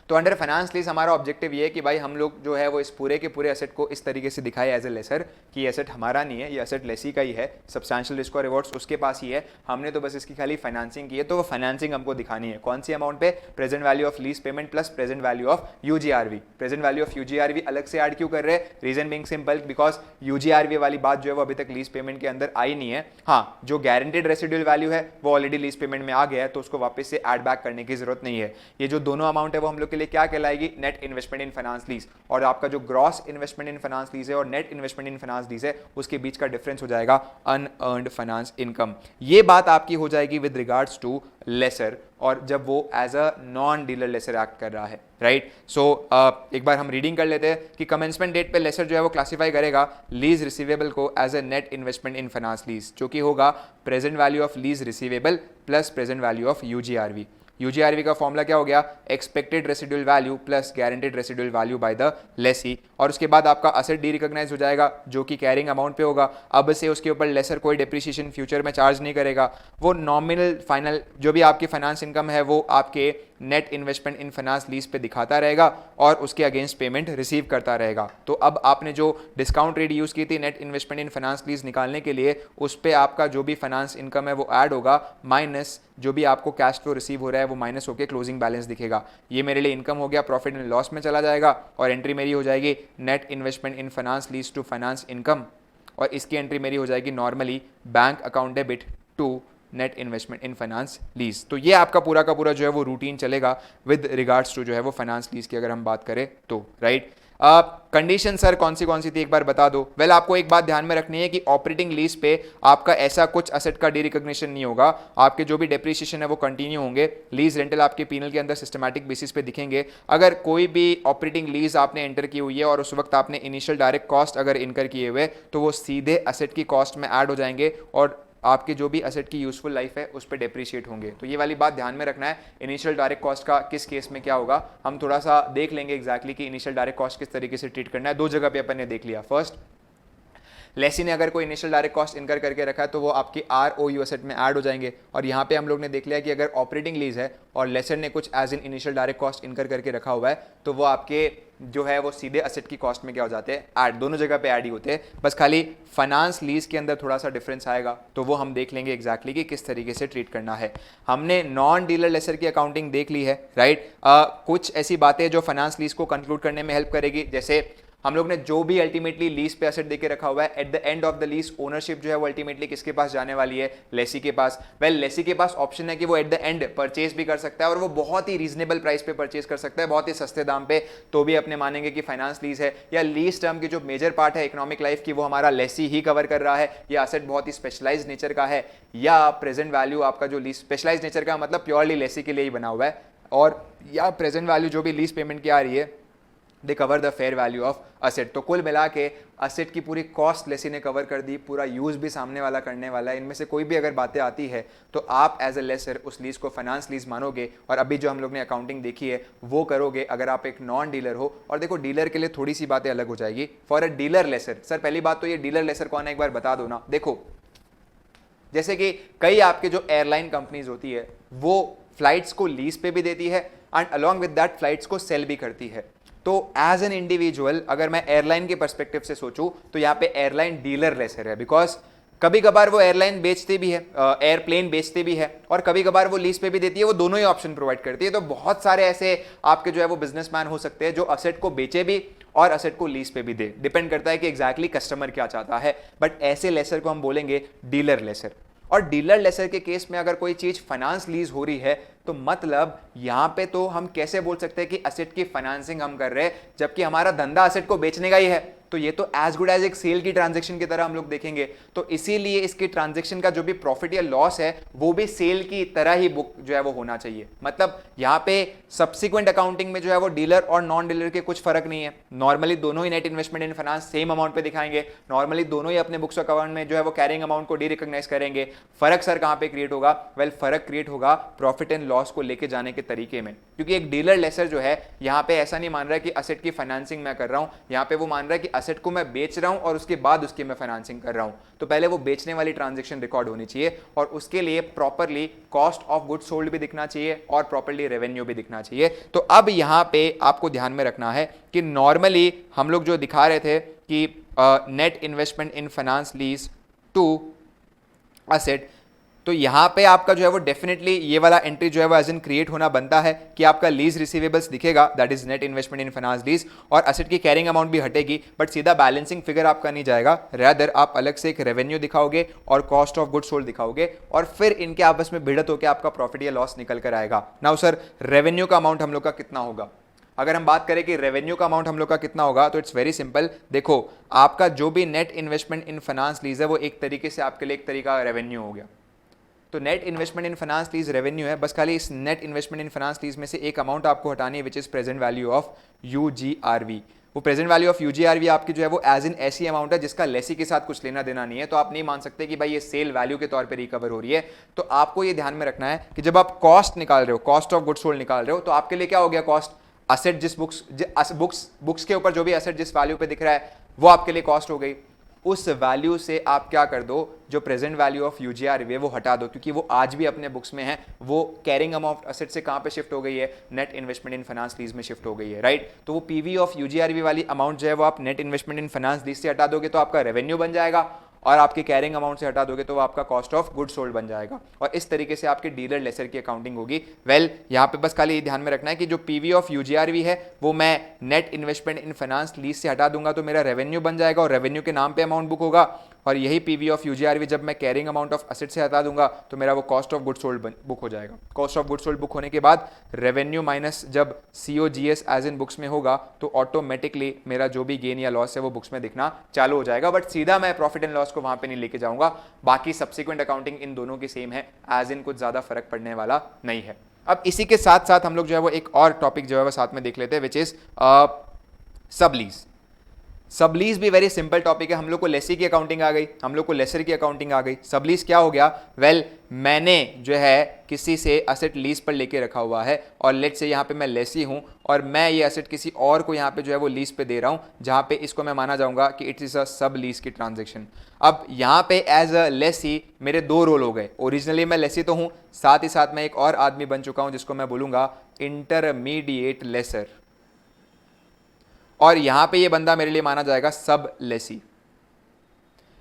तो अंडर फाइनेंस लीज हमारा ऑब्जेक्टिव ये है कि भाई हम लोग जो है वो इस पूरे के पूरे एसेट को इस तरीके से दिखाए एज ए लेसर कि ये एसेट हमारा नहीं है, ये एसेट लेसी का ही है, सब्सटैंशियल रिस्क और रिवॉर्ड्स उसके पास ही है, हमने तो बस इसकी खाली फाइनेंसिंग की है। तो वो फाइनेंसिंग हमको दिखानी है कौन सी अमाउंट पे? Present value of lease payment plus present value of UGRV. Present value of UGRV अलग से ऐड क्यों कर रहे हैं? Reason being simple, because UGRV वाली बात जो है वो अभी तक लीज पेमेंट के अंदर आई नहीं है। हाँ, जो गारंटेड रेसिडुअल वैल्यू है वो ऑलरेडी लीज पेमेंट में आ गया है, तो उसको वापस से ऐड बैक करने की जरूरत नहीं है। ये जो दोनों अमाउंट है वो हम लोग के लिए क्या कहलाएगी? Net investment in finance lease. और आपका जो gross investment in finance lease है और net investment in finance lease है उसके बीच का डिफरेंस हो जाएगा अनअर्न्ड फाइनेंस इनकम। ये बात आपकी हो जाएगी विद रिगार्ड्स टू लेसर, और जब वो as a non dealer lessor act कर रहा है, राइट। सो एक बार हम रीडिंग कर लेते हैं कि कमेंसमेंट डेट पे लेसर जो है वो क्लासिफाई करेगा लीज रिसीवेबल को as a net investment in finance lease, जो कि होगा present value of lease receivable plus present value of UGRV. UGRV का फॉर्मूला क्या हो गया? Expected residual value plus guaranteed residual value by the lessee, और उसके बाद आपका असेट डी रिकॉग्नाइज हो जाएगा जो कि कैरिंग अमाउंट पे होगा। अब से उसके ऊपर लेसर कोई डिप्रिसिएशन फ्यूचर में चार्ज नहीं करेगा, वो नॉमिनल फाइनल जो भी आपकी फाइनेंस इनकम है वो आपके net investment in finance lease पे दिखाता रहेगा और उसके अगेंस्ट पेमेंट रिसीव करता रहेगा। तो अब आपने जो डिस्काउंट रेट यूज की थी net investment in finance lease निकालने के लिए, उस पे आपका जो भी फाइनेंस इनकम है वो ऐड होगा, माइनस जो भी आपको कैश फ्लो रिसीव हो रहा है वो माइनस होकर क्लोजिंग बैलेंस दिखेगा। ये मेरे लिए इनकम हो गया, प्रॉफिट एंड लॉस में चला जाएगा, और एंट्री मेरी हो जाएगी net investment in finance lease to finance income, और इसकी एंट्री मेरी हो जाएगी normally bank account debit to net investment in finance lease. तो ये आपका पूरा का पूरा जो है वो रूटीन चलेगा विद रिगार्ड्स टू जो है वो फाइनेंस लीज की अगर हम बात करें तो, राइट। कंडीशन सर कौन सी थी एक बार बता दो। वेल आपको एक बात ध्यान में रखनी है कि ऑपरेटिंग लीज पे आपका ऐसा कुछ असेट का डी रिकॉग्निशन नहीं होगा, आपके जो भी डेप्रिसिएशन है वो कंटिन्यू होंगे। लीज रेंटल आपके पीनल के अंदर सिस्टमैटिक बेसिस पे दिखेंगे। अगर कोई भी ऑपरेटिंग लीज आपने एंटर की हुई है और उस वक्त आपने इनिशियल डायरेक्ट कॉस्ट अगर इनकर किए हुए तो वो सीधे असेट की कॉस्ट में ऐड हो जाएंगे और आपके जो भी असेट की यूजफुल लाइफ है उस पर डेप्रिशिएट होंगे। तो ये वाली बात ध्यान में रखना है। इनिशियल डायरेक्ट कॉस्ट का किस केस में क्या होगा हम थोड़ा सा देख लेंगे एग्जैक्टली कि इनिशियल डायरेक्ट कॉस्ट किस तरीके से ट्रीट करना है। दो जगह पे अपन ने देख लिया। फर्स्ट, लेसी ने अगर कोई इनिशियल डायरेक्ट कॉस्ट इनकर करके रखा है तो वो आपकी ROU एसेट में ऐड हो जाएंगे, और यहाँ पे हम लोग ने देख लिया कि अगर ऑपरेटिंग लीज है और लेसर ने कुछ as in initial direct cost incur करके रखा हुआ है तो वो आपके जो है वो सीधे असेट की कॉस्ट में क्या हो जाते हैं? ऐड। दोनों जगह पे ऐड ही होते हैं, बस खाली फाइनेंस लीज के अंदर थोड़ा सा डिफरेंस आएगा, तो वो हम देख लेंगे एग्जैक्टली कि किस तरीके से ट्रीट करना है। हमने नॉन डीलर लेसर की अकाउंटिंग देख ली है, राइट। कुछ ऐसी बातें जो फाइनेंस लीज को कंक्लूड करने में हेल्प करेगी, जैसे हम लोग ने जो भी अल्टीमेटली लीज पे एसेट देके रखा हुआ है, at the end of the lease ownership जो है वो अल्टीमेटली किसके पास जाने वाली है? लेसी के पास। वेल लेसी के पास ऑप्शन है कि वो एट द एंड परचेज भी कर सकता है, और वो बहुत ही रीजनेबल प्राइस पे परचेज कर सकता है, बहुत ही सस्ते दाम पे, तो भी अपने मानेंगे कि फाइनेंस लीज है। या लीज टर्म की जो मेजर पार्ट है इकोनॉमिक लाइफ की वो हमारा लेसी ही कवर कर रहा है, या एसेट बहुत ही स्पेशलाइज नेचर का है, या प्रेजेंट वैल्यू आपका जो लीज स्पेशलाइज नेचर का मतलब प्योरली लेसी के लिए ही बना हुआ है, और या प्रेजेंट वैल्यू जो भी लीज पेमेंट की आ रही है they cover the fair value of asset. तो कुल मिला के असेट की पूरी कॉस्ट लेसी ने कवर कर दी, पूरा यूज भी सामने वाला करने वाला है। इनमें से कोई भी अगर बातें आती है तो आप एज ए लेसर उस लीज को फाइनेंस लीज मानोगे और अभी जो हम लोग ने अकाउंटिंग देखी है वो करोगे अगर आप एक नॉन डीलर हो। और देखो डीलर के लिए थोड़ी सी बातें अलग हो जाएगी। For a dealer lessor, sir पहली बात तो ये डीलर लेसर कौन है एक बार बता दो ना। देखो जैसे कि कई आपके जो एयरलाइन कंपनीज होती है वो फ्लाइट्स को लीज पे भी देती है and along with that flights को सेल भी करती है। तो एज एन इंडिविजुअल अगर मैं एयरलाइन के पर्सपेक्टिव से सोचूं तो यहां पे एयरलाइन डीलर लेसर है, बिकॉज कभी कभार वो एयरलाइन बेचते भी है, एयरप्लेन बेचते भी है, और कभी कभार वो लीज पे भी देती है। वो दोनों ही ऑप्शन प्रोवाइड करती है। तो बहुत सारे ऐसे आपके जो है वो बिजनेसमैन हो सकते हैं जो असेट को बेचे भी और असेट को लीज पे भी दे। डिपेंड करता है कि एग्जैक्टली कस्टमर क्या चाहता है, बट ऐसे लेसर को हम बोलेंगे डीलर लेसर। और डीलर लेसर के केस में अगर कोई चीज फाइनेंस लीज हो रही है तो मतलब यहां पे तो हम कैसे बोल सकते हैं कि असेट की फाइनेंसिंग हम कर रहे हैं जबकि हमारा धंधा असेट को बेचने का ही है। तो ये तो एज गुड एज एक सेल की ट्रांजैक्शन की तरह हम लोग देखेंगे। तो इसीलिए इसकी ट्रांजैक्शन का जो भी प्रॉफिट या लॉस है वो भी सेल की तरह ही बुक जो है वो होना चाहिए। मतलब यहां पे सब्सिक्वेंट अकाउंटिंग में जो है वो डीलर और नॉन डीलर के कुछ फर्क नहीं है। नॉर्मली दोनों ही net investment in finance same amount पे दिखाएंगे। नॉर्मली दोनों ही अपने बुक्स अकाउंट में जो है वो कैरिंग अमाउंट को डी रिकॉग्नाइज करेंगे। फर्क सर कहां पे क्रिएट होगा? वेल फर्क क्रिएट होगा प्रॉफिट एंड लॉस को लेके जाने के तरीके में। क्योंकि एक डीलर लेसर जो है यहां पे ऐसा नहीं मान रहा है कि असेट की फाइनेंसिंग मैं कर रहा हूं, यहां पे वो मान रहा है कि असेट को मैं बेच रहा हूं और उसके बाद उसकी मैं फाइनेंसिंग कर रहा हूं। तो पहले वो बेचने वाली ट्रांजैक्शन रिकॉर्ड होनी चाहिए और उसके लिए properly cost of goods sold भी दिखना चाहिए और प्रॉपर्ली रेवेन्यू भी दिखना चाहिए। तो अब यहां पे आपको ध्यान में रखना है कि नॉर्मली हम लोग जो दिखा रहे थे कि net investment in finance lease to asset, तो यहां पे आपका जो है वो डेफिनेटली ये वाला एंट्री जो है वो एज इन क्रिएट होना बनता है कि आपका लीज रिसीवेबल्स दिखेगा, that is net investment in finance lease, और असेट की कैरिंग अमाउंट भी हटेगी, बट सीधा बैलेंसिंग फिगर आपका नहीं जाएगा। रादर आप अलग से एक रेवेन्यू दिखाओगे और कॉस्ट ऑफ गुड्स सोल्ड दिखाओगे और फिर इनके आपस में भिड़त होकर आपका प्रॉफिट या लॉस निकल कर आएगा। नाउ सर रेवेन्यू का अमाउंट हम लोग का कितना होगा? अगर हम बात करें कि रेवेन्यू का अमाउंट हम लोग का कितना होगा तो इट्स वेरी सिंपल। देखो आपका जो भी net investment in finance lease है वो एक तरीके से आपके लिए एक तरीका रेवेन्यू हो गया। तो net investment in finance lease revenue है, बस खाली इस net investment in finance lease में से एक अमाउंट आपको हटानी है which is present value of UGRV. वो प्रेजेंट वैल्यू ऑफ यूजीआरवी आपकी जो है वो एज इन ऐसी अमाउंट है जिसका लेसी के साथ कुछ लेना देना नहीं है। तो आप नहीं मान सकते कि भाई ये सेल वैल्यू के तौर पे रिकवर हो रही है। तो आपको ये ध्यान में रखना है कि जब आप कॉस्ट निकाल रहे हो, कॉस्ट ऑफ गुड्स सोल्ड निकाल रहे हो, तो आपके लिए क्या हो गया? कॉस्ट असेट जिस बुक्स के ऊपर जो भी असेट जिस वैल्यू पे दिख रहा है वो आपके लिए कॉस्ट हो गई। उस वैल्यू से आप क्या कर दो, जो प्रेजेंट वैल्यू ऑफ यूजीआरवी है वो हटा दो, क्योंकि वो आज भी अपने बुक्स में है। वो कैरिंग अमाउंट असेट से कहां पे शिफ्ट हो गई है? Net investment in finance lease में शिफ्ट हो गई है, राइट। तो वो पीवी ऑफ यूजीआरवी वाली अमाउंट जो है वो आप net investment in finance lease से हटा दोगे तो आपका रेवेन्यू बन जाएगा, और आपके कैरिंग अमाउंट से हटा दोगे तो वो आपका कॉस्ट ऑफ गुड सोल्ड बन जाएगा। और इस तरीके से आपके डीलर लेसर की अकाउंटिंग होगी। वेल यहाँ पे बस खाली ध्यान में रखना है कि जो पीवी ऑफ यूजीआरवी है वो मैं net investment in finance lease से हटा दूंगा तो मेरा रेवेन्यू बन जाएगा और रेवेन्यू के नाम पे अमाउंट बुक होगा। और यही पीवी ऑफ यूजीआरवी जब मैं कैरिंग अमाउंट ऑफ असेट से हटा दूंगा तो मेरा वो cost of good sold book हो जाएगा। Cost of good sold book होने के बाद रेवेन्यू माइनस जब सीओजीएस एज इन बुक्स में होगा तो ऑटोमेटिकली मेरा जो भी गेन या लॉस है वो बुक्स में दिखना चालू हो जाएगा। बट सीधा मैं प्रॉफिट एंड लॉस को वहां पे नहीं लेके जाऊंगा। बाकी सब्सिक्वेंट अकाउंटिंग इन दोनों की सेम है, एज इन कुछ ज्यादा फर्क पड़ने वाला नहीं है। अब इसी के साथ साथ हम लोग जो है वो एक और टॉपिक जो है वो साथ में देख लेते हैं विच इज सबलीज। सबलीज भी वेरी सिंपल टॉपिक है। हम लोग को लेसी की अकाउंटिंग आ गई, हम लोग को लेसर की अकाउंटिंग आ गई। सबलीज क्या हो गया? वेल मैंने जो है किसी से असेट लीज पर लेके रखा हुआ है और लेट से यहाँ पे मैं लेसी हूँ और मैं ये असेट किसी और को यहाँ पे जो है वो लीज पे दे रहा हूँ, जहाँ पे इसको मैं माना जाऊंगा कि इट्स इज अ सब लीज की ट्रांजेक्शन। अब यहाँ पे एज अ लेसी मेरे दो रोल हो गए। ओरिजिनली मैं लेसी तो हूँ, साथ ही साथ मैं एक और आदमी बन चुका हूँ जिसको मैं बोलूंगा इंटरमीडिएट लेसर, और यहां पे ये बंदा मेरे लिए माना जाएगा सब लेसी।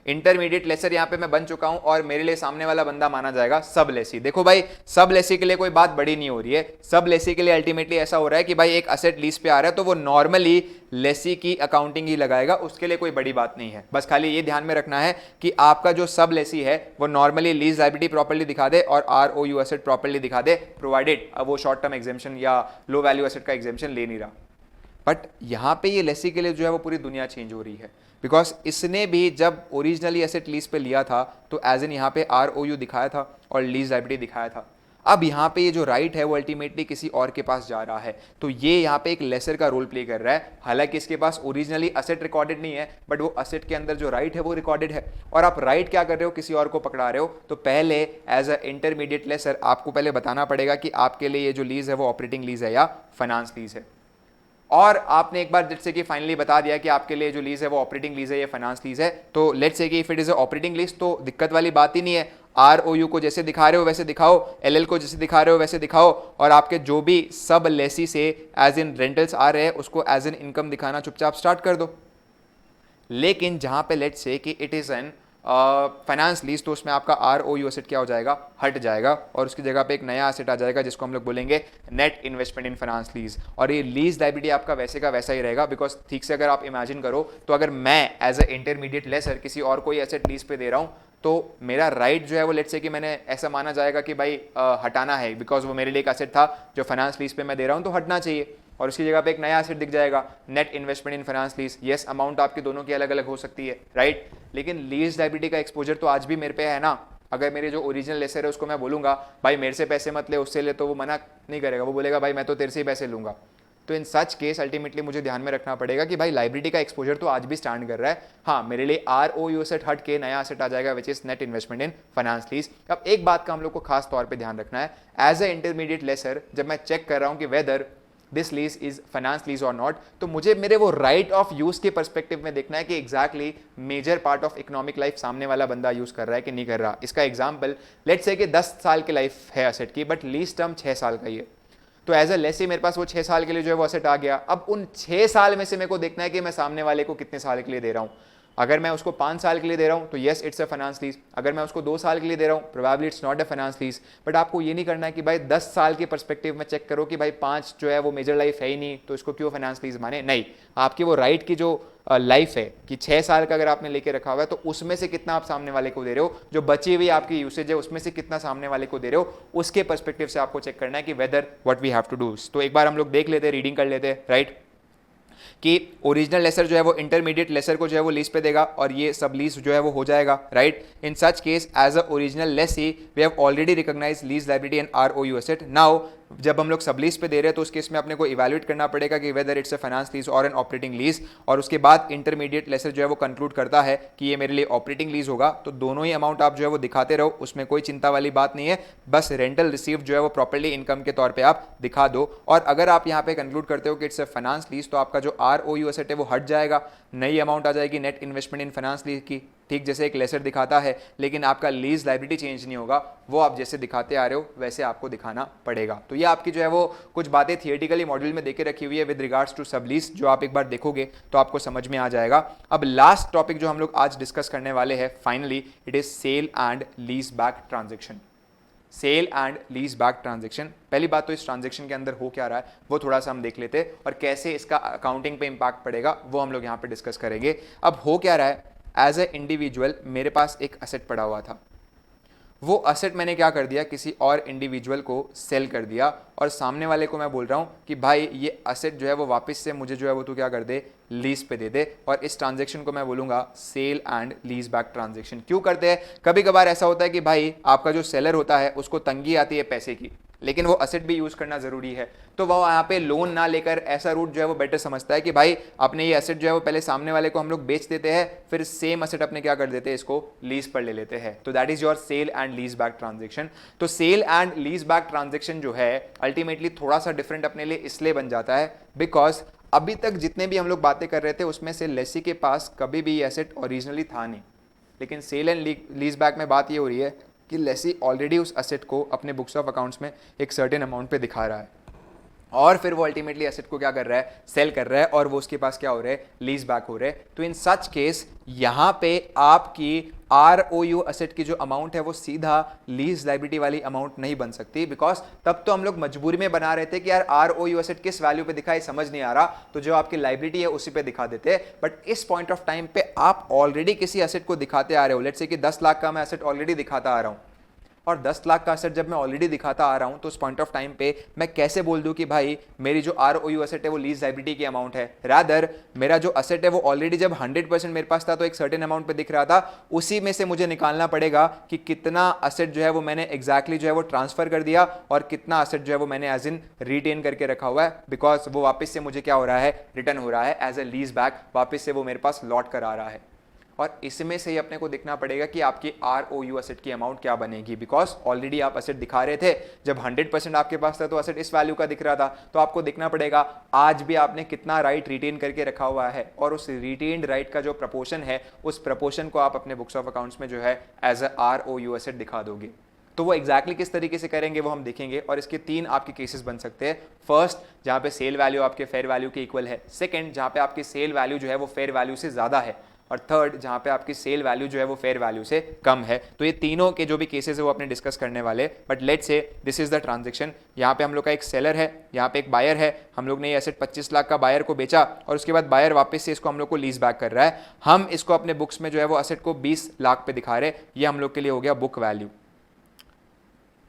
इंटरमीडिएट लेसर यहां पे मैं बन चुका हूं और मेरे लिए सामने वाला बंदा माना जाएगा सब लेसी। देखो भाई सब लेसी के लिए कोई बात बड़ी नहीं हो रही है। सब लेसी के लिए अल्टीमेटली ऐसा हो रहा है कि भाई एक असेट लीज पे आ रहा है तो वो नॉर्मली लेसी की अकाउंटिंग ही लगाएगा, उसके लिए कोई बड़ी बात नहीं है। बस खाली ये ध्यान में रखना है कि आपका जो सब लेसी है वो नॉर्मली लीज लायबिलिटी प्रॉपर्ली दिखा दे और आरओयू एसेट प्रॉपर्ली दिखा दे, प्रोवाइडेड अब वो शॉर्ट टर्म एग्जेम्पशन या लो वैल्यू एसेट का एग्जेम्पशन ले नहीं रहा। बट यहाँ पे ये लेसी के लिए जो है वो पूरी दुनिया चेंज हो रही है, बिकॉज इसने भी जब ओरिजिनली एसेट लीज पे लिया था तो एज इन यहाँ पे आरओयू दिखाया था और लीज लायबिलिटी दिखाया था। अब यहाँ पे ये जो राइट है वो अल्टीमेटली किसी और के पास जा रहा है, तो ये यहाँ पे एक लेसर का रोल प्ले कर रहा है। हालांकि इसके पास ओरिजिनली असेट रिकॉर्डेड नहीं है, बट वो असेट के अंदर जो राइट है वो रिकॉर्डेड है, और आप राइट क्या कर रहे हो, किसी और को पकड़ा रहे हो। तो पहले एज अ इंटरमीडिएट लेसर आपको पहले बताना पड़ेगा कि आपके लिए ये जो लीज है वो ऑपरेटिंग लीज है या फाइनेंस लीज है। और आपने एक बार जैसे कि फाइनली बता दिया कि आपके लिए जो लीज है वो ऑपरेटिंग लीज है या फाइनेंस लीज है, तो लेट्स से कि if it is operating lease तो दिक्कत वाली बात ही नहीं है। ROU को जैसे दिखा रहे हो वैसे दिखाओ, LL को जैसे दिखा रहे हो वैसे दिखाओ, और आपके जो भी सब लेसी से एज इन रेंटल्स आ रहे हैं उसको एज इन इनकम दिखाना चुपचाप स्टार्ट कर दो। लेकिन जहां पे लेट्स से कि it is an finance lease, तो उसमें आपका ROU एसेट क्या हो जाएगा, हट जाएगा, और उसकी जगह पे एक नया एसेट आ जाएगा जिसको हम लोग बोलेंगे net investment in finance lease. और ये लीज लायबिलिटी आपका वैसे का वैसा ही रहेगा, बिकॉज ठीक से अगर आप इमेजिन करो तो अगर मैं एज अ इंटरमीडिएट लेसर किसी और कोई एसेट लीज पे दे रहा हूँ तो मेरा राइट जो है वो लेट्स से कि मैंने ऐसा माना जाएगा कि भाई हटाना है, बिकॉज वो मेरे लिए एक एसेट था जो फाइनेंस लीज पे मैं दे रहा हूँ तो हटना चाहिए, और उसकी जगह पे एक नया एसेट दिख जाएगा net investment in finance lease. Yes, amount आपकी दोनों की अलग अलग हो सकती है, राइट, लेकिन लीज लायबिलिटी का एक्सपोजर तो आज भी मेरे पे है ना। अगर मेरे जो ओरिजिनल लेसर है उसको मैं बोलूंगा भाई मेरे से पैसे मत ले, उससे ले, तो वो मना नहीं करेगा, वो बोलेगा भाई मैं तो तेरे से ही पैसे लूंगा। तो इन सच केस अल्टीमेटली मुझे ध्यान में रखना पड़ेगा कि भाई लायबिलिटी का एक्सपोजर तो आज भी स्टैंड कर रहा है। हाँ, मेरे लिए ROU एसेट हट के नया एसेट आ जाएगा which is net investment in finance lease. अब एक बात का हम लोग को खास तौर पे ध्यान रखना है, एज अ इंटरमीडिएट लेसर जब मैं चेक कर रहा हूं कि whether this lease is finance lease और नॉट, तो मुझे मेरे वो राइट ऑफ यूज के पर्सपेक्टिव में देखना है कि exactly major part of economic life सामने वाला बंदा यूज कर रहा है कि नहीं कर रहा। इसका एग्जांपल लेट्स से कि 10 साल की लाइफ है एसेट की, बट लीज टर्म 6 साल का ही है, तो एज अ लेसी मेरे पास वो 6 साल के लिए जो है वो एसेट आ गया। अब उन 6 साल में से मेरे को देखना है कि मैं सामने वाले को कितने साल के लिए दे रहा हूं। अगर मैं उसको 5 साल के लिए दे रहा हूं तो yes it's a finance lease, अगर मैं उसको 2 साल के लिए दे रहा हूं probably it's not a finance lease. But आपको ये नहीं करना है कि भाई 10 साल के पर्सपेक्टिव में चेक करो कि भाई 5 जो है वो मेजर लाइफ है ही नहीं तो इसको क्यों फाइनेंस लीज माने, नहीं, आपकी वो राइट की जो लाइफ है कि 6 साल का अगर आपने लेके रखा हुआ है तो उसमें से कितना आप सामने वाले को दे रहे हो, जो बची हुई आपकी यूसेज है उसमें से कितना सामने वाले को दे रहे हो, उसके पर्सपेक्टिव से आपको चेक करना है कि whether what we have to do. तो एक बार हम लोग देख लेते हैं, रीडिंग कर लेते हैं, राइट, कि ओरिजिनल लेसर जो है वो इंटरमीडिएट लेसर को जो है वो लीज पे देगा और ये सब लीज जो है वो हो जाएगा, right. In such case as a original lessee we have already recognise lease liability and ROU asset. Now जब हम लोग सब लीज पे दे रहे हैं तो उस केस में अपने को इवैल्यूएट करना पड़ेगा कि whether it's a finance lease और एन ऑपरेटिंग लीज, और उसके बाद इंटरमीडिएट लेसर जो है वो कंक्लूड करता है कि ये मेरे लिए ऑपरेटिंग लीज होगा। तो दोनों ही अमाउंट आप जो है वो दिखाते रहो, उसमें कोई चिंता वाली बात नहीं है, बस रेंटल रिसीव जो है वो प्रॉपर्ली इनकम के तौर पे आप दिखा दो। और अगर आप यहाँ पे कंक्लूड करते हो कि इट्स अ फाइनेंस लीज तो आपका जो ROU एसेट है वो हट जाएगा, नई अमाउंट आ जाएगी net investment in finance lease की, ठीक जैसे एक लेसर दिखाता है, लेकिन आपका लीज लायबिलिटी चेंज नहीं होगा, वो आप जैसे दिखाते आ रहे हो वैसे आपको दिखाना पड़ेगा। तो ये आपकी जो है वो कुछ बातें थियोरेटिकली मॉड्यूल में देके रखी हुई है विद रिगार्ड्स टू सब लीज, जो आप एक बार देखोगे तो आपको समझ में आ जाएगा। अब लास्ट टॉपिक जो हम लोग आज डिस्कस करने वाले हैं finally, it is sale and lease back transaction. Sale and lease back transaction, पहली बात तो इस ट्रांजेक्शन के अंदर हो क्या रहा है वो थोड़ा सा हम देख लेते हैं, और कैसे इसका अकाउंटिंग पे इंपैक्ट पड़ेगा वो हम लोग यहाँ पे डिस्कस करेंगे। अब हो क्या रहा है, एज ए इंडिविजुअल मेरे पास एक असेट पड़ा हुआ था, वो असेट मैंने क्या कर दिया, किसी और इंडिविजुअल को सेल कर दिया, और सामने वाले को मैं बोल रहा हूँ कि भाई ये असेट जो है वो वापस से मुझे जो है वो तू क्या कर दे, लीज पे दे दे। और इस ट्रांजेक्शन को मैं बोलूँगा sale and lease back transaction. क्यों करते हैं, कभी कभार ऐसा होता है कि भाई आपका जो सेलर होता है उसको तंगी आती है पैसे की, लेकिन वो असेट भी यूज करना जरूरी है, तो वो यहाँ पे लोन ना लेकर ऐसा रूट जो है वो बेटर समझता है कि भाई अपने ये असेट जो है वो पहले सामने वाले को हम लोग बेच देते हैं, फिर सेम असेट अपने क्या कर देते हैं, इसको लीज पर ले लेते हैं। तो that is your sale and lease back transaction. तो sale and lease back transaction जो है अल्टीमेटली थोड़ा सा डिफरेंट अपने लिए इसलिए बन जाता है बिकॉज अभी तक जितने भी हम लोग बातें कर रहे थे उसमें से लेसी के पास कभी भी ये एसेट ओरिजिनली था नहीं, लेकिन सेल एंड लीज बैक में बात ये हो रही है कि लेसी ऑलरेडी उस असेट को अपने बुक्स ऑफ अकाउंट्स में एक सर्टेन अमाउंट पे दिखा रहा है, और फिर वो अल्टीमेटली एसेट को क्या कर रहा है, सेल कर रहा है, और वो उसके पास क्या हो रहा है, लीज बैक हो रहा है। तो इन सच केस यहां पे आपकी ROU एसेट की जो अमाउंट है वो सीधा लीज लायबिलिटी वाली अमाउंट नहीं बन सकती, बिकॉज तब तो हम लोग मजबूरी में बना रहे थे कि यार ROU एसेट किस वैल्यू पे दिखाई समझ नहीं आ रहा, तो जो आपकी लायबिलिटी है उसी पे दिखा देते। बट इस पॉइंट ऑफ टाइम पे आप ऑलरेडी किसी एसेट को दिखाते आ रहे हो, लेट्स से कि 10 लाख का मैं एसेट ऑलरेडी दिखाता आ रहा हूं, और 10 लाख का असेट जब मैं ऑलरेडी दिखाता आ रहा हूं तो उस पॉइंट ऑफ टाइम पे मैं कैसे बोल दूं कि भाई मेरी जो ROU असेट है वो लीज लायबिलिटी की अमाउंट है। रादर मेरा जो असेट है वो ऑलरेडी जब 100% मेरे पास था तो एक सर्टेन अमाउंट पे दिख रहा था, उसी में से मुझे निकालना पड़ेगा कि कितना असेट जो है वो मैंने एग्जैक्टली जो है वो ट्रांसफर कर दिया और कितना असेट जो है वो मैंने एज इन रिटेन करके रखा हुआ है, बिकॉज वो वापस से मुझे क्या हो रहा है, रिटर्न हो रहा है एज ए लीज बैक, वापस से वो मेरे पास लौट कर आ रहा है। और इसमें से ही अपने को देखना पड़ेगा कि आपकी ROU असेट की अमाउंट क्या बनेगी, बिकॉज ऑलरेडी आप असेट दिखा रहे थे, जब 100% आपके पास था तो असेट इस वैल्यू का दिख रहा था, तो आपको देखना पड़ेगा आज भी आपने कितना राइट रिटेन करके रखा हुआ है और उस रिटेन्ड राइट का जो प्रपोर्शन है उस प्रपोर्शन को आप अपने बुक्स ऑफ अकाउंट्स में जो है एज ए ROU असेट दिखा दोगे। तो वो एग्जैक्टली किस तरीके से करेंगे वो हम देखेंगे और इसके 3 आपके केसेस बन सकते हैं। फर्स्ट, जहां पे सेल वैल्यू आपके फेयर वैल्यू के इक्वल है। सेकंड, जहां पे आपकी सेल वैल्यू जो है वो फेयर वैल्यू से ज्यादा है। और थर्ड, जहां पे आपकी सेल वैल्यू जो है वो फेयर वैल्यू से कम है। तो ये तीनों के जो भी केसेस है वो अपने डिस्कस करने वाले। But let's say this is the transaction. यहाँ पे हम लोग का एक सेलर है, यहाँ पे एक बायर है, हम लोग ने ये एसेट 25 लाख का बायर को बेचा और उसके बाद बायर वापस से इसको हम लोग को लीज बैक कर रहा है। हम इसको अपने बुक्स में जो है वो असेट को 20 लाख पे दिखा रहे, ये हम लोग के लिए हो गया बुक वैल्यू,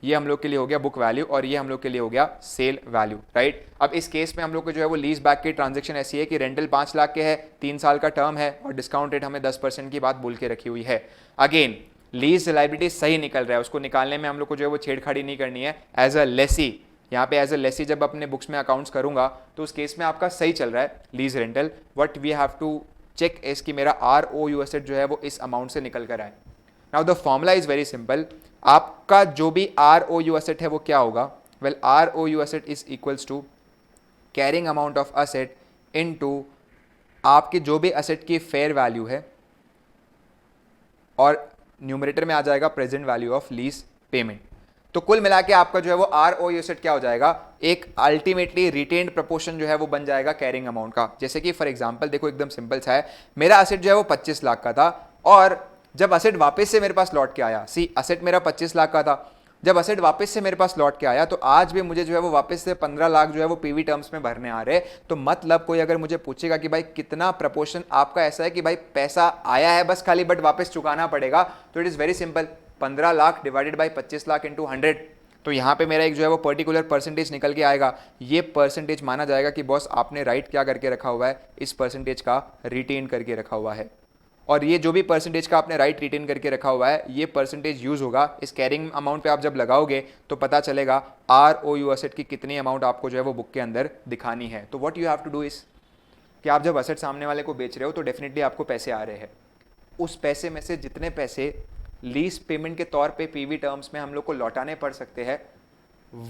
ये हम लोग के लिए हो गया बुक वैल्यू और ये हम लोग के लिए हो गया सेल वैल्यू, राइट। अब इस केस में हम लोग को जो है वो लीज बैक की ट्रांजैक्शन ऐसी है कि रेंटल 5 लाख के है, 3 साल का टर्म है और डिस्काउंट रेट हमें 10% की बात बोल के रखी हुई है। अगेन लीज लायबिलिटी सही निकल रहा है, उसको निकालने में हम लोग को जो है वो छेड़खाड़ी नहीं करनी है। एज अ लेसी, यहाँ पे एज अ लेसी जब अपने बुक्स में अकाउंट्स करूंगा तो उस केस में आपका सही चल रहा है lease rental. What we have to check is कि मेरा ROU एसेट जो है वो इस अमाउंट से निकल कर आए। Now the formula is very simple. आपका जो भी ROU एसेट है वो क्या होगा, well ROU asset is equals to carrying amount of asset into आपके जो भी असेट की फेयर वैल्यू है और न्यूमरेटर में आ जाएगा present value of lease payment. तो कुल मिला के आपका जो है वो ROU एसेट क्या हो जाएगा, एक अल्टीमेटली रिटेन्ड प्रपोर्शन जो है वो बन जाएगा कैरिंग अमाउंट का। जैसे कि फॉर एग्जांपल देखो एकदम सिंपल सा है, मेरा असेट जो है वो 25 लाख का था और जब असेट वापस से मेरे पास लौट के आया, सी असेट मेरा 25 लाख का था, जब असेट वापस से मेरे पास लौट के आया तो आज भी मुझे जो है वो वापस से 15 लाख जो है वो PV टर्म्स में भरने आ रहे। तो मतलब कोई अगर मुझे पूछेगा कि भाई कितना प्रपोर्शन आपका ऐसा है कि भाई पैसा आया है बस खाली बट वापस चुकाना पड़ेगा, तो it is very simple, 15 lakh divided by 25 lakh into 100। तो यहाँ पे मेरा एक जो है वो पर्टिकुलर परसेंटेज निकल के आएगा। ये परसेंटेज माना जाएगा कि बॉस आपने राइट क्या करके रखा हुआ है, इस परसेंटेज का रिटेन करके रखा हुआ है। और ये जो भी परसेंटेज का आपने राइट रिटेन करके रखा हुआ है ये परसेंटेज यूज होगा इस कैरिंग अमाउंट पे। आप जब लगाओगे तो पता चलेगा ROU एसेट की कितनी अमाउंट आपको जो है वो बुक के अंदर दिखानी है। तो what you have to do is कि आप जब असेट सामने वाले को बेच रहे हो तो डेफिनेटली आपको पैसे आ रहे हैं, उस पैसे में से जितने पैसे लीज पेमेंट के तौर पे PV टर्म्स में हम लोग को लौटाने पड़ सकते हैं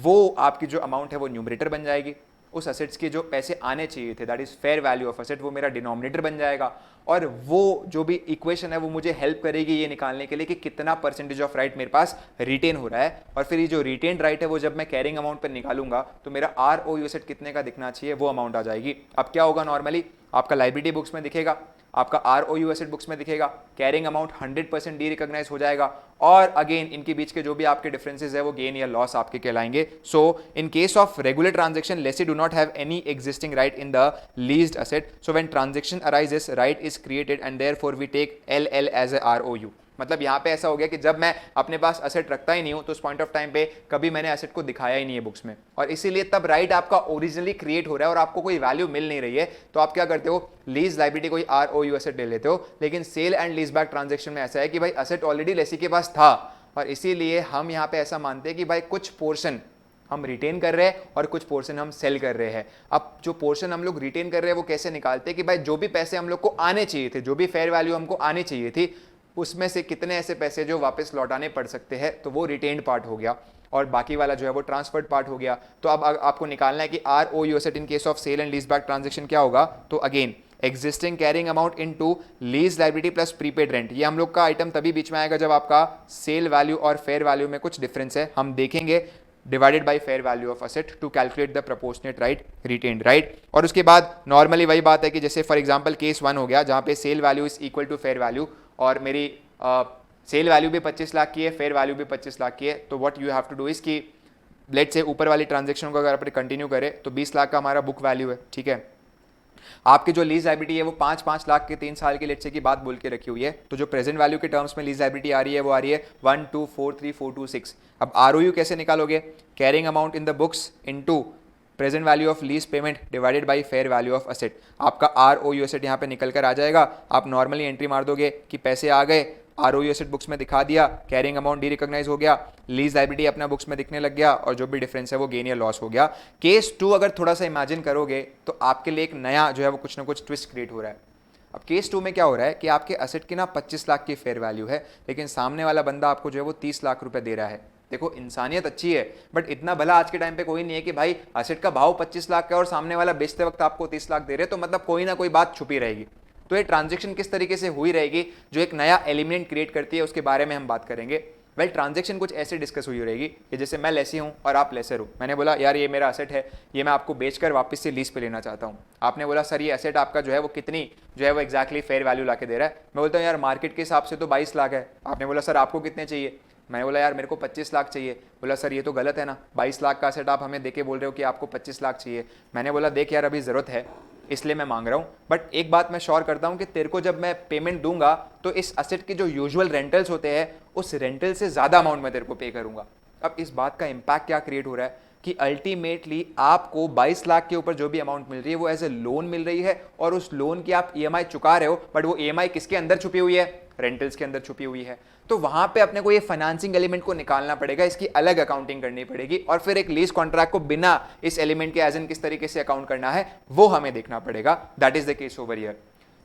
वो आपकी जो अमाउंट है वो न्यूमरेटर बन जाएगी। उस असेट्स के जो पैसे आने चाहिए थे that is fair value of asset वो मेरा डिनोमिनेटर बन जाएगा और वो जो भी इक्वेशन है वो मुझे हेल्प करेगी ये निकालने के लिए कि कितना परसेंटेज ऑफ राइट मेरे पास रिटेन हो रहा है। और फिर ये जो रिटेन राइट है वो जब मैं कैरिंग अमाउंट पर निकालूंगा तो मेरा ROU एसेट कितने का दिखना चाहिए वो अमाउंट आ जाएगी। अब क्या होगा, नॉर्मली आपका लायबिलिटी बुक्स में दिखेगा, आपका ROU एसेट बुक्स में दिखेगा, कैरिंग अमाउंट 100% डी रिकॉग्नाइज हो जाएगा और अगेन इनके बीच के जो भी आपके डिफरेंसेस है वो गेन या लॉस आपके कहलाएंगे। So in case of regular transaction lessee do not have any existing right in the leased asset, so when transaction arises right is created and therefore we take LL as a ROU। मतलब यहाँ पे ऐसा हो गया कि जब मैं अपने पास असेट रखता ही नहीं हूं तो उस पॉइंट ऑफ टाइम पे कभी मैंने असेट को दिखाया ही नहीं है बुक्स में और इसीलिए तब राइट आपका ओरिजिनली क्रिएट हो रहा है और आपको कोई वैल्यू मिल नहीं रही है। तो आप क्या करते हो, लीज लायबिलिटी कोई ROU एसेट ले लेते हो। लेकिन sale and lease back transaction में ऐसा है कि भाई असेट ऑलरेडी लेसी के पास था और इसीलिए हम यहाँ पे ऐसा मानते हैं कि भाई कुछ पोर्शन हम रिटेन कर रहे हैं और कुछ पोर्शन हम सेल कर रहे हैं। अब जो पोर्शन हम लोग रिटेन कर रहे हैं वो कैसे निकालते हैं कि भाई जो भी पैसे हम लोग को आने चाहिए थे, जो भी फेयर वैल्यू हमको आनी चाहिए थी, उसमें से कितने ऐसे पैसे जो वापस लौटाने पड़ सकते हैं, तो वो रिटेन्ड पार्ट हो गया और बाकी वाला जो है वो ट्रांसफर्ड पार्ट हो गया। तो अब आपको निकालना है कि ROU asset in case of sale and lease back transaction क्या होगा। तो again existing carrying amount into lease liability plus prepaid rent, ये हम लोग का आइटम तभी बीच में आएगा जब आपका सेल वैल्यू और फेयर वैल्यू में कुछ डिफरेंस है, हम देखेंगे divided by fair value of asset to calculate the proportionate right retained, right. और उसके बाद नॉर्मली वही बात है कि जैसे फॉर एग्जांपल केस 1 हो गया जहां पे sale value is equal to fair value और मेरी सेल वैल्यू भी 25 लाख की है, फेयर वैल्यू भी 25 लाख की है। तो what you have to do is कि लेट्स से ऊपर वाली ट्रांजैक्शन को अगर अपन कंटिन्यू करें तो 20 लाख का हमारा बुक वैल्यू है, ठीक है। आपकी जो लीज लायबिलिटी है वो 5-5 लाख के 3 साल के लेट से की बात बोल के रखी हुई है, तो जो प्रेजेंट वैल्यू के टर्म्स में लीज लायबिलिटी आ रही है वो आ रही है 1243426। अब आरओयू कैसे निकालोगे? Carrying amount in the books into present value of lease payment divided by fair value of asset. आपका आरओयू एसेट यहाँ पे निकल कर आ जाएगा। आप नॉर्मली एंट्री मार दोगे कि पैसे आ गए, आरओयू एसेट बुक्स में दिखा दिया, कैरिंग अमाउंट डी रिकॉग्नाइज हो गया, लीज लायबिलिटी अपना बुक्स में दिखने लग गया, और जो भी डिफरेंस है वो गेन या लॉस हो गया। केस 2 अगर थोड़ा सा इमेजिन करोगे तो आपके लिए एक नया जो है वो कुछ ना कुछ ट्विस्ट क्रिएट हो रहा है। अब केस 2 में क्या हो रहा है कि आपके असेट की ना 25 लाख की फेयर वैल्यू है, लेकिन सामने वाला बंदा आपको जो है वो 30 लाख रुपए दे रहा है। देखो इंसानियत अच्छी है, बट इतना भला आज के टाइम पे कोई नहीं है कि भाई असेट का भाव 25 लाख का और सामने वाला बेचते वक्त आपको 30 लाख दे रहे, तो मतलब कोई ना कोई बात छुपी रहेगी। तो ये ट्रांजैक्शन किस तरीके से हुई रहेगी जो एक नया एलिमेंट क्रिएट करती है, उसके बारे में हम बात करेंगे। वेल ट्रांजैक्शन कुछ ऐसे डिस्कस हुई रहेगी कि जैसे मैं लेसी हूँ और आप लेसर हो। मैंने बोला यार ये मेरा असेट है, ये मैं आपको बेचकर वापस से लीज पे लेना चाहता हूँ। आपने बोला सर ये असेट आपका जो है वो कितनी जो है वो एक्जैक्टली फेयर वैल्यू ला के दे रहा है। मैं बोलता हूँ यार मार्केट के हिसाब से तो 22 लाख है। आपने बोला सर आपको कितने चाहिए? मैंने बोला यार मेरे को 25 लाख चाहिए। बोला सर ये तो गलत है ना, 22 लाख का असेट आप हमें देके बोल रहे हो कि आपको 25 लाख चाहिए। मैंने बोला देख यार अभी ज़रूरत है इसलिए मैं मांग रहा हूँ, बट एक बात मैं श्योर करता हूँ कि तेरे को जब मैं पेमेंट दूंगा तो इस असेट के जो यूजुअल रेंटल्स होते हैं उस रेंटल से ज़्यादा अमाउंट मैं तेरे को पे करूँगा। अब इस बात का इम्पैक्ट क्या क्रिएट हो रहा है कि अल्टीमेटली आपको 22 लाख के ऊपर जो भी अमाउंट मिल रही है वो एज ए लोन मिल रही है, और उस लोन की आप ईएमआई चुका रहे हो, बट वो ईएमआई किसके अंदर छुपी हुई है? रेंटल्स के अंदर छुपी हुई है। तो वहां पे अपने को ये फाइनेंसिंग एलिमेंट को निकालना पड़ेगा, इसकी अलग अकाउंटिंग करनी पड़ेगी, और फिर एक लीज कॉन्ट्रैक्ट को बिना इस एलिमेंट के एज इन किस तरीके से अकाउंट करना है वो हमें देखना पड़ेगा। That is the case over here.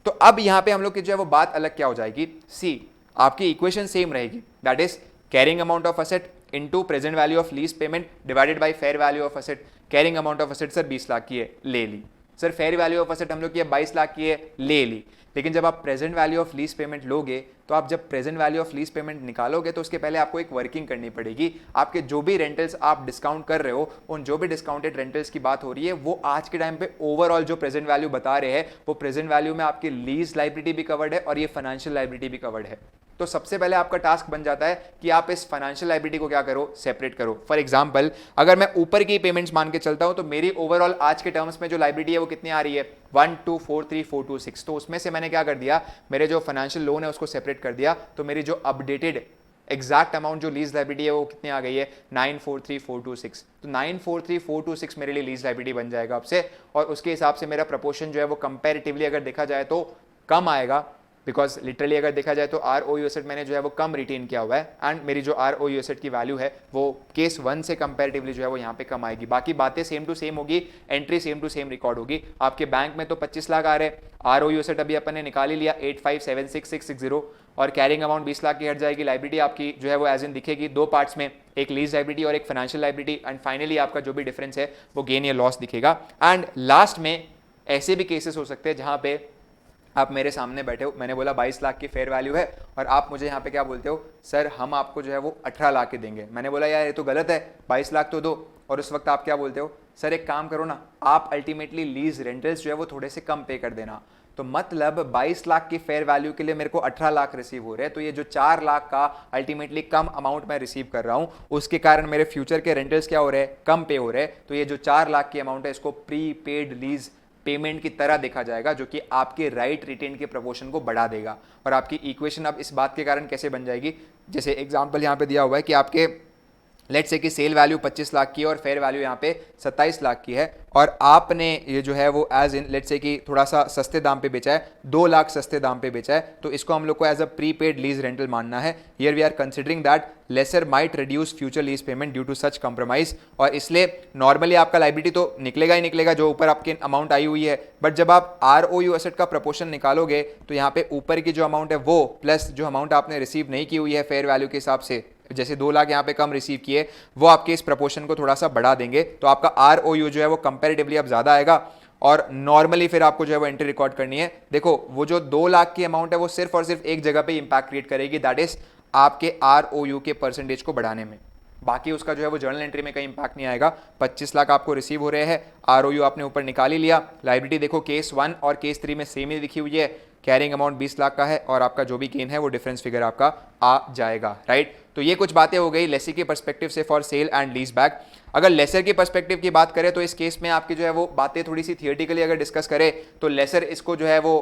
तो अब यहां पे हम लोग की जो है वो बात अलग क्या हो जाएगी, सी आपकी इक्वेशन सेम रहेगी, that is carrying amount of asset into present value of lease payment divided by fair value of asset. Carrying amount of asset sir 20 lakh की है, ले ली। Sir fair value of asset हम लोग की 22 लाख की है, ले ली। लेकिन जब आप present value of lease payment लोगे तो आप जब present value of lease payment निकालोगे तो उसके पहले आपको एक वर्किंग करनी पड़ेगी। आपके जो भी रेंटल्स आप डिस्काउंट कर रहे हो, उन जो भी डिस्काउंटेड रेंटल्स की बात हो रही है, वो आज के टाइम पे ओवरऑल जो प्रेजेंट वैल्यू बता रहे हैं वो प्रेजेंट वैल्यू में आपकी लीज लायबिलिटी भी कवर्ड है और ये फाइनेंशियल लायबिलिटी भी कवर्ड है। तो सबसे पहले आपका टास्क बन जाता है कि आप इस फाइनेंशियल लायबिलिटी को क्या करो, सेपरेट करो। फॉर एग्जांपल अगर मैं ऊपर की पेमेंट्स मान के चलता हूं तो मेरी ओवरऑल आज के टर्म्स में जो लायबिलिटी है वो कितनी आ रही है, 1243426। तो उसमें से मैंने क्या कर दिया, मेरे जो फाइनेंशियल लोन है उसको सेपरेट कर दिया, तो मेरी जो अपडेटेड एग्जैक्ट अमाउंट जो लीज लायबिलिटी है वो कितनी आ गई है, 943426। तो 943426 मेरे लिए लीज लायबिलिटी बन जाएगा आपसे, और उसके हिसाब से मेरा प्रपोर्शन जो है वो कंपैरेटिवली अगर देखा जाए तो कम आएगा, बिकॉज लिटरली अगर देखा जाए तो आरओयू एसेट मैंने जो है वो कम रिटेन किया हुआ है, एंड मेरी जो आरओयू एसेट की वैल्यू है वो केस 1 से कंपैरेटिवली जो है वो यहाँ पे कम आएगी। बाकी बातें सेम टू सेम होगी, entry same to same record होगी। आपके बैंक में तो 25 लाख आ रहे, आरओयू एसेट अभी अपन ने निकाल ही लिया 85766660, और कैरिंग अमाउंट 20 लाख की हट जाएगी। लायबिलिटी आपकी जो है वो एज इन दिखेगी दो पार्ट्स में, एक लीज लायबिलिटी और एक फाइनेंशियल लायबिलिटी, एंड फाइनली आपका जो भी डिफरेंस है वो गेन या लॉस दिखेगा। एंड लास्ट में ऐसे भी केसेस हो सकते हैं जहाँ पे आप मेरे सामने बैठे हो, मैंने बोला 22 लाख की फेयर वैल्यू है, और आप मुझे यहाँ पे क्या बोलते हो, सर हम आपको जो है वो 18 लाख के देंगे। मैंने बोला यार ये तो गलत है, 22 लाख तो दो। और उस वक्त आप क्या बोलते हो, सर एक काम करो ना, आप अल्टीमेटली लीज रेंटल्स जो है वो थोड़े से कम पे कर देना। तो मतलब 22 लाख की फेयर वैल्यू के लिए मेरे को 18 लाख रिसीव हो रहे हैं, तो ये जो 4 लाख का अल्टीमेटली कम अमाउंट मैं रिसीव कर रहा हूं, उसके कारण मेरे फ्यूचर के रेंटल्स क्या हो रहे हैं, कम पे हो रहे हैं। तो ये जो 4 लाख की अमाउंट है इसको प्री पेड लीज पेमेंट की तरह देखा जाएगा, जो कि आपके राइट रिटेन के प्रपोर्शन को बढ़ा देगा। और आपकी इक्वेशन अब इस बात के कारण कैसे बन जाएगी, जैसे एग्जांपल यहाँ पे दिया हुआ है कि आपके लेट्स से कि सेल वैल्यू 25 लाख की है और फेयर वैल्यू यहाँ पे 27 लाख की है, और आपने ये जो है वो एज इन लेट्स से कि थोड़ा सा सस्ते दाम पे बेचा है, 2 लाख सस्ते दाम पे बेचा है, तो इसको हम लोग को as a prepaid lease rental मानना है। Here we are considering that lessor might reduce future lease payment due to such compromise, और इसलिए नॉर्मली आपका लायबिलिटी तो निकलेगा ही निकलेगा जो ऊपर आपके अमाउंट आई हुई है, बट जब आप आरओयू एसेट का प्रपोर्शन निकालोगे तो यहाँ पे ऊपर की जो अमाउंट है वो प्लस जो अमाउंट आपने रिसीव नहीं की हुई है फेयर वैल्यू के हिसाब से, जैसे 2 लाख यहाँ पे कम रिसीव किए, वो आपके इस प्रपोर्शन को थोड़ा सा बढ़ा देंगे। तो आपका आरओयू जो है वो कंपैरेटिवली अब ज्यादा आएगा, और नॉर्मली फिर आपको जो है वो एंट्री रिकॉर्ड करनी है। देखो वो जो 2 लाख की अमाउंट है वो सिर्फ और सिर्फ एक जगह पे इंपैक्ट क्रिएट करेगी, दैट इज आपके आरओयू के परसेंटेज को बढ़ाने में। बाकी उसका जो है वो जर्नल एंट्री में कहीं इंपैक्ट नहीं आएगा। 25 लाख आपको रिसीव हो रहे हैं, आरओयू आपने ऊपर निकाल ही लिया। लायबिलिटी देखो केस 1 और केस 3 में सेम ही लिखी हुई है, कैरिंग अमाउंट 20 लाख का है और आपका जो भी गेन है वो डिफरेंस फिगर आपका आ जाएगा, राइट। तो ये कुछ बातें हो गई लेसी के पर्सपेक्टिव से for sale and lease back. अगर लेसर की पर्सपेक्टिव की बात करें तो इस केस में आपकी जो है वो बातें थोड़ी सी थियोरेटिकली अगर डिस्कस करें तो लेसर इसको जो है वो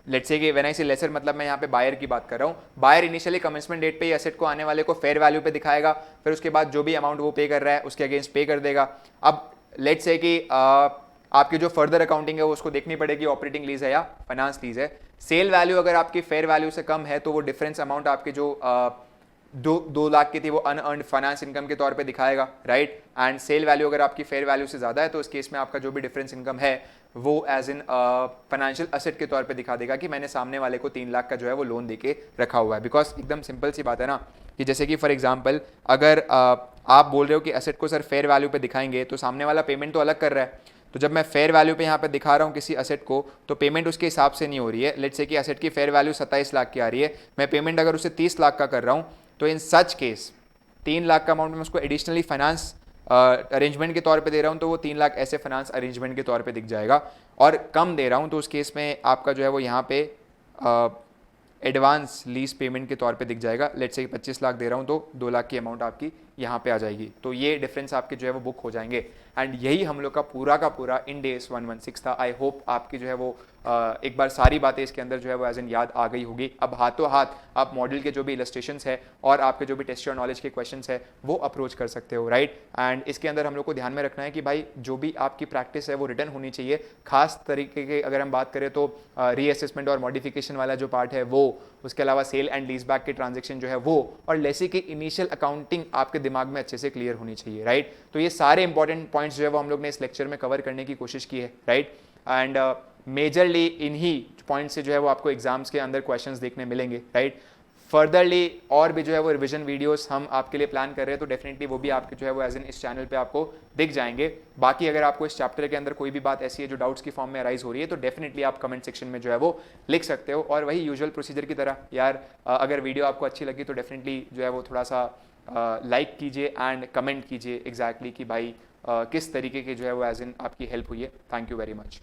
लेट्स से कि व्हेन आई से लेसर मतलब मैं यहाँ पे बायर की बात कर रहा हूँ। बायर इनिशियली कमेंसमेंट डेट पे ही एसेट को आने वाले को फेयर वैल्यू पे दिखाएगा, फिर उसके बाद जो भी अमाउंट वो पे कर रहा है उसके अगेंस्ट पे कर देगा। अब लेट्स से कि आपकी जो फर्दर अकाउंटिंग है वो उसको देखनी पड़ेगी ऑपरेटिंग लीज है या फाइनेंस लीज है। सेल वैल्यू अगर आपकी फेयर वैल्यू से कम है तो वो डिफरेंस अमाउंट आपके जो 2 लाख की थी वो अनअर्न्ड फाइनेंस इनकम के तौर पे दिखाएगा, राइट। एंड सेल वैल्यू अगर आपकी फेयर वैल्यू से ज्यादा है तो इस केस में आपका जो भी डिफरेंस इनकम है वो एज इन फाइनेंशियल असेट के तौर पे दिखा देगा कि मैंने सामने वाले को 3 लाख का जो है वो लोन देके रखा हुआ है। बिकॉज एकदम सिंपल सी बात है ना कि जैसे कि फॉर एग्जांपल अगर आप बोल रहे हो कि असेट को सर फेयर वैल्यू पे दिखाएंगे तो सामने वाला पेमेंट तो अलग कर रहा है, तो जब मैं फेयर वैल्यू पे यहाँ पे दिखा रहा हूँ किसी असेट को तो पेमेंट उसके हिसाब से नहीं हो रही है। लेट्स से कि असेट की फेयर वैल्यू 27 लाख की आ रही है, मैं पेमेंट अगर उसे 30 लाख का कर रहा हूँ तो इन सच केस 3 लाख का अमाउंट मैं उसको एडिशनली फाइनेंस अरेंजमेंट के तौर पे दे रहा हूँ तो वो 3 लाख ऐसे फाइनेंस अरेंजमेंट के तौर पे दिख जाएगा। और कम दे रहा हूँ तो उस केस में आपका जो है वो यहाँ पे एडवांस लीज पेमेंट के तौर पे दिख जाएगा। लेट्स से 25 लाख दे रहा हूँ तो 2 लाख की अमाउंट आपकी यहाँ पे आ जाएगी। तो ये डिफरेंस आपके जो है वो बुक हो जाएंगे एंड यही हम लोग का पूरा इंड AS 116 था। आई होप आपकी जो है वो एक बार सारी बातें इसके अंदर जो है वो एज इन याद आ गई होगी। अब हाथों हाथ आप मॉडल के जो भी इलस्ट्रेशंस है और आपके जो भी टेस्ट और नॉलेज के क्वेश्चंस है वो अप्रोच कर सकते हो, राइट। एंड इसके अंदर हम लोग को ध्यान में रखना है कि भाई जो भी आपकी प्रैक्टिस है वो रिटर्न होनी चाहिए। खास तरीके के अगर हम बात करें तो रीअसेसमेंट और मॉडिफिकेशन वाला जो पार्ट है वो, उसके अलावा सेल एंड लीज बैक के ट्रांजेक्शन जो है वो, और लेसी की इनिशियल अकाउंटिंग आपके दिमाग में अच्छे से क्लियर होनी चाहिए, राइट। तो ये सारे इंपॉर्टेंट पॉइंट्स जो है वो हम लोग ने इस लेक्चर में कवर करने की कोशिश की है, राइट। एंड मेजरली इन्हीं पॉइंट से जो है वो आपको एग्जाम्स के अंदर क्वेश्चंस देखने मिलेंगे, राइट। फर्दरली और भी जो है वो रिवीजन वीडियोस हम आपके लिए प्लान कर रहे हैं तो डेफिनेटली वो भी आपके जो है वो एज इन इस चैनल पे आपको दिख जाएंगे। बाकी अगर आपको इस चैप्टर के अंदर कोई भी बात ऐसी है जो डाउट्स की फॉर्म में अराइज हो रही है तो डेफिनेटली आप कमेंट सेक्शन में जो है वो लिख सकते हो। और वही यूजुअल प्रोसीजर की तरह यार अगर वीडियो आपको अच्छी लगी तो डेफिनेटली जो है वो थोड़ा सा लाइक कीजिए एंड कमेंट कीजिए एग्जैक्टली कि भाई किस तरीके की जो है वो एज इन आपकी हेल्प हुई है। Thank you very much.